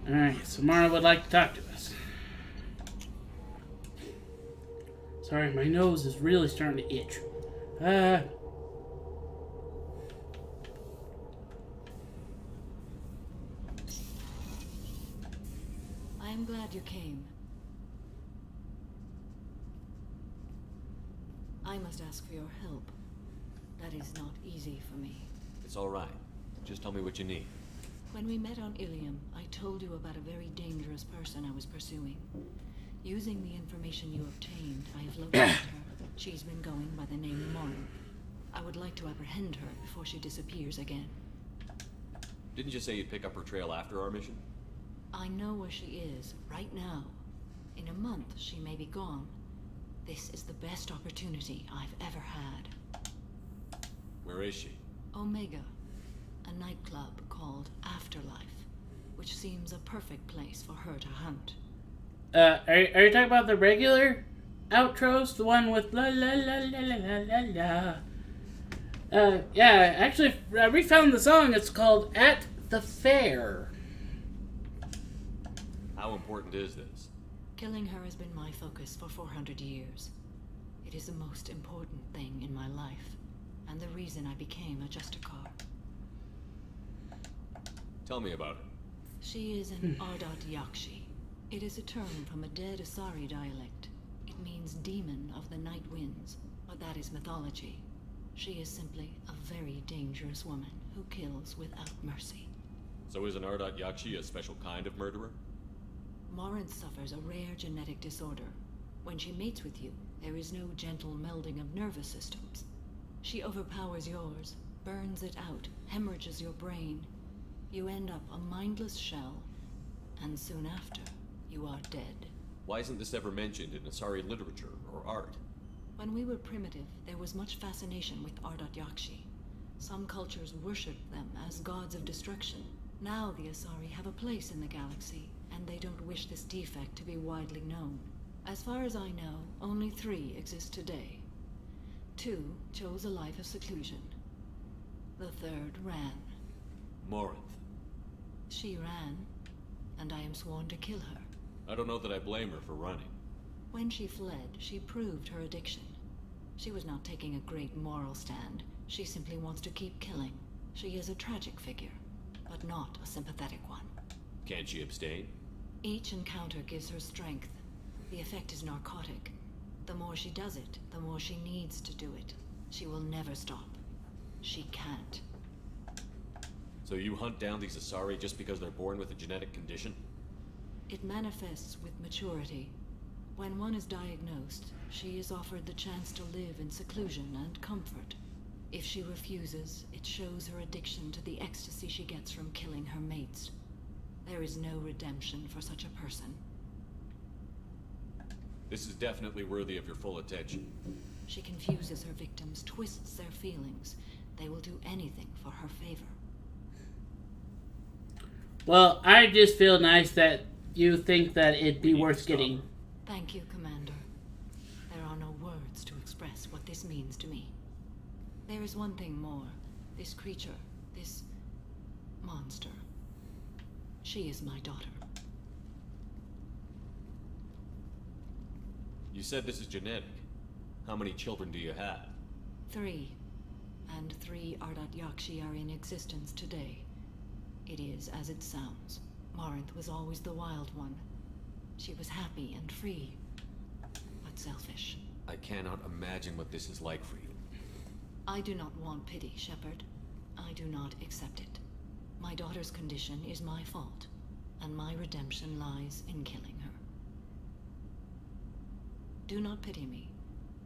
Speaker 1: Alright, Samara would like to talk to us. Sorry, my nose is really starting to itch.
Speaker 13: I am glad you came. I must ask for your help. That is not easy for me.
Speaker 3: It's all right. Just tell me what you need.
Speaker 13: When we met on Ilium, I told you about a very dangerous person I was pursuing. Using the information you obtained, I have located her. She's been going by the name Morin. I would like to apprehend her before she disappears again.
Speaker 3: Didn't you say you'd pick up her trail after our mission?
Speaker 13: I know where she is, right now. In a month, she may be gone. This is the best opportunity I've ever had.
Speaker 3: Where is she?
Speaker 13: Omega, a nightclub called Afterlife, which seems a perfect place for her to hunt.
Speaker 1: Are you talking about the regular outros, the one with la la la la la la la la. Yeah, actually, I refound the song. It's called At the Fair.
Speaker 3: How important is this?
Speaker 13: Killing her has been my focus for 400 years. It is the most important thing in my life, and the reason I became a Justicar.
Speaker 3: Tell me about it.
Speaker 13: She is an Ardat Yakshi. It is a term from a dead Asari dialect. It means demon of the night winds, but that is mythology. She is simply a very dangerous woman who kills without mercy.
Speaker 3: So is an Ardat Yakshi a special kind of murderer?
Speaker 13: Morinth suffers a rare genetic disorder. When she mates with you, there is no gentle melding of nervous systems. She overpowers yours, burns it out, hemorrhages your brain. You end up a mindless shell, and soon after, you are dead.
Speaker 3: Why isn't this ever mentioned in Asari literature or art?
Speaker 13: When we were primitive, there was much fascination with Ardat Yakshi. Some cultures worshipped them as gods of destruction. Now the Asari have a place in the galaxy, and they don't wish this defect to be widely known. As far as I know, only 3 exist today. 2 chose a life of seclusion. The 3rd ran.
Speaker 3: Morinth.
Speaker 13: She ran, and I am sworn to kill her.
Speaker 3: I don't know that I blame her for running.
Speaker 13: When she fled, she proved her addiction. She was not taking a great moral stand. She simply wants to keep killing. She is a tragic figure, but not a sympathetic one.
Speaker 3: Can't she abstain?
Speaker 13: Each encounter gives her strength. The effect is narcotic. The more she does it, the more she needs to do it. She will never stop. She can't.
Speaker 3: So you hunt down these Asari just because they're born with a genetic condition?
Speaker 13: It manifests with maturity. When one is diagnosed, she is offered the chance to live in seclusion and comfort. If she refuses, it shows her addiction to the ecstasy she gets from killing her mates. There is no redemption for such a person.
Speaker 3: This is definitely worthy of your full attention.
Speaker 13: She confuses her victims, twists their feelings. They will do anything for her favor.
Speaker 1: Well, I just feel nice that you think that it'd be worth getting.
Speaker 13: Thank you, Commander. There are no words to express what this means to me. There is one thing more. This creature, this monster. She is my daughter.
Speaker 3: You said this is genetic. How many children do you have?
Speaker 13: 3. And 3 Ardat Yakshi are in existence today. It is as it sounds. Morinth was always the wild one. She was happy and free, but selfish.
Speaker 3: I cannot imagine what this is like for you.
Speaker 13: I do not want pity, Shepard. I do not accept it. My daughter's condition is my fault, and my redemption lies in killing her. Do not pity me.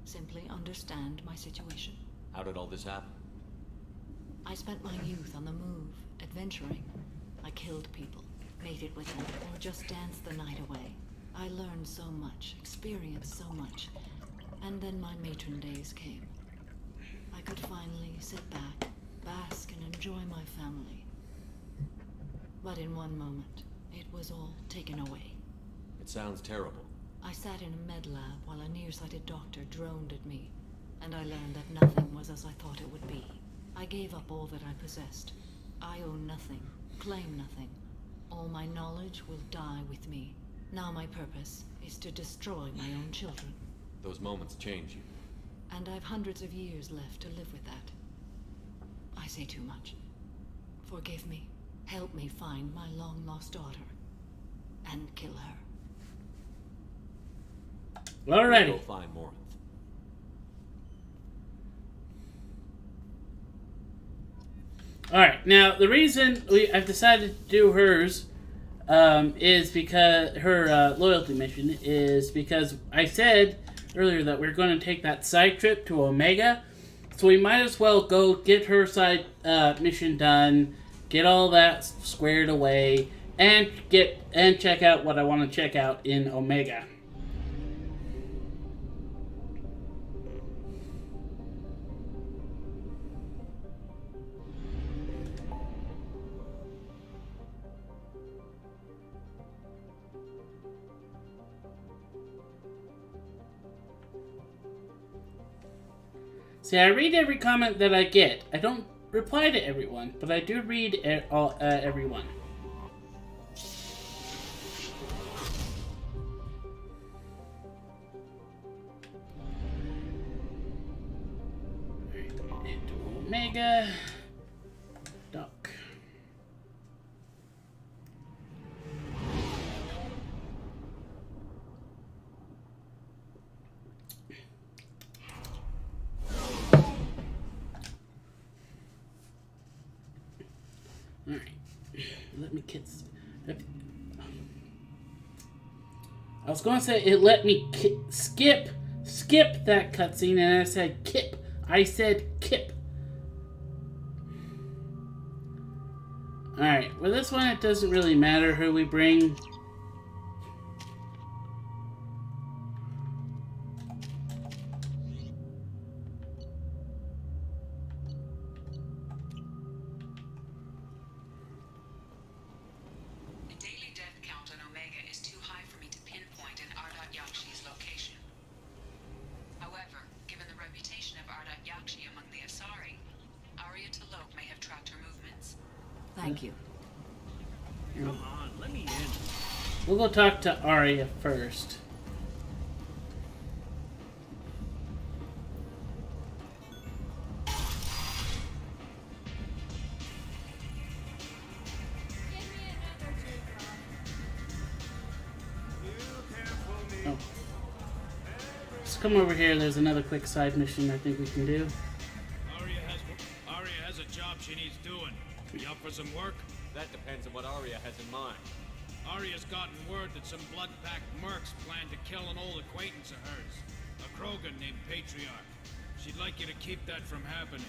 Speaker 13: Simply understand my situation.
Speaker 3: How did all this happen?
Speaker 13: I spent my youth on the move, adventuring. I killed people, mated with them, or just danced the night away. I learned so much, experienced so much, and then my matron days came. I could finally sit back, bask, and enjoy my family. But in one moment, it was all taken away.
Speaker 3: It sounds terrible.
Speaker 13: I sat in a med lab while a nearsighted doctor droned at me, and I learned that nothing was as I thought it would be. I gave up all that I possessed. I own nothing, claim nothing. All my knowledge will die with me. Now my purpose is to destroy my own children.
Speaker 3: Those moments change you.
Speaker 13: And I've hundreds of years left to live with that. I say too much. Forgive me. Help me find my long-lost daughter. And kill her.
Speaker 1: Alrighty.
Speaker 3: Go find Morinth.
Speaker 1: Alright, now the reason I've decided to do hers is because her loyalty mission is because I said earlier that we're going to take that side trip to Omega, so we might as well go get her side mission done, get all that squared away, and check out what I want to check out in Omega. See, I read every comment that I get. I don't reply to everyone, but I do read everyone. Omega. Duck. Alright. Let me kiss. I was going to say it let me skip that cutscene, and I said kip. I said kip. Alright, well this one it doesn't really matter who we bring.
Speaker 21: Thank you.
Speaker 12: Come on, let me in.
Speaker 1: We'll go talk to Arya first. Oh. Just come over here. There's another quick side mission I think we can do.
Speaker 6: Arya has a job she needs doing. You up for some work?
Speaker 3: That depends on what Arya has in mind.
Speaker 6: Arya's gotten word that some blood-packed mercs plan to kill an old acquaintance of hers, a Krogan named Patriarch. She'd like you to keep that from happening.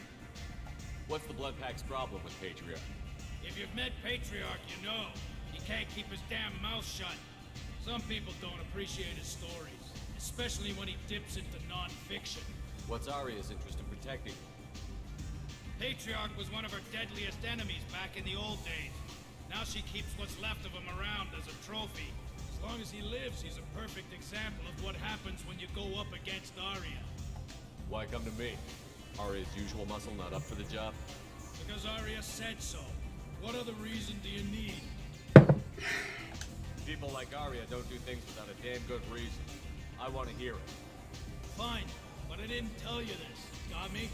Speaker 3: What's the blood-pack's problem with Patriarch?
Speaker 6: If you've met Patriarch, you know. He can't keep his damn mouth shut. Some people don't appreciate his stories, especially when he dips into non-fiction.
Speaker 3: What's Arya's interest in protecting?
Speaker 6: Patriarch was one of her deadliest enemies back in the old days. Now she keeps what's left of him around as a trophy. As long as he lives, he's a perfect example of what happens when you go up against Arya.
Speaker 3: Why come to me? Arya's usual muscle not up for the job?
Speaker 6: Because Arya said so. What other reason do you need?
Speaker 3: People like Arya don't do things without a damn good reason. I want to hear it.
Speaker 6: Fine, but I didn't tell you this. Got me?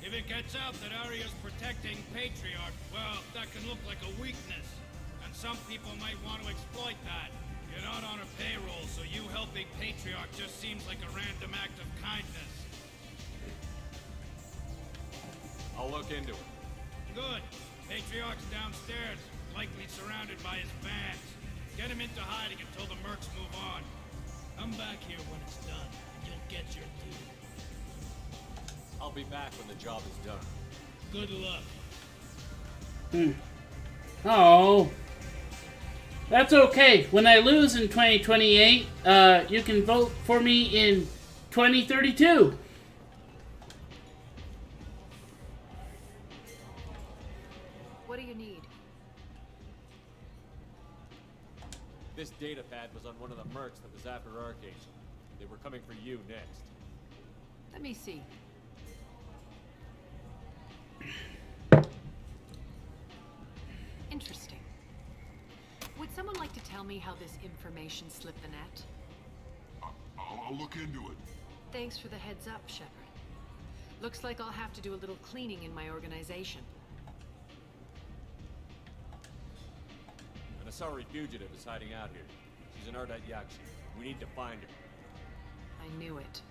Speaker 6: If it gets out that Arya's protecting Patriarch, well, that can look like a weakness. And some people might want to exploit that. You're not on her payroll, so you helping Patriarch just seems like a random act of kindness.
Speaker 3: I'll look into it.
Speaker 6: Good. Patriarch's downstairs, likely surrounded by his fans. Get him into hiding until the mercs move on. Come back here when it's done, and you'll get your due.
Speaker 3: I'll be back when the job is done.
Speaker 6: Good luck.
Speaker 1: Oh. That's okay. When I lose in 2028, you can vote for me in 2032.
Speaker 21: What do you need?
Speaker 3: This data pad was on one of the mercs that was after Archangel. They were coming for you next.
Speaker 21: Let me see. Interesting. Would someone like to tell me how this information slipped the net?
Speaker 15: I'll look into it.
Speaker 21: Thanks for the heads up, Shepard. Looks like I'll have to do a little cleaning in my organization.
Speaker 3: An Asari fugitive is hiding out here. She's an Ardat Yakshi. We need to find her.
Speaker 21: I knew it.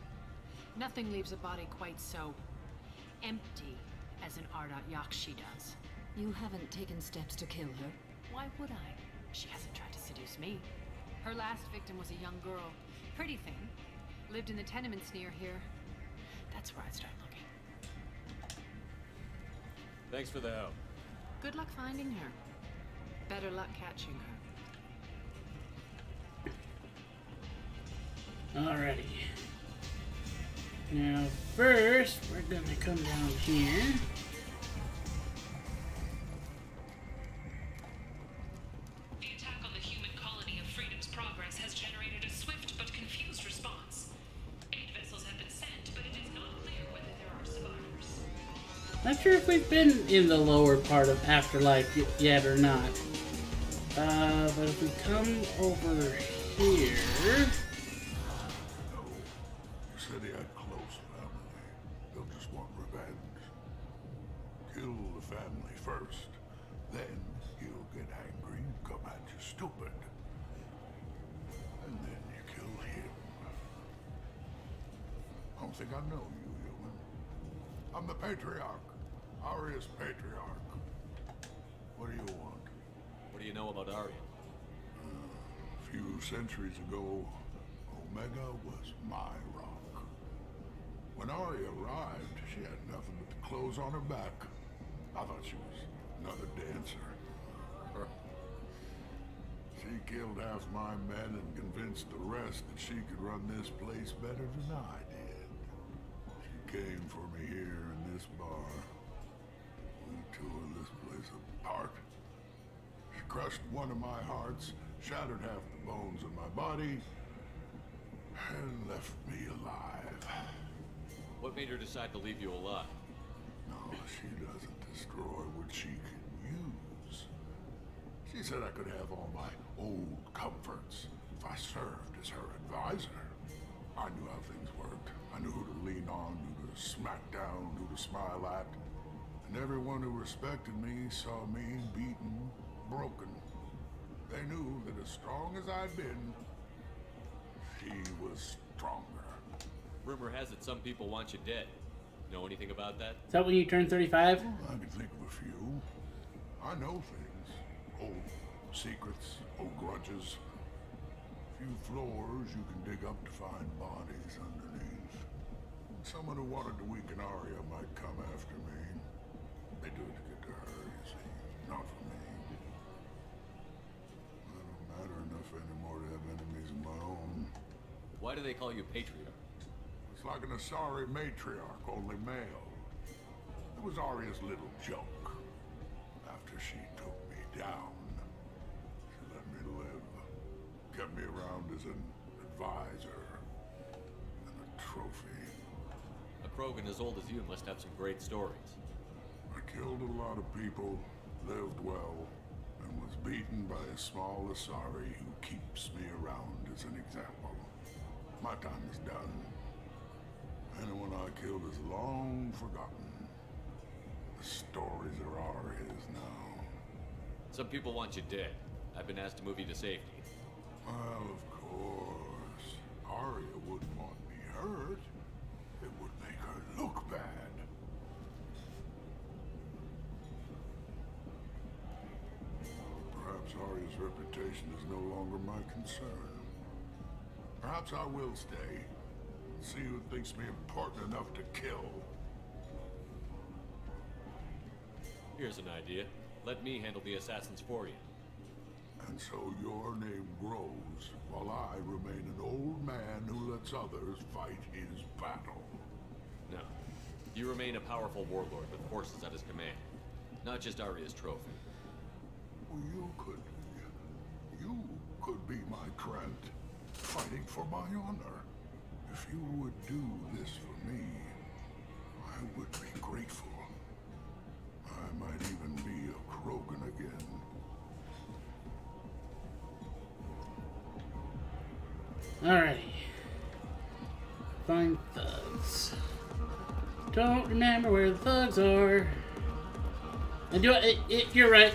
Speaker 21: Nothing leaves a body quite so empty as an Ardat Yakshi does.
Speaker 13: You haven't taken steps to kill her?
Speaker 21: Why would I? She hasn't tried to seduce me. Her last victim was a young girl. Pretty thing. Lived in the tenements near here. That's where I'd start looking.
Speaker 3: Thanks for the help.
Speaker 21: Good luck finding her. Better luck catching her.
Speaker 1: Alrighty. Now, first, we're gonna come down here.
Speaker 10: The attack on the human colony of Freedom's Progress has generated a swift but confused response. 8 vessels have been sent, but it is not clear whether there are survivors.
Speaker 1: Not sure if we've been in the lower part of Afterlife yet or not. But if we come over here...
Speaker 15: You said he had close family. They'll just want revenge. Kill the family first. Then he'll get angry and come at you stupid. And then you kill him. I don't think I know you, human. I'm the Patriarch. Aria's Patriarch. What do you want?
Speaker 3: What do you know about Arya?
Speaker 15: A few centuries ago, Omega was my rock. When Arya arrived, she had nothing but the clothes on her back. I thought she was another dancer. She killed half my men and convinced the rest that she could run this place better than I did. She came for me here in this bar. We tore this place apart. She crushed one of my hearts, shattered half the bones in my body, and left me alive.
Speaker 3: What made her decide to leave you alive?
Speaker 15: No, she doesn't destroy what she can use. She said I could have all my old comforts if I served as her advisor. I knew how things worked. I knew who to lean on, who to smack down, who to smile at. And everyone who respected me saw me beaten, broken. They knew that as strong as I'd been, she was stronger.
Speaker 3: Rumor has it some people want you dead. Know anything about that?
Speaker 1: Is that when you turn 35?
Speaker 15: I can think of a few. I know things. Old secrets, old grudges. Few floors you can dig up to find bodies underneath. Someone who wanted to weaken Arya might come after me. They do it to get to her, you see. Not for me. I don't matter enough anymore to have enemies of my own.
Speaker 3: Why do they call you Patriarch?
Speaker 15: It's like an Asari matriarch, only male. It was Arya's little joke. After she took me down, she let me live. Kept me around as an advisor and a trophy.
Speaker 3: A Krogan as old as you must have some great stories.
Speaker 15: I killed a lot of people, lived well, and was beaten by a small Asari who keeps me around as an example. My time is done. Anyone I killed is long forgotten. The stories are Arya's now.
Speaker 3: Some people want you dead. I've been asked to move you to safety.
Speaker 15: Well, of course. Arya wouldn't want me hurt. It would make her look bad. Perhaps Arya's reputation is no longer my concern. Perhaps I will stay. See who thinks me important enough to kill.
Speaker 3: Here's an idea. Let me handle the assassins for you.
Speaker 15: And so your name grows, while I remain an old man who lets others fight his battle.
Speaker 3: No. You remain a powerful warlord with forces at his command. Not just Arya's trophy.
Speaker 15: Well, you could be my Trent, fighting for my honor. If you would do this for me, I would be grateful. I might even be a Krogan again.
Speaker 1: Alrighty. Find thugs. Don't remember where the thugs are. And you're right,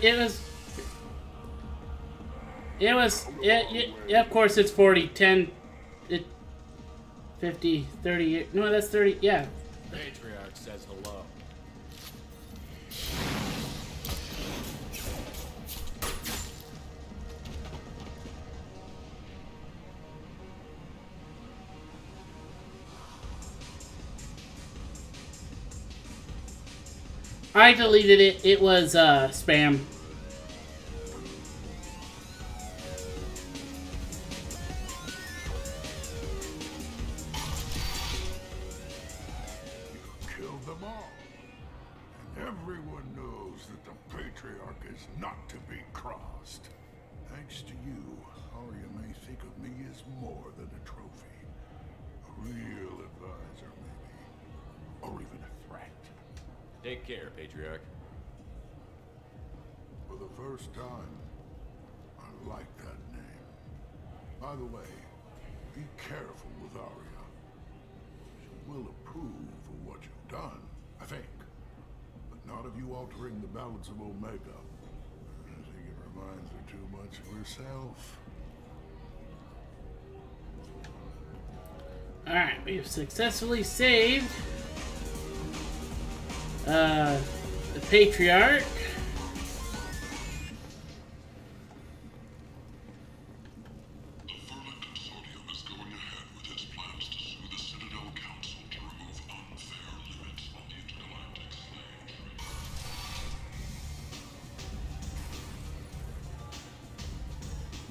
Speaker 1: of course it's 40, 10, 50, 30, no, that's 30, yeah.
Speaker 3: Patriarch says hello.
Speaker 1: I deleted it, it was spam.
Speaker 15: Killed them all. And everyone knows that the Patriarch is not to be crossed. Thanks to you, Arya may think of me as more than a trophy. A real advisor, maybe. Or even a threat.
Speaker 3: Take care, Patriarch.
Speaker 15: For the first time, I like that name. By the way, be careful with Arya. She will approve of what you've done, I think. But not of you altering the balance of Omega. I think it reminds her too much of herself.
Speaker 1: Alright, we have successfully saved the Patriarch.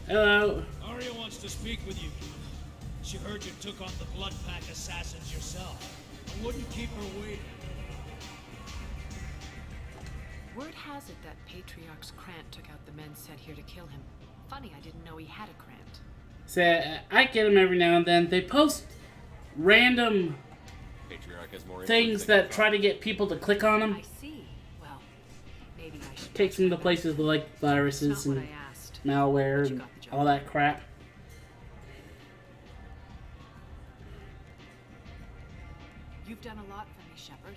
Speaker 1: Hello.
Speaker 6: Arya wants to speak with you. She heard you took on the Blood Pack assassins yourself. I wouldn't keep her waiting.
Speaker 5: Word has it that Patriarch's Krant took out the men sent here to kill him. Funny, I didn't know he had a Krant.
Speaker 1: So, I get them every now and then. They post random
Speaker 3: Patriarch has more
Speaker 1: things that try to get people to click on them.
Speaker 5: I see. Well, maybe I should.
Speaker 1: Takes them to places with like viruses and malware and all that crap.
Speaker 5: You've done a lot for me, Shepard.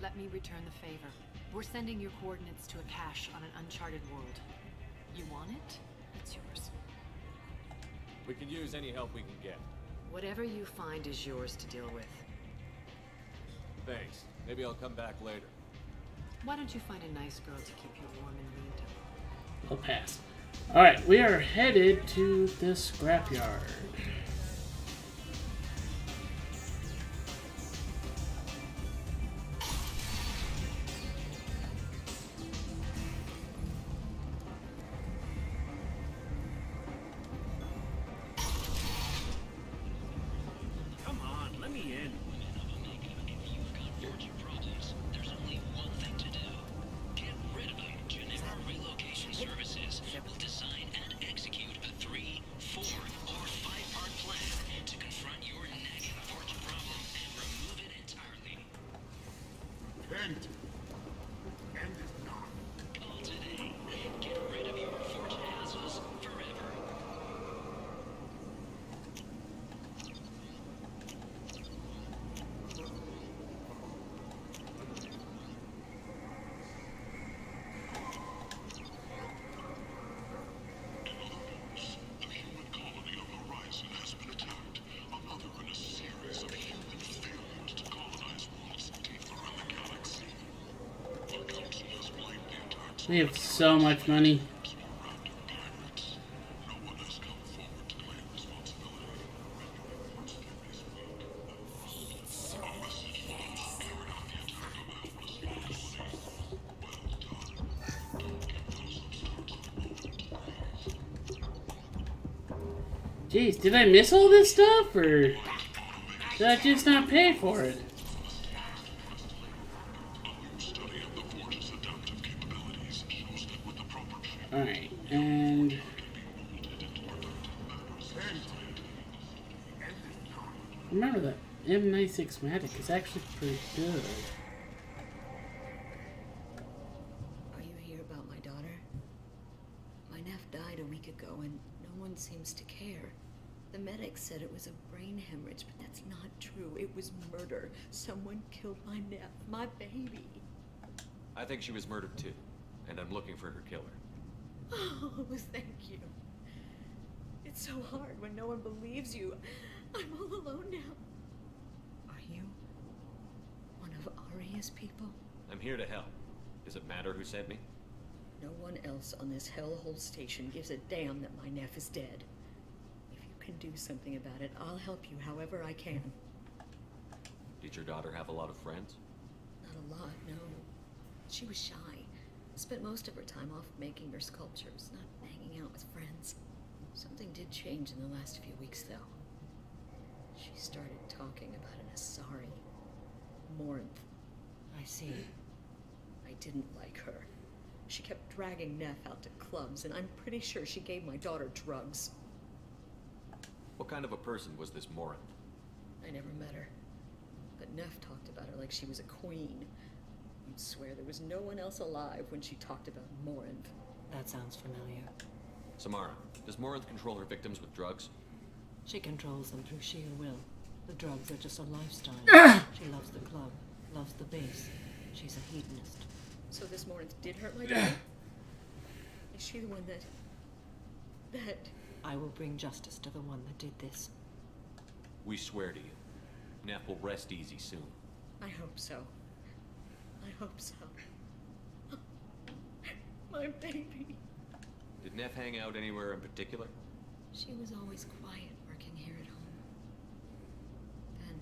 Speaker 5: Let me return the favor. We're sending your coordinates to a cache on an uncharted world. You want it? It's yours.
Speaker 3: We can use any help we can get.
Speaker 5: Whatever you find is yours to deal with.
Speaker 3: Thanks. Maybe I'll come back later.
Speaker 5: Why don't you find a nice girl to keep you warm in the meantime?
Speaker 1: I'll pass. Alright, we are headed to the scrapyard.
Speaker 6: Come on, let me in.
Speaker 20: There's only one thing to do. Get rid of them. Geneva Relocation Services will design and execute a 3, 4, or 5-part plan to confront your nagging fortune problem and remove it entirely.
Speaker 15: End. End it now.
Speaker 20: Call today. Get rid of your fortune hassles forever.
Speaker 1: We have so much money. Jeez, did I miss all this stuff, or did I just not pay for it? Alright, and... remember that M96 Matic is actually pretty good.
Speaker 13: Are you here about my daughter? My nephew died a week ago and no one seems to care. The medics said it was a brain hemorrhage, but that's not true. It was murder. Someone killed my nephew, my baby.
Speaker 3: I think she was murdered too, and I'm looking for her killer.
Speaker 13: Oh, thank you. It's so hard when no one believes you. I'm all alone now. Are you one of Arya's people?
Speaker 3: I'm here to help. Does it matter who sent me?
Speaker 13: No one else on this hellhole station gives a damn that my nephew is dead. If you can do something about it, I'll help you however I can.
Speaker 3: Did your daughter have a lot of friends?
Speaker 13: Not a lot, no. She was shy. Spent most of her time off making her sculptures, not hanging out with friends. Something did change in the last few weeks, though. She started talking about an Asari. Morinth. I see. I didn't like her. She kept dragging Neff out to clubs, and I'm pretty sure she gave my daughter drugs.
Speaker 3: What kind of a person was this Morinth?
Speaker 13: I never met her. But Neff talked about her like she was a queen.
Speaker 11: I'd swear there was no one else alive when she talked about Morinth.
Speaker 13: That sounds familiar.
Speaker 3: Samara, does Morinth control her victims with drugs?
Speaker 13: She controls them through sheer will. The drugs are just a lifestyle. She loves the club, loves the base. She's a hedonist.
Speaker 11: So this Morinth did hurt my daughter? Is she the one that...
Speaker 13: I will bring justice to the one that did this.
Speaker 3: We swear to you. Neff will rest easy soon.
Speaker 11: I hope so. I hope so. My baby.
Speaker 3: Did Neff hang out anywhere in particular?
Speaker 11: She was always quiet working here at home. Then,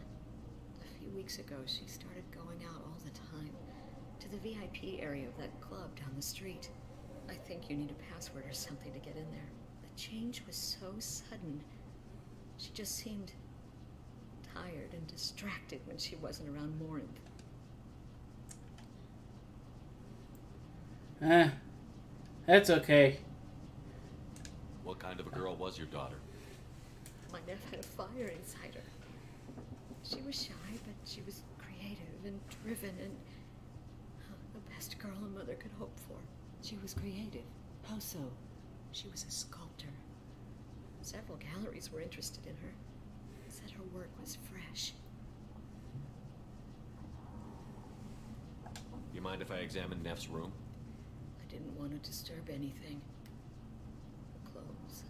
Speaker 11: a few weeks ago, she started going out all the time. To the VIP area of that club down the street. I think you need a password or something to get in there. The change was so sudden. She just seemed tired and distracted when she wasn't around Morinth.
Speaker 1: That's okay.
Speaker 3: What kind of a girl was your daughter?
Speaker 11: My nephew had a fire inside her. She was shy, but she was creative and driven and the best girl a mother could hope for.
Speaker 13: She was creative. How so?
Speaker 11: She was a sculptor. Several galleries were interested in her. Said her work was fresh.
Speaker 3: You mind if I examine Neff's room?
Speaker 11: I didn't want to disturb anything. Her clothes,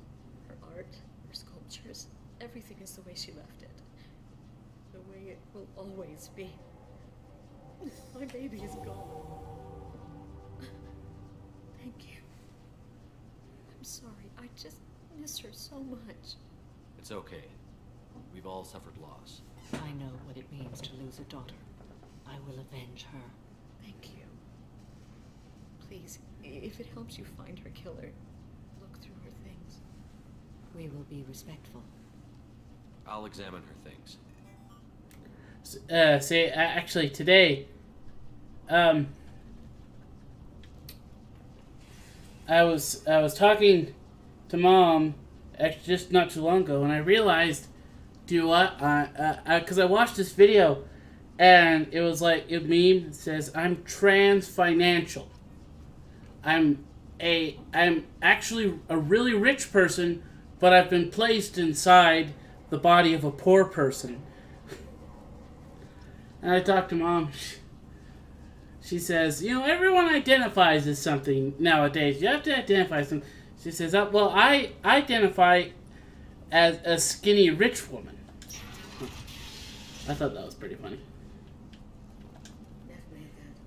Speaker 11: her art, her sculptures, everything is the way she left it. The way it will always be. My baby is gone. Thank you. I'm sorry. I just miss her so much.
Speaker 3: It's okay. We've all suffered loss.
Speaker 13: I know what it means to lose a daughter. I will avenge her.
Speaker 11: Thank you. Please, if it helps you find her killer, look through her things.
Speaker 13: We will be respectful.
Speaker 3: I'll examine her things.
Speaker 1: Actually today, I was talking to Mom actually just not too long ago, and I realized, do you know what? Because I watched this video, and it was like a meme that says, "I'm trans financial. I'm actually a really rich person, but I've been placed inside the body of a poor person." And I talked to Mom. She says, everyone identifies as something nowadays. You have to identify as something. She says, well, I identify as a skinny rich woman. I thought that was pretty funny.
Speaker 11: Neff made that.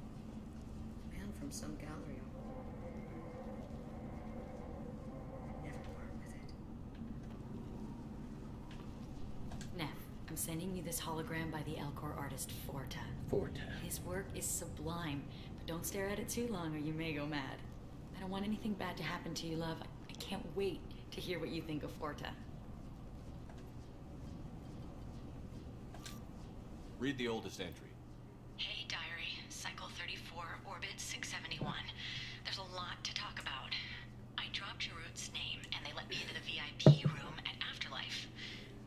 Speaker 11: Man from some gallery. Never part with it.
Speaker 14: Neff, I'm sending you this hologram by the Elcor artist Forta. His work is sublime, but don't stare at it too long or you may go mad. I don't want anything bad to happen to you, love. I can't wait to hear what you think of Forta.
Speaker 3: Read the oldest entry.
Speaker 10: Hey, Diary. Cycle 34, Orbit 671. There's a lot to talk about. I dropped Jarut's name, and they let me into the VIP room at Afterlife.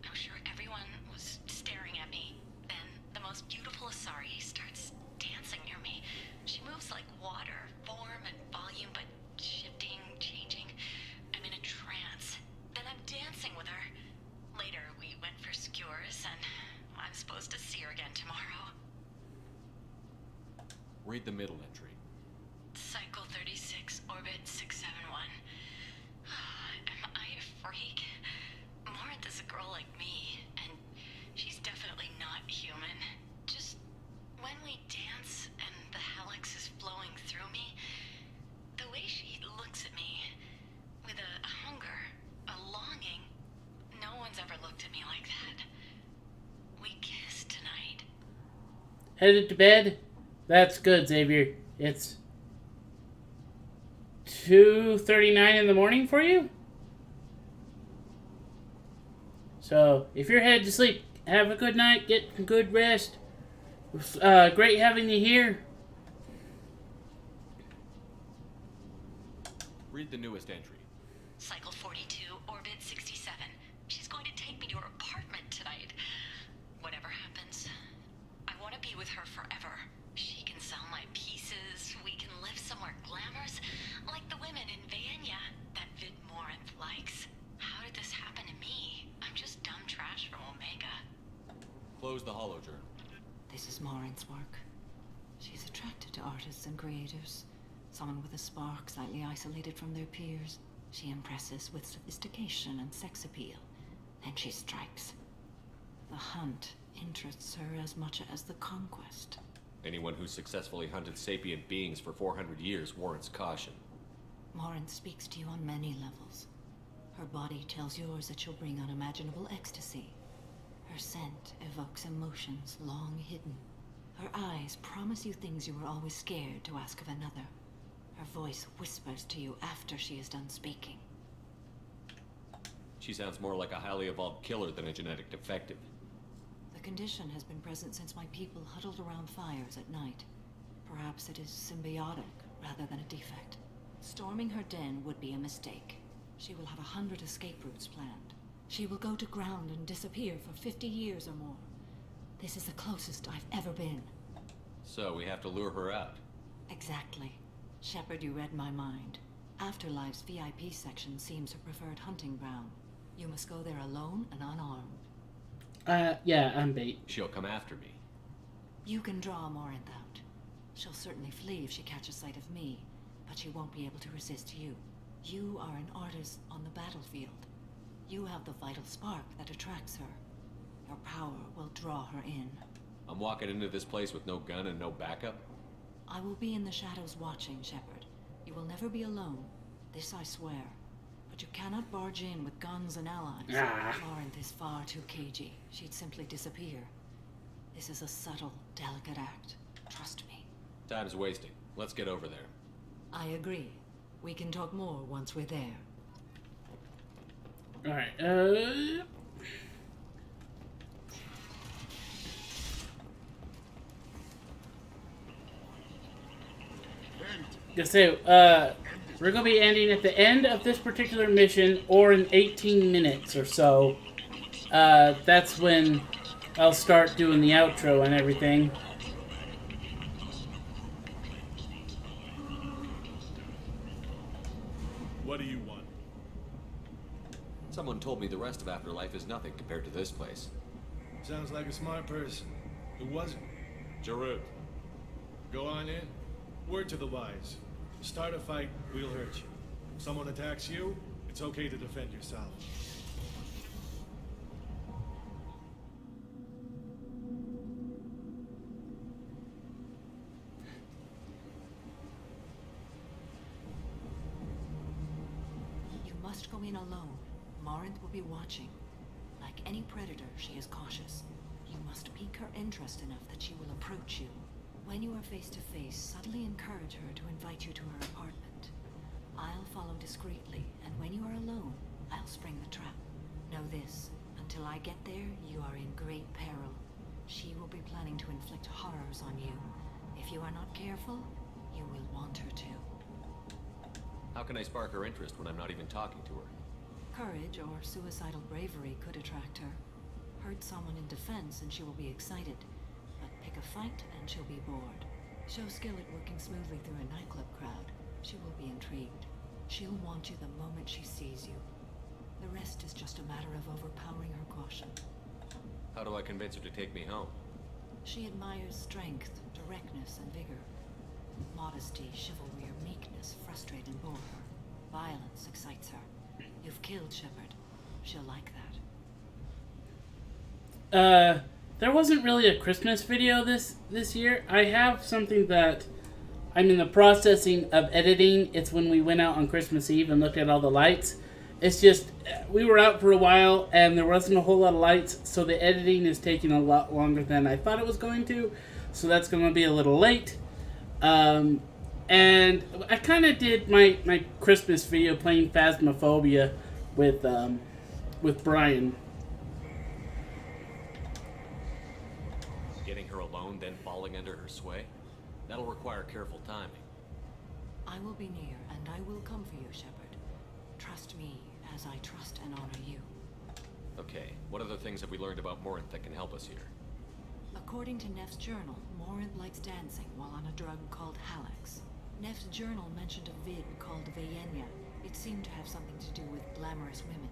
Speaker 10: I was sure everyone was staring at me. Then the most beautiful Asari starts dancing near me. She moves like water, form and volume, but shifting, changing. I'm in a trance. Then I'm dancing with her. Later, we went for skewers, and I'm supposed to see her again tomorrow.
Speaker 3: Read the middle entry.
Speaker 10: Cycle 36, Orbit 671. Am I a freak? Morinth is a girl like me, and she's definitely not human. Just when we dance and the helix is flowing through me, the way she looks at me with a hunger, a longing, no one's ever looked at me like that. We kissed tonight.
Speaker 1: Headed to bed? That's good, Xavier. It's 2:39 in the morning for you? So, if you're headed to sleep, have a good night, get good rest. Great having you here.
Speaker 3: Read the newest entry.
Speaker 10: Cycle 42, Orbit 67. She's going to take me to her apartment tonight. Whatever happens, I want to be with her forever. She can sell my pieces
Speaker 3: Close the holo journal.
Speaker 13: This is Morin's work. She's attracted to artists and creators. Someone with a spark, slightly isolated from their peers. She impresses with sophistication and sex appeal. Then she strikes. The hunt interests her as much as the conquest.
Speaker 3: Anyone who's successfully hunted sapient beings for 400 years warrants caution.
Speaker 13: Morin speaks to you on many levels. Her body tells yours that she'll bring unimaginable ecstasy. Her scent evokes emotions long hidden. Her eyes promise you things you were always scared to ask of another. Her voice whispers to you after she is done speaking.
Speaker 3: She sounds more like a highly evolved killer than a genetic defective.
Speaker 13: The condition has been present since my people huddled around fires at night. Perhaps it is symbiotic rather than a defect. Storming her den would be a mistake. She will have 100 escape routes planned. She will go to ground and disappear for 50 years or more. This is the closest I've ever been.
Speaker 3: So we have to lure her out.
Speaker 13: Exactly. Shepard, you read my mind. Afterlife's VIP section seems her preferred hunting ground. You must go there alone and unarmed.
Speaker 1: Yeah, I'm bait.
Speaker 3: She'll come after me.
Speaker 13: You can draw Morinth out. She'll certainly flee if she catches sight of me, but she won't be able to resist you. You are an artist on the battlefield. You have the vital spark that attracts her. Your power will draw her in.
Speaker 3: I'm walking into this place with no gun and no backup?
Speaker 13: I will be in the shadows watching, Shepard. You will never be alone. This I swear. But you cannot barge in with guns and allies. Morinth is far too cagey. She'd simply disappear. This is a subtle, delicate act. Trust me.
Speaker 3: Time's wasting. Let's get over there.
Speaker 13: I agree. We can talk more once we're there.
Speaker 1: Alright, we're gonna be ending at the end of this particular mission, or in 18 minutes or so. That's when I'll start doing the outro and everything.
Speaker 6: What do you want?
Speaker 3: Someone told me the rest of Afterlife is nothing compared to this place.
Speaker 6: Sounds like a smart person. Who was it? Jarud. Go on in. Word to the wise. Start a fight, we'll hurt you. If someone attacks you, it's okay to defend yourself.
Speaker 13: You must go in alone. Morinth will be watching. Like any predator, she is cautious. You must pique her interest enough that she will approach you. When you are face to face, subtly encourage her to invite you to her apartment. I'll follow discreetly, and when you are alone, I'll spring the trap. Know this, until I get there, you are in great peril. She will be planning to inflict horrors on you. If you are not careful, you will want her to.
Speaker 3: How can I spark her interest when I'm not even talking to her?
Speaker 13: Courage or suicidal bravery could attract her. Hurt someone in defense and she will be excited. But pick a fight and she'll be bored. Show skill at working smoothly through a nightclub crowd. She will be intrigued. She'll want you the moment she sees you. The rest is just a matter of overpowering her caution.
Speaker 3: How do I convince her to take me home?
Speaker 13: She admires strength, directness, and vigor. Modesty, chivalry, or meekness frustrate and bore her. Violence excites her. You've killed Shepard. She'll like that.
Speaker 1: There wasn't really a Christmas video this year. I have something that I'm in the processing of editing. It's when we went out on Christmas Eve and looked at all the lights. It's just, we were out for a while and there wasn't a whole lot of lights, so the editing is taking a lot longer than I thought it was going to. So that's going to be a little late. And I kind of did my Christmas video playing Phasmophobia with Brian.
Speaker 3: Getting her alone, then falling under her sway? That'll require careful timing.
Speaker 13: I will be near, and I will come for you, Shepard. Trust me, as I trust and honor you.
Speaker 3: Okay, what other things have we learned about Morinth that can help us here?
Speaker 13: According to Neff's journal, Morinth likes dancing while on a drug called Halax. Neff's journal mentioned a vid called Vayenya. It seemed to have something to do with glamorous women.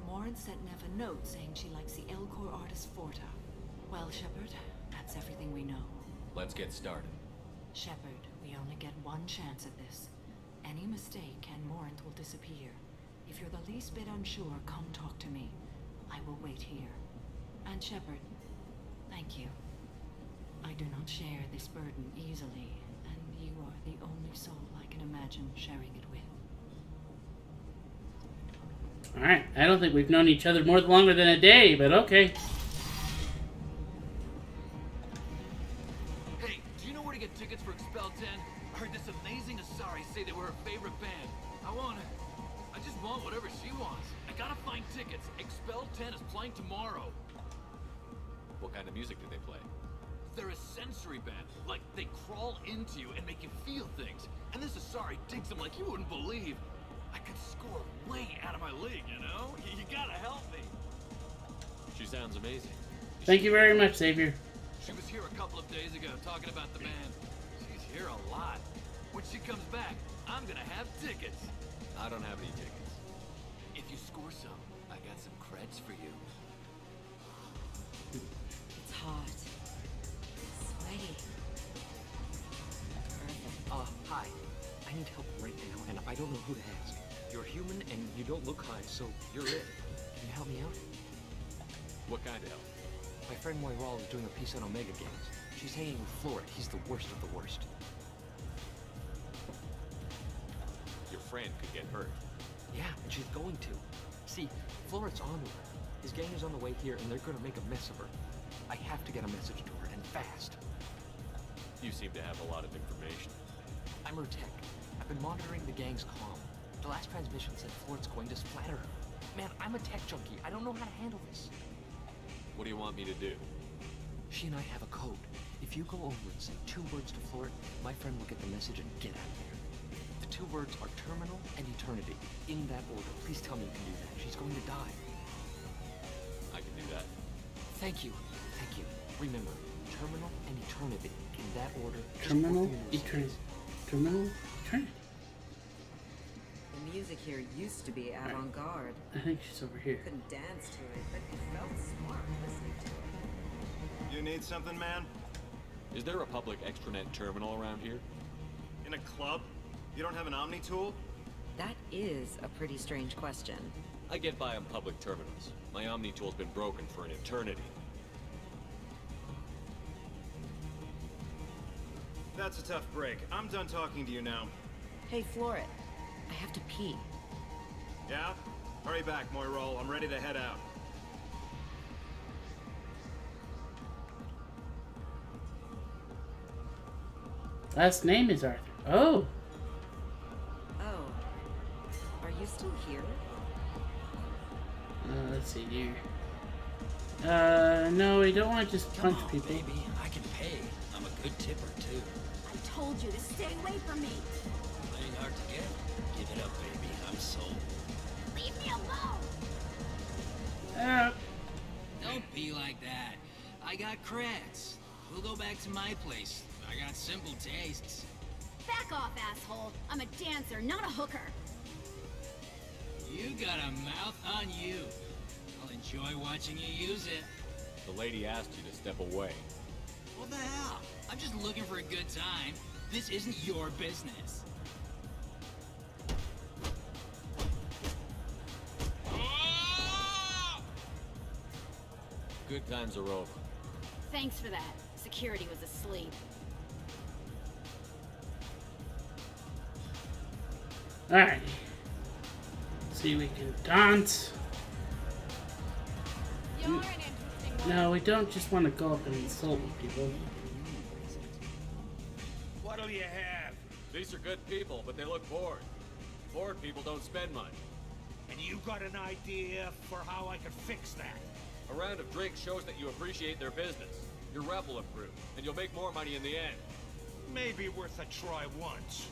Speaker 13: Morinth sent Neff a note saying she likes the Elcor artist Forta. Well, Shepard, that's everything we know.
Speaker 3: Let's get started.
Speaker 13: Shepard, we only get one chance at this. Any mistake and Morinth will disappear. If you're the least bit unsure, come talk to me. I will wait here. And Shepard, thank you. I do not share this burden easily, and you are the only soul I can imagine sharing it with.
Speaker 1: Alright, I don't think we've known each other more longer than a day, but okay.
Speaker 4: Hey, do you know where to get tickets for Expel 10? I heard this amazing Asari say they were her favorite band. I just want whatever she wants. I gotta find tickets. Expel 10 is playing tomorrow.
Speaker 3: What kind of music do they play?
Speaker 4: They're a sensory band. Like, they crawl into you and make you feel things. And this Asari digs them like you wouldn't believe. I could score way out of my league, you know? You gotta help me.
Speaker 3: She sounds amazing.
Speaker 1: Thank you very much, Xavier.
Speaker 4: She was here a couple of days ago talking about the band. She's here a lot. When she comes back, I'm gonna have tickets.
Speaker 3: I don't have any tickets.
Speaker 4: If you score some, I got some creds for you.
Speaker 13: It's hot. Sweaty.
Speaker 7: Hi. I need help right now, and I don't know who to ask. You're human, and you don't look high, so you're it. Can you help me out?
Speaker 3: What kind of help?
Speaker 7: My friend Moiral is doing a piece on Omega Games. She's hanging with Florid. He's the worst of the worst.
Speaker 3: Your friend could get hurt.
Speaker 7: Yeah, and she's going to. See, Florid's on with her. His gang is on the way here, and they're gonna make a mess of her. I have to get a message to her, and fast.
Speaker 3: You seem to have a lot of information.
Speaker 7: I'm her tech. I've been monitoring the gang's comm. The last transmission said Florid's going to splatter her. Man, I'm a tech junkie. I don't know how to handle this.
Speaker 3: What do you want me to do?
Speaker 7: She and I have a code. If you go over and say 2 words to Florid, my friend will get the message and get out of there. The 2 words are terminal and eternity. In that order. Please tell me you can do that. She's going to die.
Speaker 3: I can do that.
Speaker 7: Thank you. Thank you. Remember, terminal and eternity. In that order.
Speaker 1: Terminal, eternity. Terminal, eternity.
Speaker 19: The music here used to be avant-garde.
Speaker 1: I think she's over here.
Speaker 19: Couldn't dance to it, but it felt smart listening to it.
Speaker 22: You need something, man?
Speaker 3: Is there a public extranet terminal around here?
Speaker 22: In a club? You don't have an Omni tool?
Speaker 19: That is a pretty strange question.
Speaker 3: I get by on public terminals. My Omni tool's been broken for an eternity.
Speaker 22: That's a tough break. I'm done talking to you now.
Speaker 19: Hey, Florid. I have to pee.
Speaker 22: Yeah? Hurry back, Moiral. I'm ready to head out.
Speaker 1: Last name is Arthur. Oh.
Speaker 19: Oh. Are you still here?
Speaker 1: Let's see here. No, we don't want to just punch people.
Speaker 18: Baby, I can pay. I'm a good tipper, too.
Speaker 9: I told you to stay away from me.
Speaker 18: Ain't hard to get. Give it up, baby. I'm sold.
Speaker 9: Leave me alone.
Speaker 6: Don't be like that. I got creds. We'll go back to my place. I got simple tastes.
Speaker 9: Back off, asshole. I'm a dancer, not a hooker.
Speaker 6: You got a mouth on you. I'll enjoy watching you use it.
Speaker 3: The lady asked you to step away.
Speaker 6: What the hell? I'm just looking for a good time. This isn't your business.
Speaker 3: Good times are over.
Speaker 9: Thanks for that. Security was asleep.
Speaker 1: Alright. See, we can dance. No, we don't just want to go up and insult people.
Speaker 3: What'll you have? These are good people, but they look bored. Bored people don't spend money.
Speaker 6: And you got an idea for how I could fix that?
Speaker 3: A round of drinks shows that you appreciate their business. Your rep will improve, and you'll make more money in the end.
Speaker 6: Maybe worth a try once.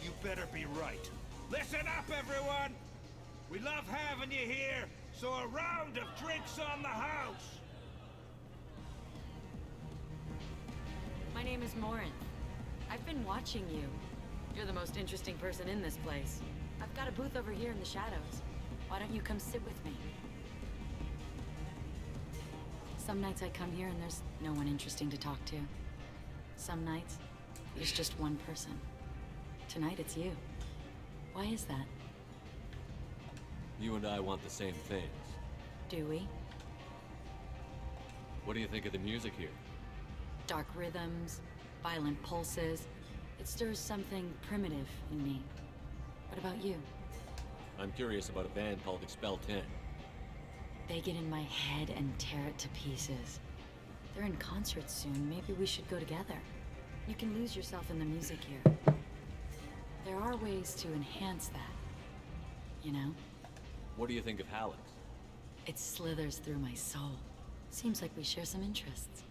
Speaker 6: You better be right. Listen up, everyone! We love having you here, so a round of drinks on the house!
Speaker 14: My name is Morin. I've been watching you. You're the most interesting person in this place. I've got a booth over here in the shadows. Why don't you come sit with me? Some nights I come here and there's no one interesting to talk to. Some nights, there's just one person. Tonight it's you. Why is that?
Speaker 3: You and I want the same things.
Speaker 14: Do we?
Speaker 3: What do you think of the music here?
Speaker 14: Dark rhythms, violent pulses. It stirs something primitive in me. What about you?
Speaker 3: I'm curious about a band called Expel 10.
Speaker 14: They get in my head and tear it to pieces. They're in concert soon. Maybe we should go together. You can lose yourself in the music here. There are ways to enhance that. You know?
Speaker 3: What do you think of Hallex?
Speaker 14: It slithers through my soul. Seems like we share some interests.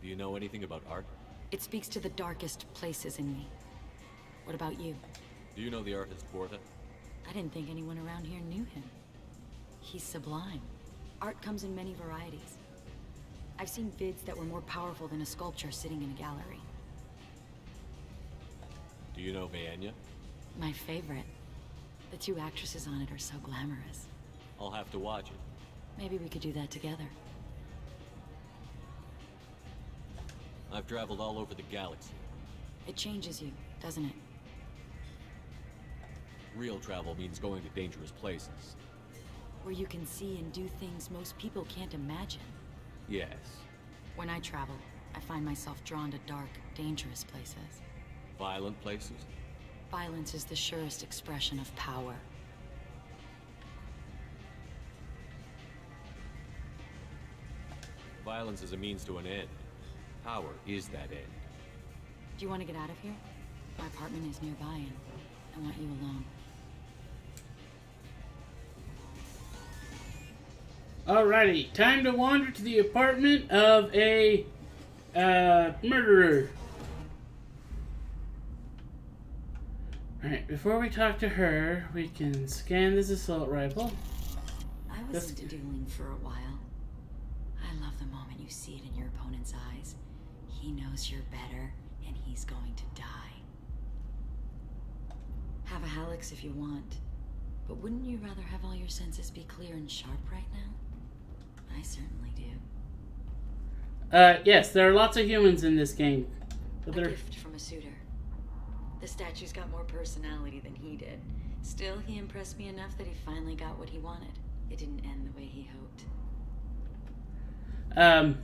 Speaker 3: Do you know anything about art?
Speaker 14: It speaks to the darkest places in me. What about you?
Speaker 3: Do you know the artist Porta?
Speaker 14: I didn't think anyone around here knew him. He's sublime. Art comes in many varieties. I've seen vids that were more powerful than a sculpture sitting in a gallery.
Speaker 3: Do you know Vaenya?
Speaker 14: My favorite. The two actresses on it are so glamorous.
Speaker 3: I'll have to watch it.
Speaker 14: Maybe we could do that together.
Speaker 3: I've traveled all over the galaxy.
Speaker 14: It changes you, doesn't it?
Speaker 3: Real travel means going to dangerous places.
Speaker 14: Where you can see and do things most people can't imagine.
Speaker 3: Yes.
Speaker 14: When I travel, I find myself drawn to dark, dangerous places.
Speaker 3: Violent places?
Speaker 14: Violence is the surest expression of power.
Speaker 3: Violence is a means to an end. Power is that end.
Speaker 14: Do you want to get out of here? My apartment is nearby and I want you alone.
Speaker 1: Alrighty, time to wander to the apartment of a murderer. Alright, before we talk to her, we can scan this assault rifle.
Speaker 14: I was into dueling for a while. I love the moment you see it in your opponent's eyes. He knows you're better, and he's going to die. Have a Hallex if you want, but wouldn't you rather have all your senses be clear and sharp right now? I certainly do.
Speaker 1: Yes, there are lots of humans in this game. But
Speaker 14: A gift from a suitor. The statue's got more personality than he did. Still, he impressed me enough that he finally got what he wanted. It didn't end the way he hoped.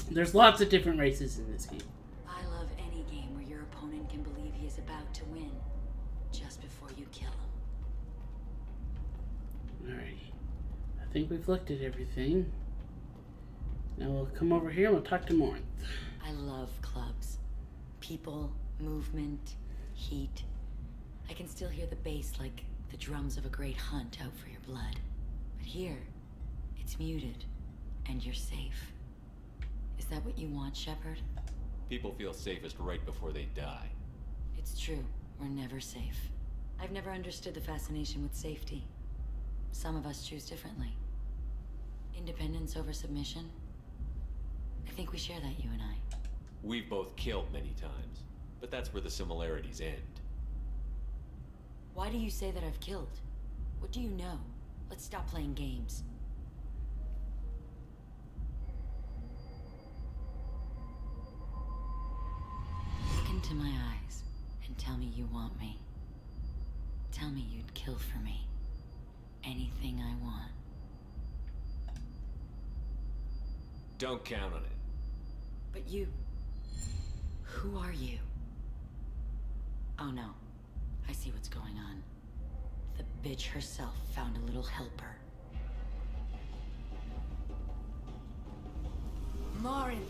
Speaker 1: There's lots of different races in this game.
Speaker 14: I love any game where your opponent can believe he is about to win, just before you kill him.
Speaker 1: Alrighty. I think we've looked at everything. Now we'll come over here and we'll talk to Morinth.
Speaker 14: I love clubs. People, movement, heat. I can still hear the bass like the drums of a great hunt out for your blood. But here, it's muted, and you're safe. Is that what you want, Shepard?
Speaker 3: People feel safest right before they die.
Speaker 14: It's true. We're never safe. I've never understood the fascination with safety. Some of us choose differently. Independence over submission. I think we share that, you and I.
Speaker 3: We've both killed many times, but that's where the similarities end.
Speaker 14: Why do you say that I've killed? What do you know? Let's stop playing games. Look into my eyes and tell me you want me. Tell me you'd kill for me. Anything I want.
Speaker 3: Don't count on it.
Speaker 14: But you... Who are you? Oh no. I see what's going on. The bitch herself found a little helper.
Speaker 13: Morin!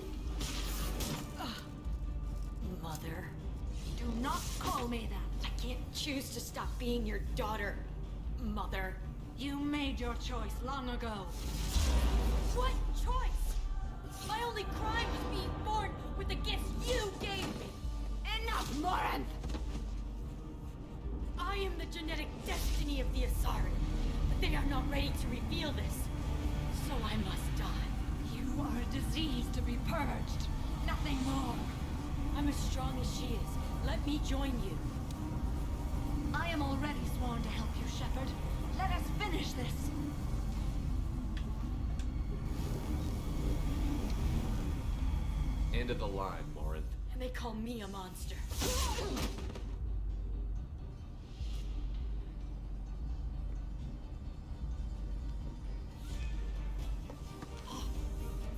Speaker 14: Mother.
Speaker 13: Do not call me that!
Speaker 14: I can't choose to stop being your daughter, Mother.
Speaker 13: You made your choice long ago.
Speaker 14: What choice? My only crime was being born with the gifts you gave me.
Speaker 13: Enough, Morin!
Speaker 14: I am the genetic destiny of the Asari, but they are not ready to reveal this. So I must die.
Speaker 13: You are a disease to be purged. Nothing more.
Speaker 14: I'm as strong as she is. Let me join you.
Speaker 13: I am already sworn to help you, Shepard. Let us finish this.
Speaker 3: End of the line, Morinth.
Speaker 14: And they call me a monster.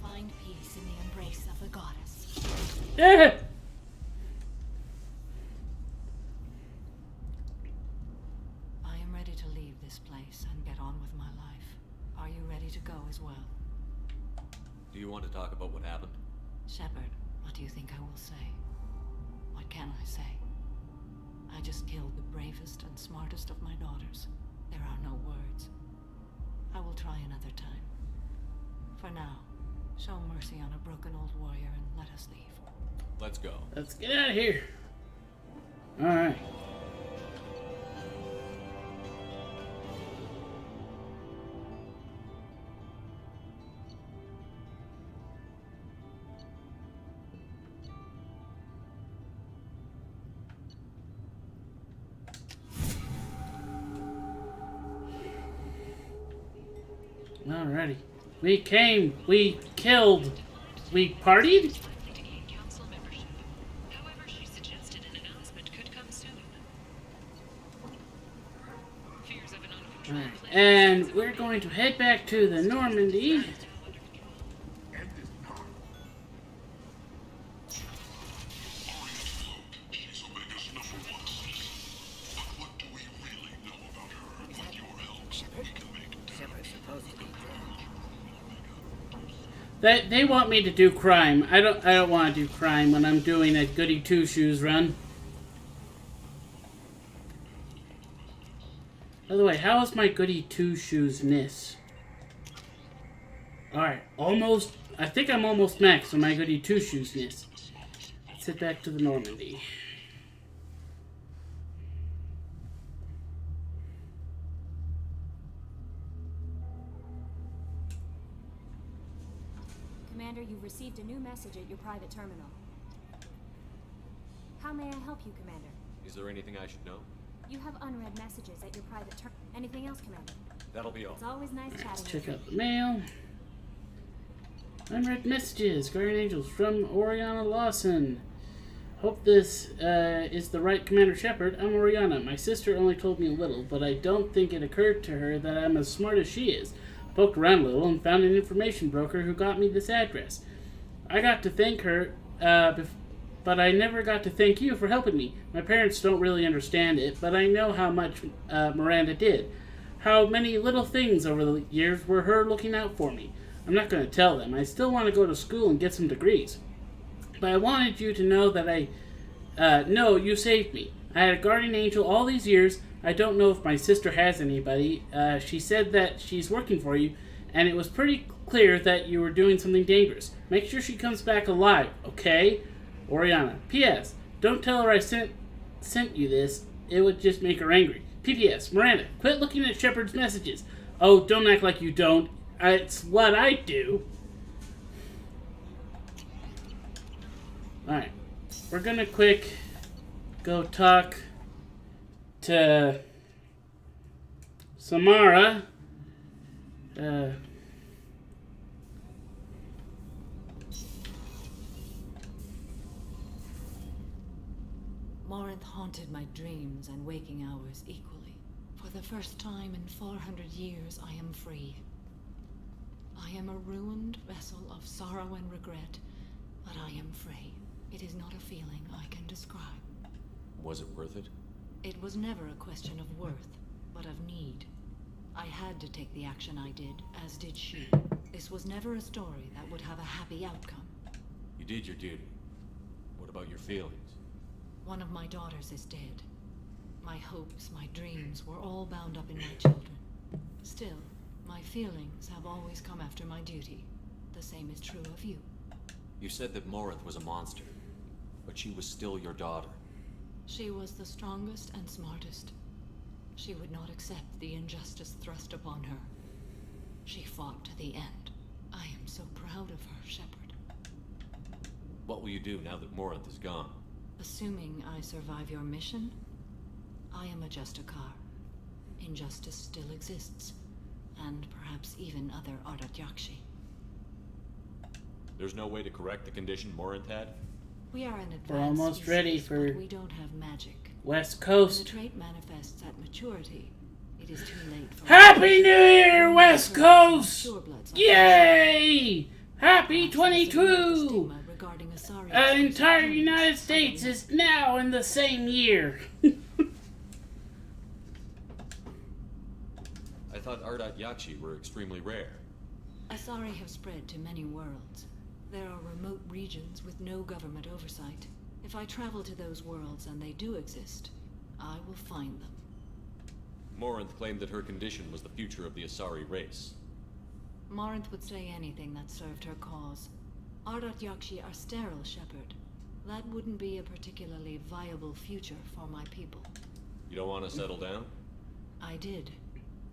Speaker 14: Find peace in the embrace of the goddess.
Speaker 1: Yeah.
Speaker 13: I am ready to leave this place and get on with my life. Are you ready to go as well?
Speaker 3: Do you want to talk about what happened?
Speaker 13: Shepard, what do you think I will say? What can I say? I just killed the bravest and smartest of my daughters. There are no words. I will try another time. For now, show mercy on a broken old warrior and let us leave.
Speaker 3: Let's go.
Speaker 1: Let's get out of here. Alright. Alrighty. We came, we killed, we partied? Right. And we're going to head back to the Normandy. They want me to do crime. I don't want to do crime when I'm doing a goody two-shoes run. By the way, how is my goody two-shoes-ness? Alright, almost. I think I'm almost max on my goody two-shoes-ness. Let's head back to the Normandy.
Speaker 9: Commander, you've received a new message at your private terminal. How may I help you, Commander?
Speaker 3: Is there anything I should know?
Speaker 9: You have unread messages at your private terminal. Anything else, Commander?
Speaker 3: That'll be all.
Speaker 9: It's always nice chatting
Speaker 1: Check
Speaker 9: with you.
Speaker 1: out the mail. Unread messages, Guardian Angels from Oriana Lawson. Hope this is the right Commander Shepard. I'm Oriana. My sister only told me a little, but I don't think it occurred to her that I'm as smart as she is. Poked around a little and found an information broker who got me this address. I got to thank her, but I never got to thank you for helping me. My parents don't really understand it, but I know how much Miranda did. How many little things over the years were her looking out for me. I'm not going to tell them. I still want to go to school and get some degrees. But I wanted you to know that no, you saved me. I had a guardian angel all these years. I don't know if my sister has anybody. She said that she's working for you, and it was pretty clear that you were doing something dangerous. Make sure she comes back alive, okay? Oriana. P.S. Don't tell her I sent you this. It would just make her angry. P.P.S. Miranda, quit looking at Shepard's messages. Oh, don't act like you don't. It's what I do. Alright. We're gonna quick go talk to Samara.
Speaker 13: Morinth haunted my dreams and waking hours equally. For the first time in 400 years, I am free. I am a ruined vessel of sorrow and regret, but I am free. It is not a feeling I can describe.
Speaker 3: Was it worth it?
Speaker 13: It was never a question of worth, but of need. I had to take the action I did, as did she. This was never a story that would have a happy outcome.
Speaker 3: You did your duty. What about your feelings?
Speaker 13: One of my daughters is dead. My hopes, my dreams were all bound up in my children. Still, my feelings have always come after my duty. The same is true of you.
Speaker 3: You said that Morinth was a monster, but she was still your daughter.
Speaker 13: She was the strongest and smartest. She would not accept the injustice thrust upon her. She fought to the end. I am so proud of her, Shepard.
Speaker 3: What will you do now that Morinth is gone?
Speaker 13: Assuming I survive your mission, I am a Justicar. Injustice still exists, and perhaps even other Ardatjakshi.
Speaker 3: There's no way to correct the condition Morinth had?
Speaker 13: We are an advanced
Speaker 1: We're almost
Speaker 13: species,
Speaker 1: ready for
Speaker 13: but we don't have magic.
Speaker 1: West
Speaker 13: When the
Speaker 1: Coast.
Speaker 13: trait manifests at maturity, it is too late for
Speaker 1: Happy New Year, West Coast! Yay! Happy 22! The entire United States is now in the same year.
Speaker 3: I thought Ardat Yakshi were extremely rare.
Speaker 13: Asari have spread to many worlds. There are remote regions with no government oversight. If I travel to those worlds and they do exist, I will find them.
Speaker 3: Morinth claimed that her condition was the future of the Asari race.
Speaker 13: Morinth would say anything that served her cause. Ardat Yakshi are sterile, Shepard. That wouldn't be a particularly viable future for my people.
Speaker 3: You don't want to settle down?
Speaker 13: I did.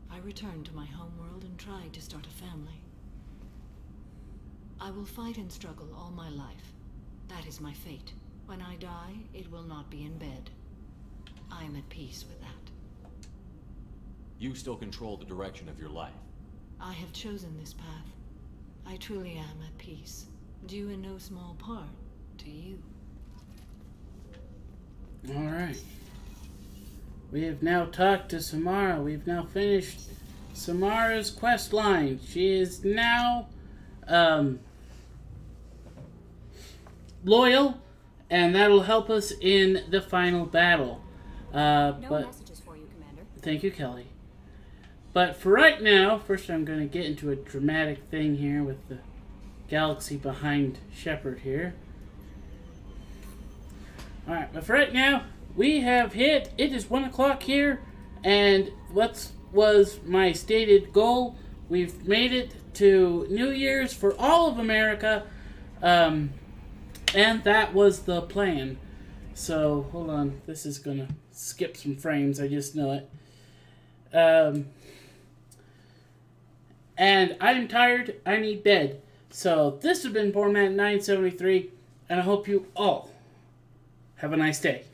Speaker 13: I returned to my homeworld and tried to start a family. I will fight and struggle all my life. That is my fate. When I die, it will not be in bed. I am at peace with that.
Speaker 3: You still control the direction of your life.
Speaker 13: I have chosen this path. I truly am at peace, due in no small part to you.
Speaker 1: Alright. We have now talked to Samara. We've now finished Samara's quest line. She is now loyal, and that'll help us in the final battle.
Speaker 9: No messages for you, Commander.
Speaker 1: Thank you, Kelly. But for right now, first I'm going to get into a dramatic thing here with the galaxy behind Shepard here. Alright, but for right now, we have hit, it is 1 o'clock here, and what was my stated goal, we've made it to New Year's for all of America, and that was the plan. So, hold on, this is going to skip some frames, I just know it. And I'm tired, I need bed. So, this has been Poor Man 973, and I hope you all have a nice day.